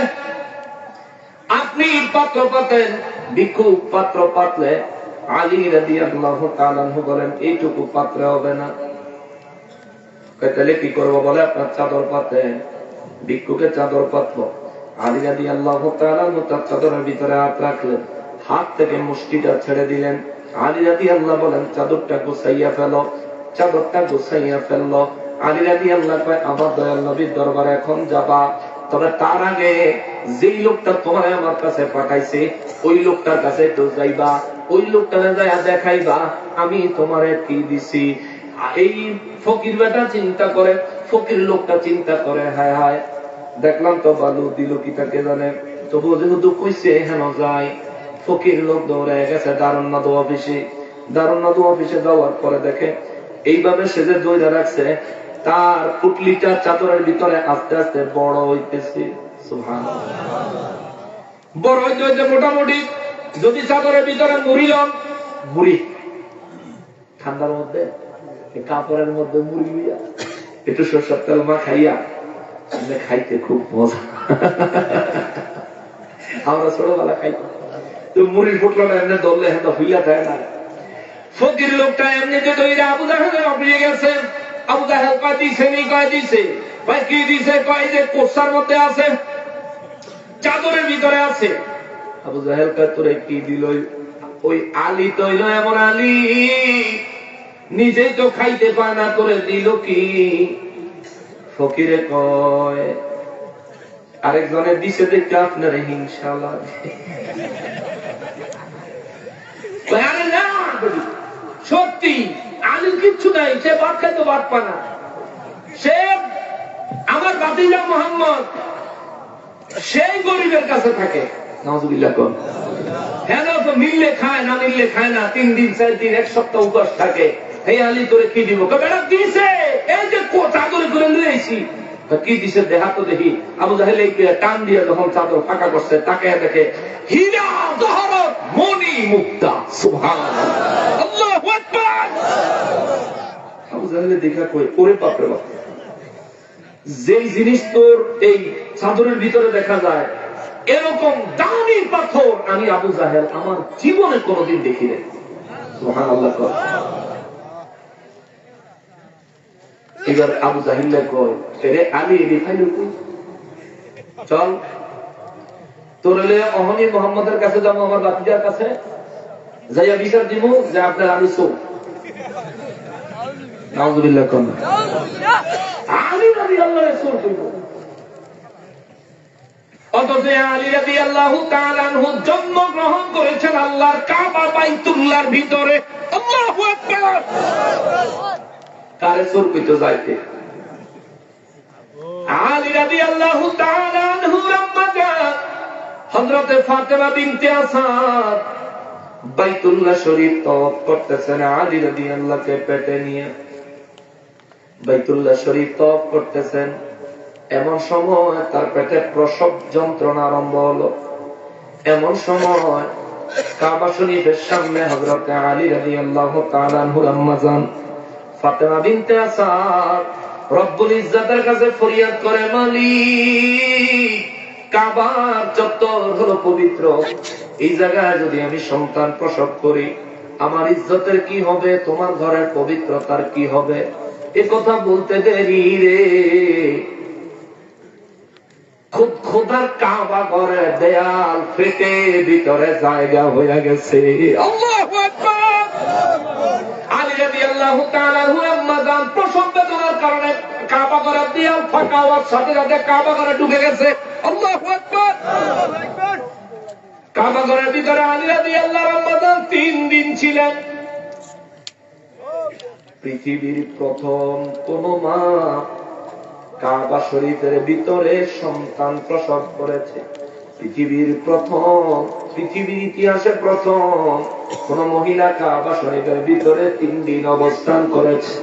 আপনি পাত্র পাতেন। ভিক্ষুক পাত্র পাতলে আলী রাদিয়াল্লাহু তাআলা বলেন, এইটুকু পাত্রে হবে না। তাহলে কি করবো? বলে, আপনার চাদর পাতেন। ভিক্ষুকের চাদর পাতলো। আলী রাদিয়াল্লাহু তাআলা তার চাদরের ভিতরে হাত রাখলেন, হাত থেকে মুষ্টিটা ছেড়ে দিলেন। আলী রাদিয়াল্লাহু বলেন, চাদরটা গুছাইয়া ফেলো। চাদরটা গুছাইয়া ফেললো। আলী রাদিয়াল্লাহু কয়, আমার দয়াল নবীর দরবারে এখন যাবা, তবে তার আগে যেই লোকটা তোমার আমার কাছে পাঠাইছে ওই লোকটার কাছে তো যাইবা, ওই লোকটারে যাইয়া দেখাইবা আমি তোমারে কি দিছি। এই ফকির বেটা চিন্তা করে, ফকির লোকটা চিন্তা করে, হায় হায় দেখলাম তো বালু দিল কি তাকে জানে, তবু যেহেতু কইছে হেন যায়। ফকির লোক দৌড়ে গেছে দারুন নাদু অফিসে। দারুন নাদু অফিসে যাওয়ার পরে দেখে এইভাবে সে যে দইরা রাখছে, তার পুটলিটা চাদরের ভিতরে আস্তে আস্তে বড় হইতেছে। সুবহানাল্লাহ। বড় হইতে মোটামুটি যদি চাদরের ভিতরে মুড়ি লন, মুড়ি ঠান্ডার মধ্যে কাপড়ের মধ্যে মুড়ি লইয়া একটু সরষের তেল মাখাইয়া খাইতে খুব মজা। আমরা ছোটবেলা খাইতাম। তো মুড়ির ফুটলো না এমনি দললে হেঁটে হইয়া যায় না। ফকির লোকটা এমনিতে তৈরি আবু জাহেলের অফিসে গেছে। আবু জাহেল কয় দিছে নি? কয় দিছে। ভাই কি দিছে? কয় যে কোষার মধ্যে আছে, চাদরের ভিতরে আছে। আবু জাহেল কয় তোরে কি দিল? ওই আলী তৈল এমন আলী নিজেই তো খাইতে পায় না, করে দিল কি? ফকিরে কয় আরেকজনের দিছে দেখতে আপনার হিংসা লাগে। সত্যি আলীর কিচ্ছু নাই, সে ভাত খাইতো ভাত পায় না। সে আমার ভাতিজা মুহাম্মদ, সেই গরিবের কাছে থাকে। নাউযুবিল্লাহ। কোন হ্যাঁ, মিললে খায় না মিললে খায় না, 3 দিন 4 দিন 1 সপ্তাহ উপাস থাকে। হে আলী তোরে কি দিব? বেটা দিছে, এই যে চাদর করে লইছি। কি দিছে দেখা তো দেখি। আবু জাহেল টান দিয়ে যখন চাদর ফাঁকা করছে, তাকে দেখে হীরা জহরত মণি মুক্তা। সুবহানাল্লাহ, আল্লাহু আকবার। আবু জাহেল দেখা কই, ওরে বাপরে বাপ, যেই জিনিস তোর এই চাদরের ভিতরে দেখা যায় এরকম দামি পাথর আমি আবু জাহেল আমার জীবনে কোনোদিন দেখি নাই। সুবহানাল্লাহ। এবার আবু জাহিল কয়, রে আলী রিফাইল চল তোরে অহনি মোহাম্মদের কাছে যাবো, আমার বাতিজার কাছে যাইয়া বিচার দিব যে আপনার আলী চোর। নাউযুবিল্লাহ কোন আলী রাদিয়াল্লাহু চোর কইব। অথচ আলী রাদিয়াল্লাহু তাআলা আনহু জন্মগ্রহণ করেছেন আল্লাহর কাবা বাইতুল্লাহর ভিতরে। আল্লাহু আকবার। কারে চোর কইতে যাইতে? আলী রাদিয়াল্লাহু তাআলা আনহুর আম্মা জান হযরতে ফাতেমা বিনতে আসাদ বাইতুল্লাহ শরীফ তওয়াফ করতেছেন আলী রাদিয়াল্লাহকে পেটে নিয়ে। বাইতুল্লাহ শরীফ তওয়াফ করতেছেন, এমন সময় তার পেটে প্রসব যন্ত্রণা আরম্ভ হলো। এমন সময় কাবা শরীফের সামনে হযরতে আলী রাদিয়াল্লাহু তাআলা আনহুর আম্মা জান ফাতেমা বিনতে আসাদ রব্বুল ইজ্জতের কাছে ফরিয়াদ করে, মালিক, কাবার চত্বর হলো পবিত্র, এই জায়গায় যদি আমি সন্তান প্রসব করি আমার ইজ্জতের কি হবে, তোমার ঘরের পবিত্রতার কি হবে? এ কথা বলতে দেরি রে, খুব খোদার কাবা ঘরের দেয়াল ফেটে ভিতরে জায়গা হয়ে গেছে। আল্লাহু আকবার। আলী রাদিয়াল্লাহু তাআলা আনহু আম্মা জান প্রসব বেদনার কারণে কাবা ঘরের দেয়াল ফাঁকা হওয়ার সাথে সাথে কাবা ঘরে ঢুকে গেছে। আল্লাহু আকবার। কাবা ঘরের ভিতরে আলী রাদিয়াল্লাহু আম্মা জান 3 দিন ছিলেন। পৃথিবীর প্রথম কোন মা কাবা শরীফের ভিতরে সন্তান প্রসব করেছে। পৃথিবীর ইতিহাসে প্রথম কোন মহিলা কাবা শরীফের ভিতরে 3 দিন অবস্থান করেছে।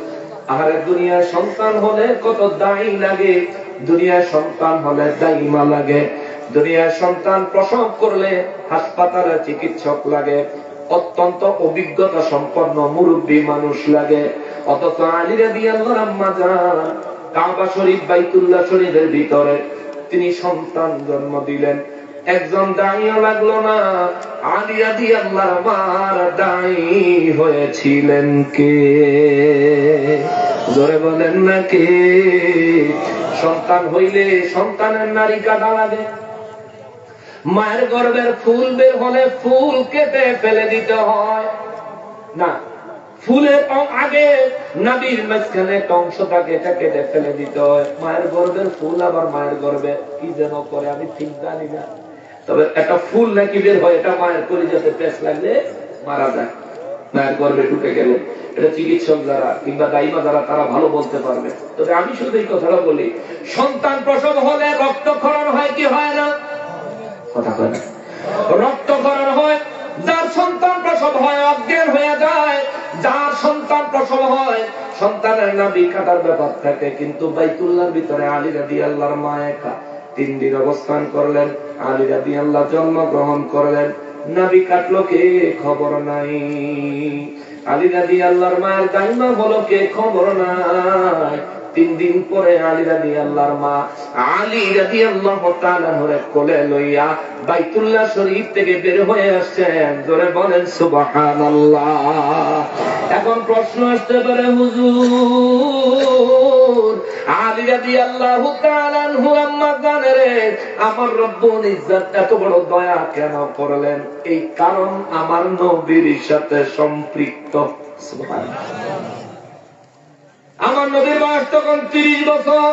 আরে দুনিয়ায় সন্তান হলে কত দায়ী লাগে, দুনিয়ায় সন্তান হলে দাইমা লাগে, দুনিয়ায় সন্তান প্রসব করলে হাসপাতালে চিকিৎসক লাগে, অত্যন্ত অভিজ্ঞতা সম্পন্ন মুরব্বী মানুষ লাগে। অথচ আলী রাদিয়াল্লাহু আম্মা জান কাবা শরীফ বাইতুল্লাহ শরীফের ভিতরে তিনি সন্তান জন্ম দিলেন। একজন দাঁড়িয়ে লাগলো না, আলী রাদিয়াল্লাহু মার দায়ী হয়েছিলেন কে? জোরে বলেন না কে? সন্তান হইলে সন্তানের নারী কাটা লাগে, মায়ের গর্ভের ফুল বের হলে ফুল কেটে ফেলে দিতে হয় না, ফুলের আগে নাভির মাঝখানে অংশটাকে কেটে ফেলে দিতে হয়। মায়ের গর্ভের ফুল আবার মায়ের গর্ভে কি যেন করে আমি ঠিক জানি না, তবে একটা ফুল নাকি বের হয়, এটা মায়ের কলিজাতে পেঁচ লাগলে মারা যায় মায়ের গর্ভে ঢুকে গেলে। এটা চিকিৎসক যারা কিংবা দাইমা যারা তারা ভালো বলতে পারবে। তবে আমি শুধু এই কথাটা বলি, সন্তান প্রসব হলে রক্তক্ষরণ হয় কি হয় না? কথা কয় না? রক্তক্ষরণ হয়। যার সন্তান প্রসব হয় অজ্ঞান হয়ে যায়, যার সন্তান প্রসব হয় সন্তানের নাভি কাটার ব্যাপার থাকে। কিন্তু বাইতুল্লাহর ভিতরে আলী রাদিয়াল্লাহর মা একা 3 দিন অবস্থান করলেন। আলী রাদিয়াল্লাহু জন্মগ্রহণ করলেন, নাভি কাটলো কে খবর নাই। আলী রাদিয়াল্লাহর মায়ের দাইমা হলো কে খবর নাই। 3 দিন পরে আলী রাদিয়াল্লাহর মা আলী রাদিয়াল্লাহু তাআলা হরে কোলে লইয়া বাইতুল্লাহ শরীফ থেকে বের হয়ে আসছেন। জোরে বলেন সুবহানাল্লাহ। এখন প্রশ্ন আসতে পারে, হুজুর আলী রাদিয়াল্লাহু তাআলা আনহু আম্মা জানের আমার রব্বুল ইজ্জত এত বড় দয়া কেন করলেন? এই কারণ আমার নবীর সাথে সম্পৃক্ত। সুবহানাল্লাহ। আমার নবীর বয়স তখন 30 বছর,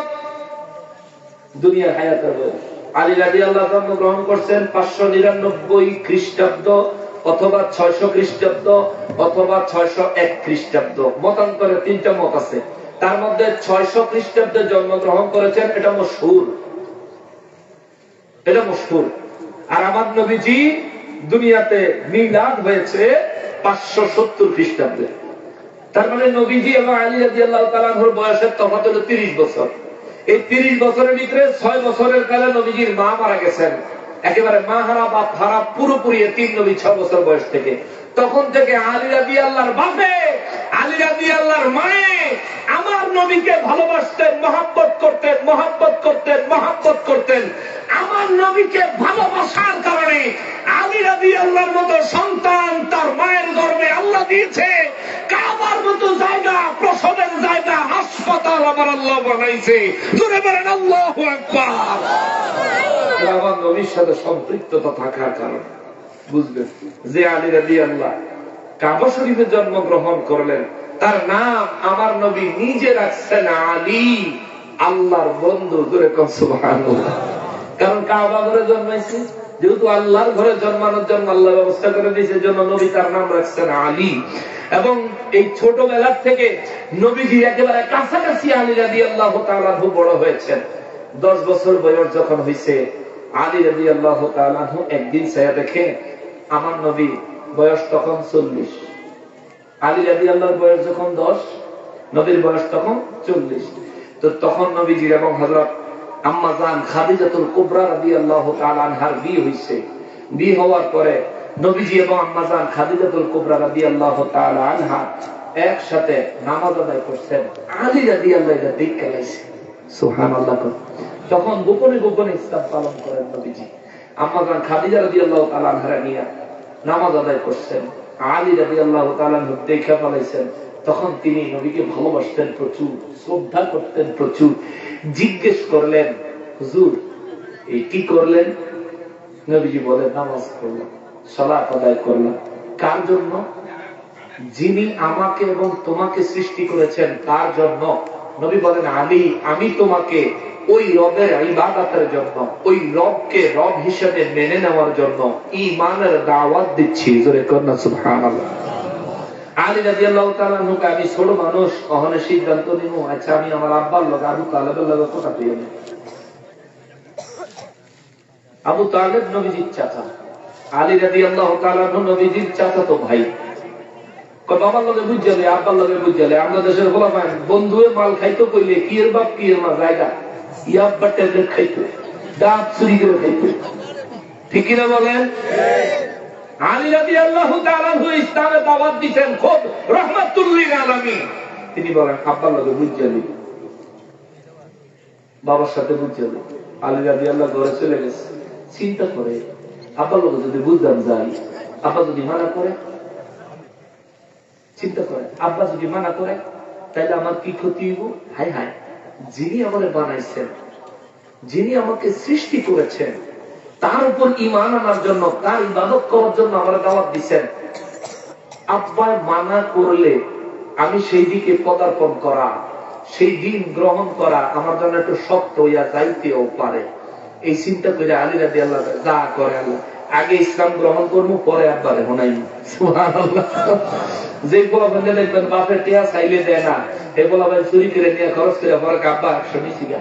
দুনিয়ার হায়াতের বয়স। আলী রাদিয়াল্লাহু জন্মগ্রহণ করছেন 599 খ্রিস্টাব্দ অথবা 600 খ্রিস্টাব্দ অথবা 601 খ্রিস্টাব্দ, মতান্তরে 3টা মত আছে। তার মধ্যে 600 খ্রিস্টাব্দে জন্মগ্রহণ করেছেন, এটা মশহুর, এটা মশহুর। আর আমার নবীজি দুনিয়াতে মিলাদ হয়েছে 570 খ্রিস্টাব্দে। তার মানে নবীজি এবং আলী রাদিয়াল্লাহু তাআলা আনহুর বয়সের তফাৎ হলো 30 বছর। এই 30 বছরের ভিতরে 6 বছরের কালে নবীজির মা মারা গেছেন, একেবারে মা হারা বাপ হারা পুরোপুরি তিন নবী 6 বছর বয়স থেকে। তখন থেকে আলী রাদিয়াল্লাহর বাপে, আলী রাদিয়াল্লাহর মায়ে আমার নবীকে ভালোবাসতেন, মহব্বত করতেন, মহব্বত করতেন, মহব্বত করতেন। আমার নবীকে ভালোবাসার কারণে আলী রাদিয়াল্লাহর মতো সন্তান তার মায়ের গর্ভে আল্লাহ দিয়েছে। কাবার মতো জায়গা, প্রসবের জায়গা, হাসপাতাল আমার আল্লাহ বানাইছে। জোরে বলেন আল্লাহু আকবার। আমার নবীর সাথে সম্পৃক্ততা থাকার কারণে বুঝবেন যে আলী রাদিয়াল্লাহ কাবা শরীফে জন্মগ্রহণ করলেন, তার নাম আমার নবী নিজে রাখছেন আলী, আল্লাহর বন্ধু। জোরে কোন সুবহানাল্লাহ। কারণ কাবা ঘরে জন্মাইছে, যেহেতু আল্লাহর ঘরে জন্মানোর জন্য আল্লাহ ব্যবস্থা করে দিয়েছে, জন্য নবী তার নাম রাখছেন আলী। এবং এই ছোটবেলার থেকে নবীজি একেবারে কাছাকাছি আলী রাদিয়াল্লাহু তাআলা বড় হয়েছেন। 10 বছর বয়স যখন হয়েছে, আলী রাদিয়াল্লাহু তাআলা একদিন ছায়া দেখে আমার নবী বয়স তখন 40, আলী রাদিয়াল্লাহর বয়স যখন 10, নবীর বয়স তখন 40। তো তখন নবীজির এবং হযরত আম্মা জান খাদিজাতুল কুবরা রাদিয়াল্লাহু তাআলা আনহার বিয়ে হইছে। বিয়ে হওয়ার পরে নবীজি এবং আম্মা জান খাদিজাতুল কুবরা রাদিয়াল্লাহু তাআলা আনহা একসাথে নামাজ আদায় করছেন। আলী রাদিয়াল্লাহু এটা দেখে গেছে, সুবহানাল্লাহ। তখন গোপনে গোপনে ইসলাম পালন করেন নবীজি। আম্মা জান খাদিজা রাদিয়াল্লাহু তাআলা আনহা নিয়ে নামাজ আদায় করছেন। আলী রাদিয়াল্লাহু তাআলা দেখে ফেলাইছেন। তখন তিনি নবীকে ভালোবাসতেন প্রচুর, শ্রদ্ধা করতেন প্রচুর। জিজ্ঞেস করলেন, হুজুর এই কি করলেন? নবীজি বলেন, নামাজ পড়লাম, সালাত আদায় করলাম। কার জন্য? যিনি আমাকে এবং তোমাকে সৃষ্টি করেছেন তার জন্য। নবী বলেন, আলী আমি তোমাকে ওই রবের ইবাদতের জন্য, ওই রবকে রব হিসেবে মেনে নেওয়ার জন্য ঈমানের দাওয়াত দিচ্ছি। জোরে করুন সুবহানাল্লাহ। আলী রাদিয়াল্লাহু তাআলা আনহুকে আমি ছোট মানুষ, কখনো সিদ্ধান্ত নিব, আচ্ছা আমি আমার আব্বার লগে আবু তালেবের লগে কথা কইব। আবু তালেব নবীজির চাচা, আলী রাদিয়াল্লাহু তাআলা আনহু নবীজির চাচাতো ভাই। বাবার লগে বুঝালে, আব্বার লগে বুঝালে, আমরা দেশের বলা পাই বন্ধুয়ে মাল খাইতো কইলে কি এর বাপ কি এর মা জায়গা, ইয়াব্বা ট্যাবলেট খাইতো, দাঁত চুরি করে খাইতো, ঠিক কিনা বলেন? আলী রাদিয়াল্লাহু তাআলা আনহু ইসলামে দাওয়াত দিবেন খুব রাহমাতুল লিল আলামিন। তিনি বলেন, আব্বার লগে বুঝালি, বাবার সাথে বুঝালি। আলী রাদিয়াল্লাহু ঘরে চলে গেছে, চিন্তা করে আব্বার লগে যদি বুঝতাম যাই, আব্বা যদি মানা করে, চিন্তা করে আব্বা যদি মানা করে তাহলে আমার কি ক্ষতি হইব? হায় হায়, যিনি আমাকে বানাইছেন, যিনি আমাকে সৃষ্টি করেছেন, তার উপর ঈমান আনার জন্য, তার ইবাদত করার জন্য আমার দাওয়াত দিচ্ছেন। আব্বা মানা করলে আমি সেই দিকে পদার্পণ করা, সেই দিন গ্রহণ করা আমার জন্য একটু শক্ত হইয়া যাইতেও পারে। এই চিন্তা করে আলী রাদিয়াল্লাহু তাআলা যা করে, আল্লাহ আগে ইসলাম গ্রহণ করবো, পরে আব্বারে হোনাই। সুবহানাল্লাহ। যে বলাবেন দেখবেন বাপের টিয়া চাইলে দেয় না, এ বলাবেন চুরি করে নিয়ে খরচ করে পরে আব্বা 100 নিছি গা,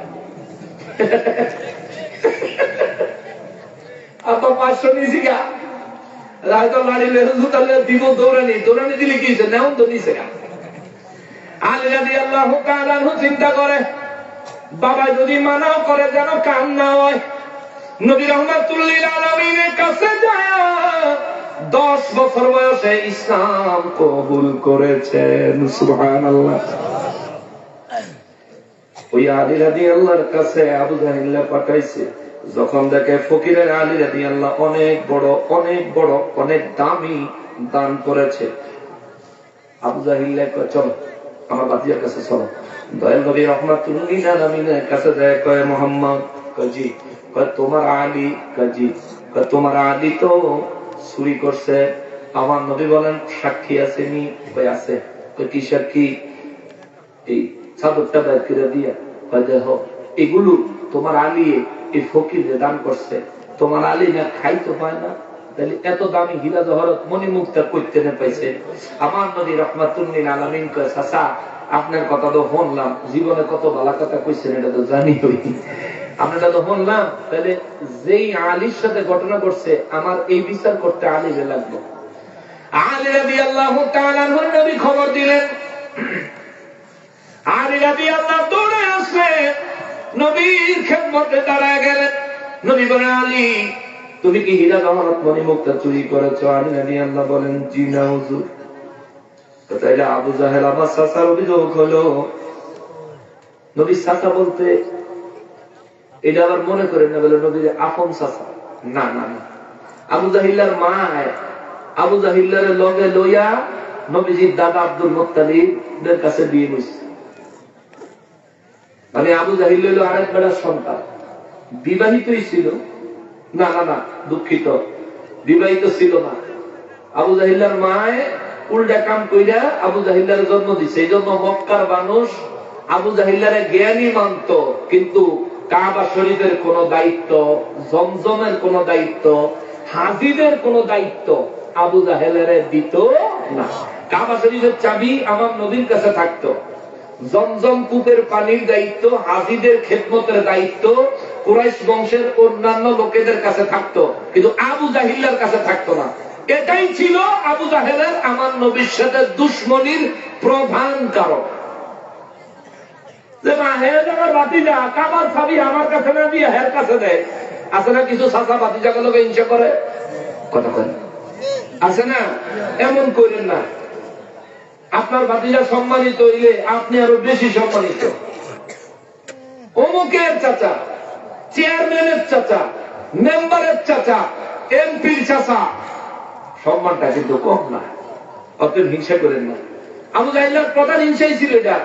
আব্বা 500 নিছি গা, রায়তো লাড়িলে জুতালে দিব, দৌড়ানি দৌড়ানি দিলে কি হয়েছে, নেও তো নিছে গা। আলী রাদিয়াল্লাহু তাআলা আনহু চিন্তা করে, বাবা যদি মানাও করে যেন কাম না হয়। নবী রাহমাতুল লিল আলামিনের কাছে যায় 10 বছর বয়সে ইসলাম কবুল করেছেন। সুবহানাল্লাহ। ওই আলী রাদিয়াল্লাহর কাছে আবু জাহেল পাঠাইছে। যখন দেখে ফকিরের আলী রাদিয়াল্লাহ অনেক বড় অনেক বড় অনেক দামি দান করেছে, আবু জাহেল কয় চলো আমার বাতিজার কাছে চলো। দয়াল নবী রাহমাতুল লিল আলামিনের কাছে যায়, কয় মুহাম্মদ, কয় জি, কয় তোমার আলী, কয় জি, কয় তোমার আলী তো চুরি করছে। আমার নবী বলেন সাক্ষী আছে নি? কয় আছে। কয় কি সাক্ষী? এই চাদরটা বের করে দিয়া, কয় দেখো এগুলো তোমার আলী এই ফকিরে দান করছে। তোমার আলী না খাইতে পায় না, তাহলে এত দামি হীরা জহরত মণিমুক্তা করতে না পাইছে। আমার নবী রাহমাতুল লিল আলামিন কয় চাচা আপনার কথা তো শুনলাম, জীবনে কত ভালো কথা কইছেন এটা তো জানি হই, আমরা তো শুনলাম, তাহলে যেই আলীর সাথে ঘটনা ঘটছে আমার এই বিচার করতে আলীরে লাগবে। আলী রাদিয়াল্লাহু তাআলা আনহু নবী খবর দিলেন, আলী রাদিয়াল্লাহু দৌড়ে আসলে নবীর খেদমতে দাঁড়ায় গেলেন। নবী বলেন, আলী তুমি কি হীরা জহরত মণিমুক্তা চুরি করেছো? আলী রাদিয়াল্লাহু বলেন, জি না হুজুর। তাইলে আবু জাহেল আমার চাচার অভিযোগ হলো। নবীর চাচা বলতে এটা আবার মনে করেন না, বলে নবীর আপন চাচা। না না না, আবু জাহিল্লার মা আবু জাহিল্লার লগে লইয়া নবীজির দাদা আব্দুল মুত্তালিবের কাছে বিয়ে হয়েছে। মানে আবু জাহিল হইল আরেক বেড়ার সন্তান, বিবাহিতই ছিল না। না না, দুঃখিত, বিবাহিত ছিল না। আবু জাহিল্লার মায় উল্টা কাম কইরা আবু জাহিল্লার জন্ম দিছে। এই জন্য মক্কার মানুষ আবু জাহিল্লারে জ্ঞানী মানত, কিন্তু কাবা শরীফের কোন দায়িত্ব, জমজমের কোন দায়িত্ব, হাজিদের কোন দায়িত্ব আবু জাহেলের দিত না। কাবা শরীফের চাবি আমার নবীর কাছে থাকতো, জমজম কূপের পানির দায়িত্ব, হাজিদের খেদমতের দায়িত্ব কুরাইশ বংশের অন্যান্য লোকেদের কাছে থাকতো, কিন্তু আবু জাহিল্লার কাছে থাকতো না। এটাই ছিল আবু জাহেলের আমার নবীর সাথে দুশ্মনীর প্রধান কারণ। যে মা হে আমার বাতিজা কাবার চাবি আমার কাছে না দিয়ে হের কাছে দেয়। আছে না কিছু চাচা বাতিজা গুলোকে হিংসা করে, কথা কয় আছে না? এমন করেন না। আপনার ভাতিজা সম্মানিত হইলে আপনি আরো বেশি সম্মানিত। অমুকের চাচা, চেয়ারম্যানের চাচা, মেম্বারের চাচা, এমপির চাচা, সম্মানটা কিন্তু কম না। অতএব হিংসা করেন না। আবু জাহিল্লার প্রধান হিংসাই ছিল এটা।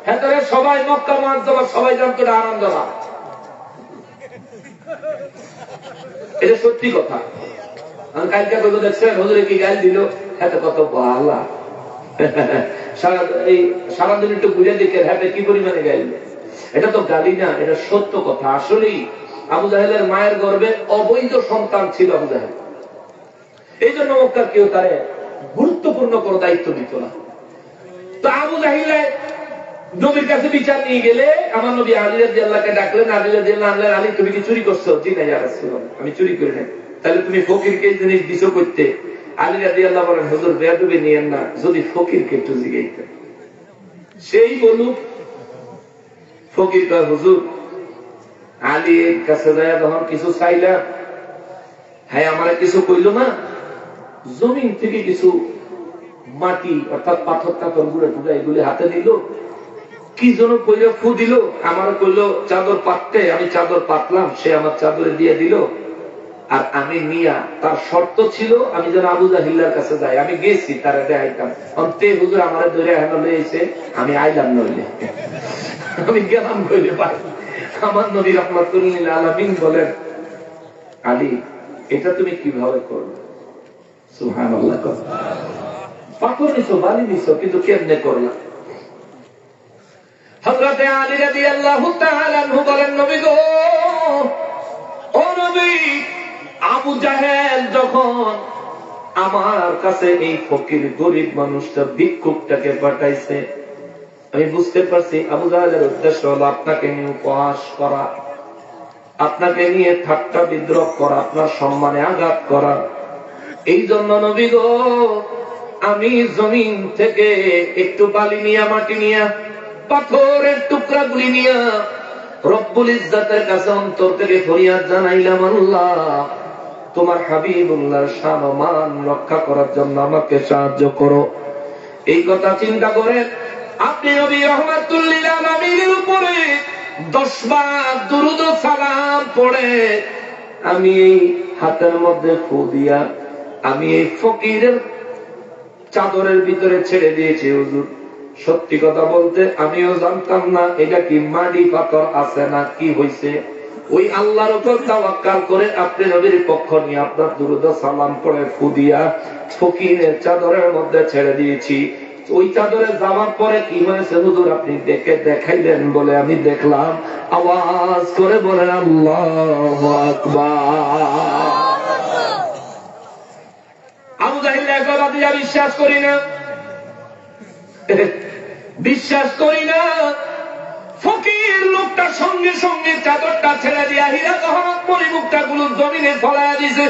হেতারে সবাই মক্কা মুআজ্জামা সবাই জানতো এটা আনন্দরা। এটা সত্যি কথা। আমি কালকে কইব দেখছেন হুজুরে কি গাল দিল, এত কত বালা সারাদিন একটু ঘুরে দেখে হ্যাঁ কি পরিমাণে গাইল। এটা তো গালি না, এটা সত্য কথা। আসলেই আবু জাহেলের মায়ের গর্ভে অবৈধ সন্তান ছিল আবু জাহেল। এই জন্য মক্কার কেউ তারে গুরুত্বপূর্ণ কোন দায়িত্ব দিত না। তো আবু জাহিলে নবীর কাছে বিচার নিয়ে গেলে আমার নবী আলী রাদিয়াল্লাহকে ডাকলেন। আলী রাদিয়াল্লাহু আনলেন, আলী তুমি কি চুরি করছো? জি না ইয়া রাসূলুল্লাহ, আমি চুরি করি নাই। তাহলে তুমি ফকিরকে এই জিনিস দিছো করতে? আলী রাদিয়াল্লাহু বলেন, হুজুর বেয়াদবি নিয়েন না, যদি ফকিরকে একটু জিজ্ঞাসা। সেই বলুক ফকির কয়, হুজুর আলীর কাছে যায় যখন কিছু চাইলাম, হ্যাঁ আমার কিছু কইল না, জমিন থেকে কিছু মাটি অর্থাৎ পাথর টাথর গুঁড়ে টুড়ে এগুলি হাতে নিল, কি যেন কইলে ফু দিল, আমার কইলো চাদর পাততে, আমি চাদর পাতলাম, সে আমার চাদরে দিয়ে দিল। আর আমি নিয়া, তার শর্ত ছিল আমি যেন আবু জাহিল্লার কাছে যাই। আমি গেছি তারা দেখাইতাম, অন্তে হুজুর আমার ধরে হেন লইছে, আমি আইলাম নইলে আমি গেলাম কইলে পাই। আমার নবী রাহমাতুল্লিল আলামিন বলেন, আলী এটা তুমি কিভাবে করবে? সুবহানাল্লাহ। পাথর নিছো, বালি নিছো, কিন্তু কেমনে করলাম? হযরতে আলী রাদিয়াল্লাহু তাআলা আনহু বলেন, নবী গো, ও নবী, আবু জাহেল যখন আমার কাছে এই ফকির গরিব মানুষটা ভিক্ষুকটাকে পাঠাইছে, আমি বুঝতে পারছি আবু জাহেলের উদ্দেশ্য হলো আপনাকে নিয়ে উপহাস করা, আপনাকে নিয়ে ঠাট্টা বিদ্রোহ করা, আপনার সম্মানে আঘাত করা। এই জন্য নবী গো, আমি জমিন থেকে একটু বালি নিয়া, মাটি নিয়া, পাথরের টুকরা গুলি নিয়া রব্বুল ইজ্জতের কাছে অন্তর থেকে ফরিয়াদ জানাইলাম, আল্লাহ তোমার হাবিবুল্লাহর শান ও মান রক্ষা করার জন্য আমাকে সাহায্য করো। এই কথা চিন্তা করে আপনি নবী রাহমাতুল্লিল আলামিনের উপরে 10 বার দুরূদ ও সালাম পড়ে আমি এই হাতের মধ্যে ফু দিয়া আমি এই ফকিরের চাদরের ভিতরে ছেড়ে দিয়েছি। হুজুর সত্যি কথা বলতে আমিও জানতাম না এটা কি মাটি পাথর আছে না কি হইছে। ওই আল্লাহর উপর তাওয়াক্কাল করে আপনি নবীর পক্ষ নিয়ে আপনার দুরূদ সালাম পড়ে ফু দিয়া ফকিরের চাদরের মধ্যে ছেড়ে দিয়েছি। ওই চাদরে যাওয়ার পরে কি হয়েছে হুজুর আপনি দেখে দেখাইলেন বলে আমি দেখলাম। আওয়াজ করে বলেন আল্লাহু আকবার। আবু জাহিল একবার বিশ্বাস করি না, বিশ্বাস করি না। ফকির লোকটা সঙ্গে সঙ্গে চাদরটা ছেড়ে দিয়া হীরা জহরত মণিমুক্তা গুলো জমিনে ফলাইয়া দিছে।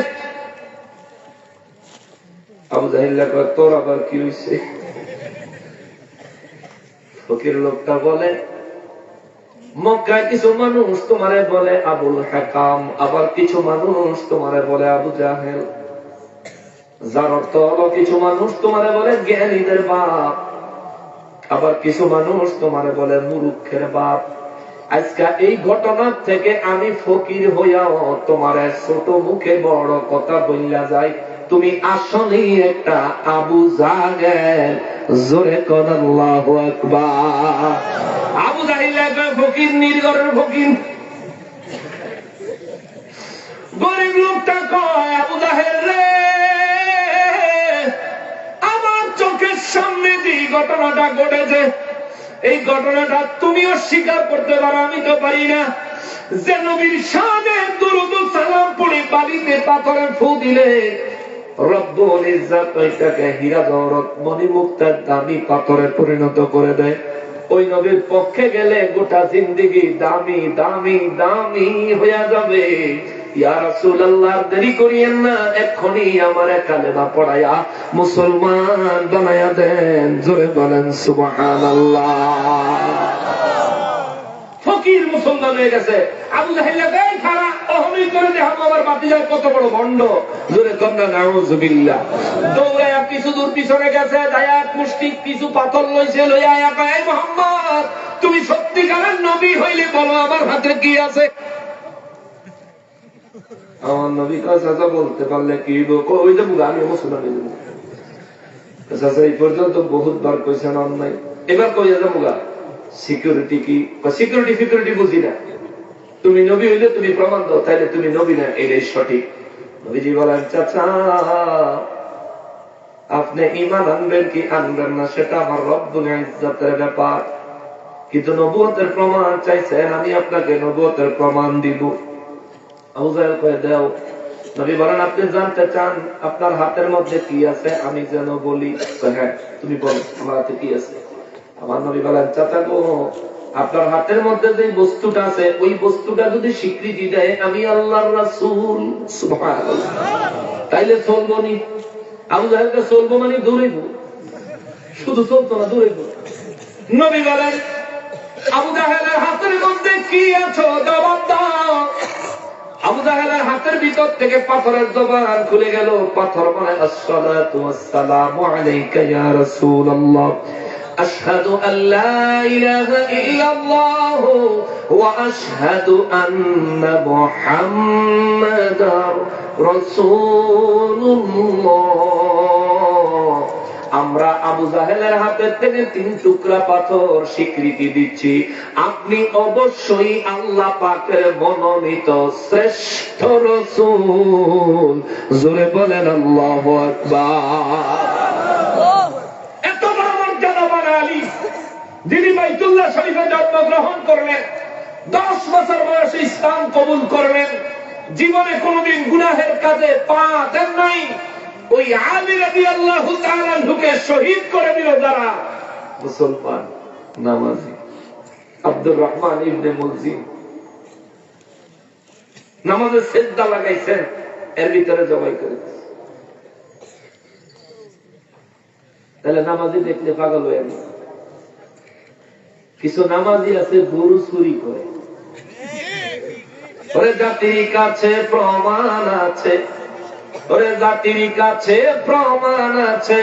আবু জাহিল কয়, তোর আবার কি হইছে? ফকির লোকটা বলে, মক্কায় কিছু মানুষ তোমারে বলে আবুল হাকাম, আবার কিছু মানুষ তোমারে বলে আবু জাহেল। যার অর্থ হলো কিছু মানুষ তোমারে বলে জ্ঞানীদের বাপ, আবার কিছু মানুষ তোমারে বলে মূর্খের বাপ। আজকে এই ঘটনার থেকে আমি ফকির হইয়াও তোমার ছোট মুখে বড় কথা বললা যাই, তুমি আসলেই একটা আবু জাহেল। জোরে কোন আল্লাহু আকবার। আবু জাহেল একটা ফকির, নির্গরের ফকির। গরিব লোকটা কয়, আবু জাহেল রে, আমার চোখের সামনে যে ঘটনাটা ঘটেছে, এই ঘটনাটা তুমিও স্বীকার করতে পারো, আমি তো পারি না। যে নবীর শানে দুরূদ ও সালাম পড়ে বালিতে পাথরে ফু দিলে রব্বুল ইজ্জত ওইটাকে হীরা জহরত মণিমুক্তার দামি পাথরে পরিণত করে দেয়। ওই নবীর পক্ষে গেলে গোটা জিন্দেগি দামি দামি দামি হয়ে যাবে। ইয়া রাসূলুল্লাহ, দেরি করিয়েন না, এক্ষুনি আমার কালেমা পড়ায়া মুসলমান বানায়া দেন। জোরে বলেন সুবহানাল্লাহ। ফকির মুসলমান হয়ে গেছে। আবু জাহেল এই খারা অহমি করে দে, আমার বাতিজার কত বড় ভণ্ড। জোরে কন্না নাউযুবিল্লাহ। দৌড়ায়া কিছু দূর পিছনে গেছে, যায়া মুষ্টি কিছু পাথর লইছে, লইয়া কয়, এই মুহাম্মদ, তুমি সত্যিকারের নবী হইলে বলো আমার হাতে কি আছে। আমার নবী কয়, চাচা বলতে পারলে কি ওই যে আমি মুসলমান হয়ে যাবো। চাচা এই পর্যন্ত বহুতবার কইছেন অন্যায়, এবার কইয়া যাবো গা। সিকিউরিটি কি? সিকিউরিটি ফিকিউরিটি বুঝি না, তুমি নবী হইলে তুমি প্রমাণ দাও, তাইলে তুমি নবী না, এটাই সঠিক। নবীজি বলেন, চাচা আপনি ঈমান আনবেন কি আনবেন না সেটা আমার রব্বুল ইজ্জতের ব্যাপার, কিন্তু নবুয়তের প্রমাণ চাইছেন, আমি আপনাকে নবুয়তের প্রমাণ দিব। আবু জাহেল কয়, দাও। নবী বলেন, আপনি জানতে চান আপনার হাতের মধ্যে কি আছে আমি যেন বলি? হ্যাঁ, তুমি বলো আমার হাতে কি আছে। আমার নবী বলেন, চাচা গো, আপনার হাতের মধ্যে যে বস্তুটা আছে, ওই বস্তুটা যদি স্বীকৃতি দেয় আমি আল্লাহর রাসূল, সুবহানাল্লাহ, তাইলে চলবো নি। আবু জাহেলকে চলবো মানে দৌড়াইবো, শুধু চলতো না, দৌড়াইবো। নবী বলেন, আবু জাহেলের হাতের মধ্যে কি আছে জবাব দাও। আবু জাহেলের হাতের ভিতর থেকে পাথরের জবান খুলে গেল। পাথর বলে, আসসালাতু ওয়াসসালামু আলাইকা ইয়া রাসূলুল্লাহ, আশহাদু আল্লা ইলাহা ইল্লাল্লাহ ওয়া আশহাদু আন্না মুহাম্মাদার রাসূলুল্লাহ। আমরা আবু জাহেলের হাতের থেকে 3 টুকরা পাথর স্বীকৃতি দিচ্ছি, আপনি অবশ্যই আল্লাহ পাকের মনোনীত শ্রেষ্ঠ রাসূল। জোরে বলেন আল্লাহু আকবার। এত বড় মর্যাদাবান আলী, যিনি বাইতুল্লাহ শরীফে জন্মগ্রহণ করলেন, 10 বছর বয়সে ইসলাম কবুল করলেন, জীবনে কোনদিন গুনাহের কাজে পা দেন নাই। ওই আলী রাদিয়াল্লাহু তাআলা আনহুকে শহীদ করে দিল যারা মুসলমান নামাজি। আব্দুর রহমান ইবনে মুলজিম নামাজে সিজদা লাগাইছেন, এর ভিতরে জবাই করে দিয়েছে। তাহলে নামাজি দেখলে পাগল হয়ে গেল। কিছু নামাজি আছে গরু চুরি করে। ওরে জাতির কাছে প্রমাণ আছে, ওরে জাতির কাছে প্রমাণ আছে,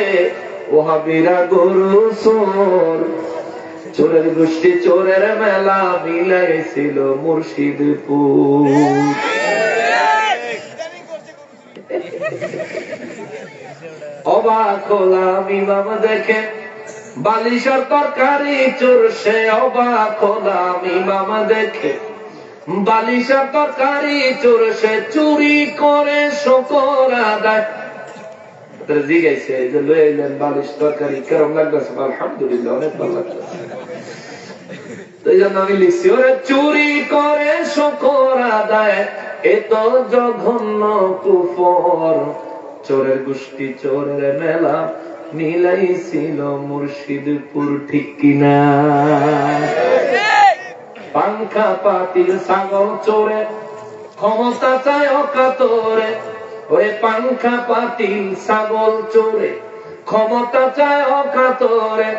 ওহাবিরা গরু চোর। চোরের গোষ্ঠী চোরের মেলা মিলাইছিল মুর্শিদপুর। অবাক হলাম ইমাম দেখে বালিশের তরকারি চোর সে, অবাক হলাম ইমাম দেখে বালিশের তরকারি চোর সে, চুরি করে শুকর আদায়। জিজ্ঞাসা যে লয়ে এলেন বালিশ তরকারি, কেরম লাগতেছে? আলহামদুলিল্লাহ, অনেক ভালো লাগতেছে। এই জন্য আমি লিখছি, ওরা চুরি করে শুকর আদায়, এ তো জঘন্য কুফর। চোরের গোষ্ঠী চোরের মেলা মিলাইছিল মুর্শিদপুর, ঠিক কিনা? পাংখা পাতিল ছাগল চোরে ক্ষমতা চায় অকাতরে, ওরে পাংখা পাতিল ছাগল চোরে ক্ষমতা চায় অকাতরে,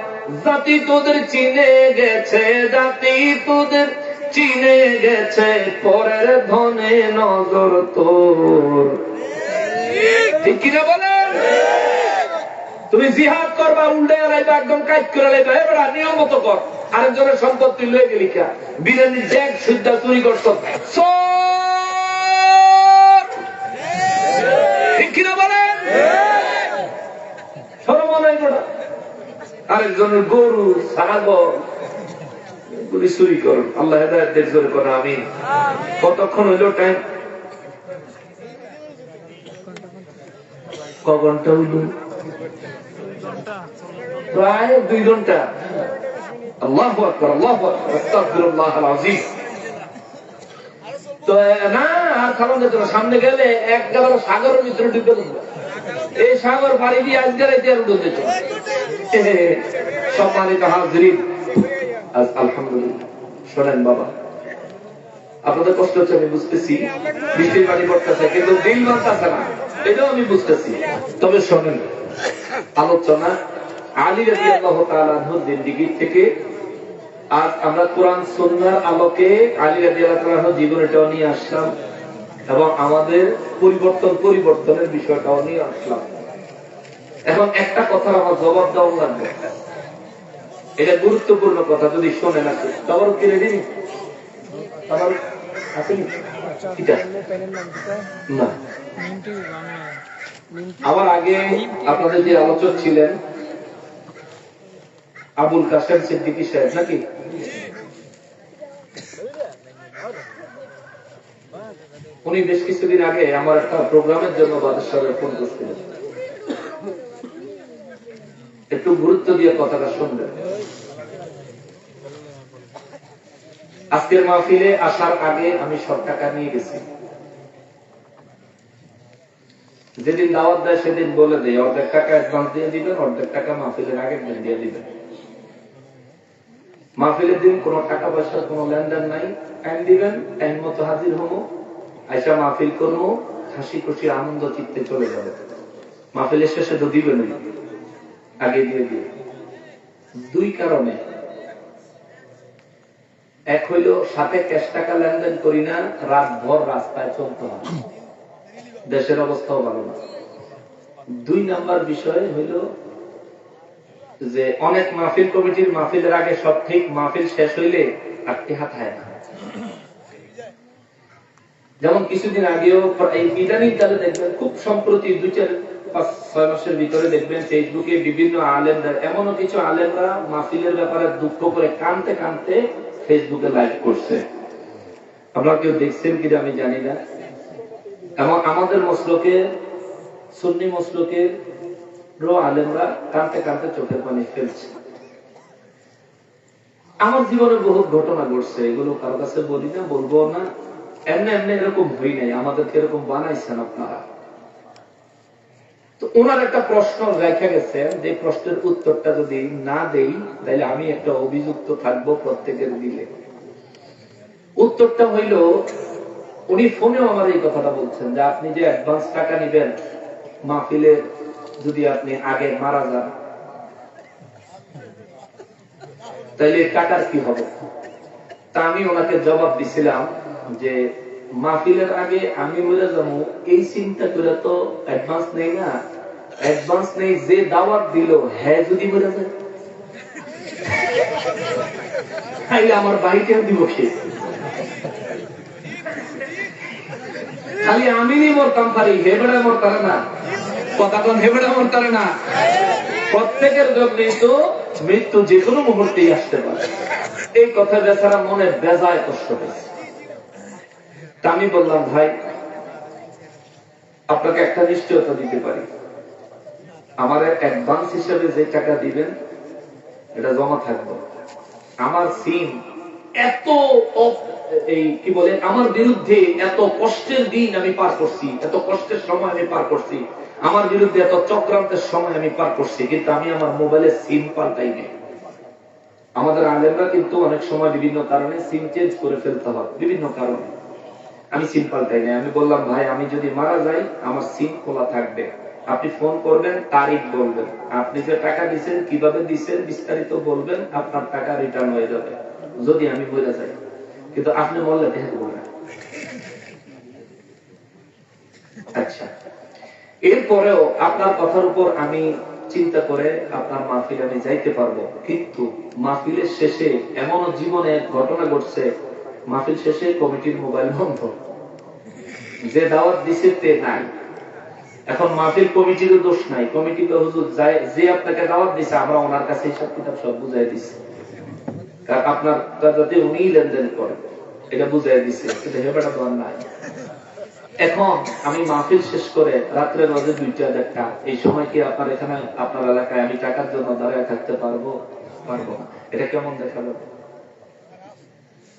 জাতি তোদের চিনে গেছে, জাতি তোদের চিনে গেছে, পরের ধনে নজর তোর। ঠিক কিনা বলেন? তুমি জিহাদ করবা, উল্টে লাইবা, একদম কাজ করে লাইবা, এবার নিয়ম মতো কর। আরেকজনের সম্পত্তি লয়ে গেলি কা, বিরিয়ানি জ্যাক সুদ্ধা চুরি করত, ঠিক কিনা বলেন? আরেকজনের গরু ছাগল গুলি চুরি কর। আল্লাহ হেদায়েত দেখ জোরে করে আমিন। কতক্ষণ হইল টাইম? ক ঘন্টা হইল? প্রায় 2 ঘন্টা। আল্লাহু আকবার, আল্লাহু আকবার, আস্তাগফিরুল্লাহল আযীম। তো না আর খাবার যেত না, সামনে গেলে এক গেল সাগরের ভিতরে ঢুকে দেবো। এই সাগর পাড়ি দিয়ে আজকে রাইতে আর উঠে যেত। সম্মানিত হাজরিন, আলহামদুলিল্লাহ। শোনেন বাবা, আপনাদের কষ্ট হচ্ছে আমি বুঝতেছি, বৃষ্টির পানি পড়তেছে, কিন্তু দিল মানতেছে না, এটাও আমি বুঝতেছি। তবে শোনেন, আলোচনা আলী রাদিয়াল্লাহু তাআলা আনহুর জিন্দেগি থেকে আজ আমরা কোরআন সুন্নাহর আলোকে আলী রাদিয়াল্লাহু তাআলা আনহুর জীবনটাও নিয়ে আসলাম এবং আমাদের পরিবর্তনের বিষয়টাও নিয়ে আসলাম। এখন একটা কথার আমার জবাব দেওয়া লাগবে, এটা গুরুত্বপূর্ণ কথা, যদি শোনেন। আছে তারপর কি রেডি না? আমার আগে আপনাদের যে আলোচক ছিলেন আবুল কাসেম সিদ্দিকী সাহেব, নাকি? উনি বেশ কিছুদিন আগে আমার একটা প্রোগ্রামের জন্য বাদেশ্বরে ফোন করছিলেন। একটু গুরুত্ব দিয়ে কথাটা শুনবেন। আজকের মাহফিলে আসার আগে আমি সব টাকা নিয়ে গেছি। যেদিন দাওয়াত দেয় সেদিন বলে দেয়, অর্ধেক টাকা অ্যাডভান্স দিয়ে দিবেন, অর্ধেক টাকা মাহফিলের আগের দিন দিয়ে দিবেন। মাহফিলের দিন কোন টাকা পয়সার কোন লেনদেন নাই, টাইম দিবেন, টাইম মতো হাজির হবো, আইসা মাহফিল করবো, হাসি খুশি আনন্দ চিত্তে চলে যাবে। মাহফিলের শেষে তো দিবেন আগে দিয়ে দিয়ে। 2 কারণে, এক হইল সাথে ক্যাশ টাকা লেনদেন করি না, রাত ভর রাস্তায় চলতে হয়, দেশের অবস্থাও ভালো না। 2 নাম্বার বিষয় হইল যে অনেক মাহফিল কমিটির মাহফিলের আগে সব ঠিক, মাহফিল শেষ হইলে আটটি হাত হয় না। যেমন কিছুদিন আগেও এই ইদানিং কালে দেখবেন, খুব সম্প্রতি 2-4-5-6 মাসের ভিতরে দেখবেন ফেসবুকে বিভিন্ন আলেমরা, এমনও কিছু আলেমরা মাহফিলের ব্যাপারে দুঃখ করে কাঁদতে কাঁদতে ফেসবুকে লাইভ করছে। আপনারা কেউ দেখছেন কিনা আমি জানি না। এবং আমাদের মসলকে, সুন্নি মসলকের আলেমরা কাঁদতে কাঁদতে চোখের পানি ফেলছে। আমার জীবনে বহুত ঘটনা ঘটছে, এগুলো কারো কাছে বলি না, বলবো না। এমনি এমনি এরকম হই নাই, আমাদেরকে এরকম বানাইছেন আপনারা। তো ওনার একটা প্রশ্ন রেখে গেছেন, যে প্রশ্নের উত্তরটা যদি না দেই তাহলে আমি একটা অভিযুক্ত থাকবো প্রত্যেকের দিলে। উত্তরটা হইল, উনি ফোনেও আমার এই কথাটা বলছেন যে আপনি যে অ্যাডভান্স টাকা নিবেন মাহফিলে, যদি আপনি আগে মারা যান তাইলে টাকার কি হবে? তা আমি ওনাকে জবাব দিছিলাম যে মাহফিলের আগে আমি মরে যাবো এই চিন্তা করে তো অ্যাডভান্স নেই না। অ্যাডভান্স নেই যে দাওয়াত দিল, হ্যাঁ যদি মরে যায় তাইলে আমার বাড়িতেও দিব কে? খালি আমি নি মরতাম পারি, হেবেড়া মরতারে না, কথা কোন হেবেড়া মরতারে না। প্রত্যেকের জন্যই তো মৃত্যু যে কোনো মুহূর্তেই আসতে পারে। এই কথা বেচারা মনে বেজায় কষ্ট পেয়েছে। তা আমি বললাম, ভাই আপনাকে একটা নিশ্চয়তা দিতে পারি, আমার অ্যাডভান্স হিসেবে যে টাকা দিবেন এটা জমা থাকবে। আমার সিম এত এই কি বলে, আমার বিরুদ্ধে এত কষ্টের দিন আমি পার করছি, এত কষ্টের সময় আমি পার করছি, আমার বিরুদ্ধে এত চক্রান্তের সময় আমি পার করছি, কিন্তু আমি আমার মোবাইলের সিম পাল্টাই নেই। আমাদের আলেমরা কিন্তু অনেক সময় বিভিন্ন কারণে সিম চেঞ্জ করে ফেলতে হয়, বিভিন্ন কারণে। আমি সিম পাল্টাই নাই। আমি বললাম, ভাই আমি যদি মারা যাই আমার সিম খোলা থাকবে, আপনি ফোন করবেন, তারিখ বলবেন, আপনি যে টাকা দিচ্ছেন, কিভাবে দিচ্ছেন, বিস্তারিত বলবেন, আপনার টাকা রিটার্ন হয়ে যাবে যদি আমি বলে যাই। কিন্তু আপনি বললে দেখে বলবেন। আচ্ছা, এরপরেও আপনার কথার উপর আমি চিন্তা করে আপনার মাহফিলে আমি যাইতে পারবো, কিন্তু মাহফিলের শেষে এমনও জীবনে ঘটনা ঘটছে, মাহফিল শেষে কমিটির মোবাইল বন্ধ, যে দাওয়াত দিছে তে নাই। এখন মাহফিল কমিটিরও দোষ নাই, কমিটি তো হুজুর যে আপনাকে দাওয়াত দিছে আমরা ওনার কাছে হিসাব কিতাব সব বুঝাই দিছি, কারণ আপনার যাতে উনি লেনদেন করেন এটা বুঝাই দিছে, কিন্তু হেবাটা তো আর নাই। এখন আমি মাহফিল শেষ করে রাত্রে বাজে 2টা 1টা, এই সময় কি আপনার এখানে আপনার এলাকায় আমি টাকার জন্য দাঁড়ায় থাকতে পারবো? পারবো না। এটা কেমন দেখা যাবে?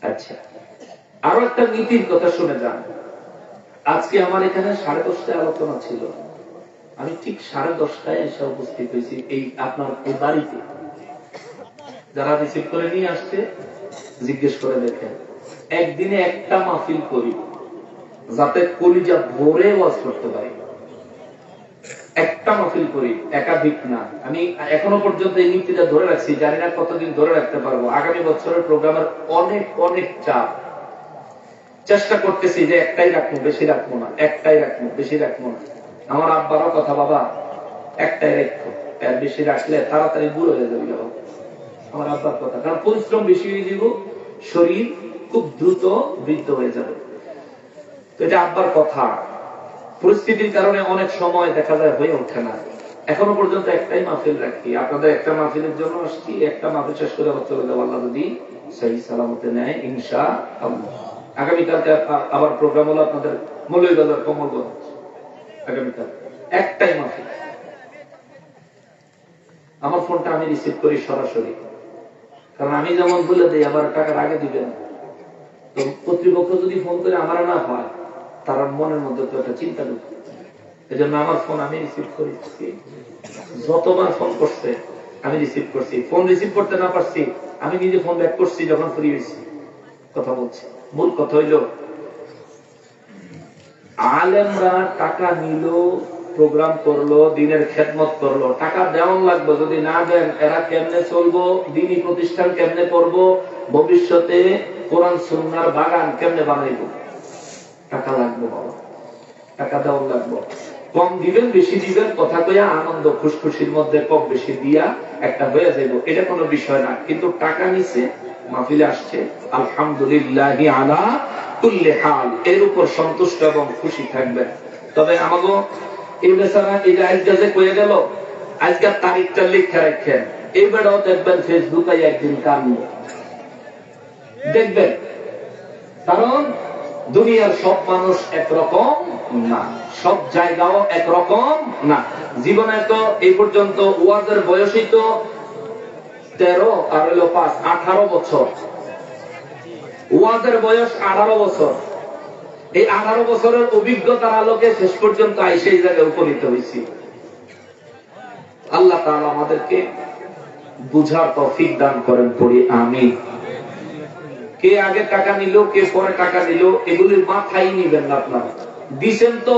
আচ্ছা, আরো একটা নীতির কথা শুনে যান। আজকে আমার এখানে 10:30টায় আলোচনা ছিল, আমি ঠিক 10:30টায় এসে উপস্থিত হয়েছি এই আপনার এই বাড়িতে। যারা রিসিভ করে নিয়ে আসছে জিজ্ঞেস করে দেখেন, একদিনে একটা মাহফিল করি যাতে কলিজা ভরে ওয়াজ করতে পারি, একটা মাহফিল করি, একাধিক না। আমি এখনো পর্যন্ত এই নীতিটা ধরে রাখছি, জানি না কতদিন ধরে রাখতে পারবো। আগামী বছরের প্রোগ্রামের অনেক অনেক চাপ, চেষ্টা করতেছি যে একটাই রাখবো, বেশি রাখবো না, একটাই রাখবো, বেশি রাখবো না। আমার আব্বারও কথা, বাবা একটাই রাখবো, এর বেশি রাখলে তাড়াতাড়ি বুড়ো হয়ে যাবে। আমার আব্বার কথা, কারণ পরিশ্রম বেশি হয়ে যাব, শরীর খুব দ্রুত বৃদ্ধ হয়ে যাবে। তো এটা আব্বার কথা, পরিস্থিতির কারণে অনেক সময় দেখা যায় হয়ে ওঠে না। এখনো পর্যন্ত একটাই মাহফিল রাখি, আপনাদের একটা মাহফিলের জন্য আসছি, একটা মাহফিল শেষ করে আবার চলে যাবো, আল্লাহ যদি সহি সালামতে নেয় ইনশাআল্লাহ। আগামীকালকে আবার প্রোগ্রাম হলো আপনাদের মৌলভীবাজার কমলগঞ্জ, আগামীকাল একটাই মাহফিল। আমার ফোনটা আমি রিসিভ করি সরাসরি, কারণ আমি যেমন বলে দিই আমার টাকার আগে দিবেন, তো কর্তৃপক্ষ যদি ফোন করে আমার না হয়, তার মনের মধ্যে তো একটা চিন্তা ঢুকে। এই জন্য আমার ফোন আমি রিসিভ করেছি, যতবার ফোন করছে আমি রিসিভ করছি। ফোন রিসিভ করতে না পারছি, আমি নিজে ফোন ব্যাক করছি যখন ফ্রি হয়েছি, কথা বলছি। মূল কথা হইল, আলেমরা টাকা নিল, প্রোগ্রাম করলো, দিনের খেদমত করলো, টাকা দেওয়ান লাগবে, যদি না দেন এরা কেমনে চলবো, দিনী প্রতিষ্ঠান কেমনে করবো, ভবিষ্যতে কোরআন সুন্নাহর বাগান কেমনে বানাইব, টাকা লাগবে বাবা, টাকা দেওয়ান লাগবে। কম দিবেন বেশি দিবেন কথা কইয়া আনন্দ খুশখুশির মধ্যে কম বেশি দিয়া একটা হয়ে যাইব, এটা কোনো বিষয় না। কিন্তু টাকা নিছে, মাহফিলে আসছে, আলহামদুলিল্লাহি আলা কুল্লি হাল, এর উপর সন্তুষ্ট এবং খুশি থাকবেন। তবে আমাগো এই বেচারা এই যে আজকে যে কয়ে গেল, আজকের তারিখটা লিখে রাখেন, এইবারও দেখবেন ফেসবুকে একদিন কানব দেখবেন, কারণ দুনিয়ার সব মানুষ একরকম না, সব জায়গাও একরকম না। জীবনে তো এই পর্যন্ত ওয়াজের বয়সই তো 13 আর হলো 5 18 বছর, ওয়াজের বয়স 18 বছর। এই 18 বছরের অভিজ্ঞতার আলোকে শেষ পর্যন্ত আইসে এই জায়গায় উপনীত হয়েছি। আল্লাহ তাআলা আমাদেরকে বুঝার তৌফিক দান করেন, পড়ি আমিন। কে আগে টাকা নিল, কে পরে টাকা নিল, এগুলির মাথায় নিবেন না আপনারা। দিছেন তো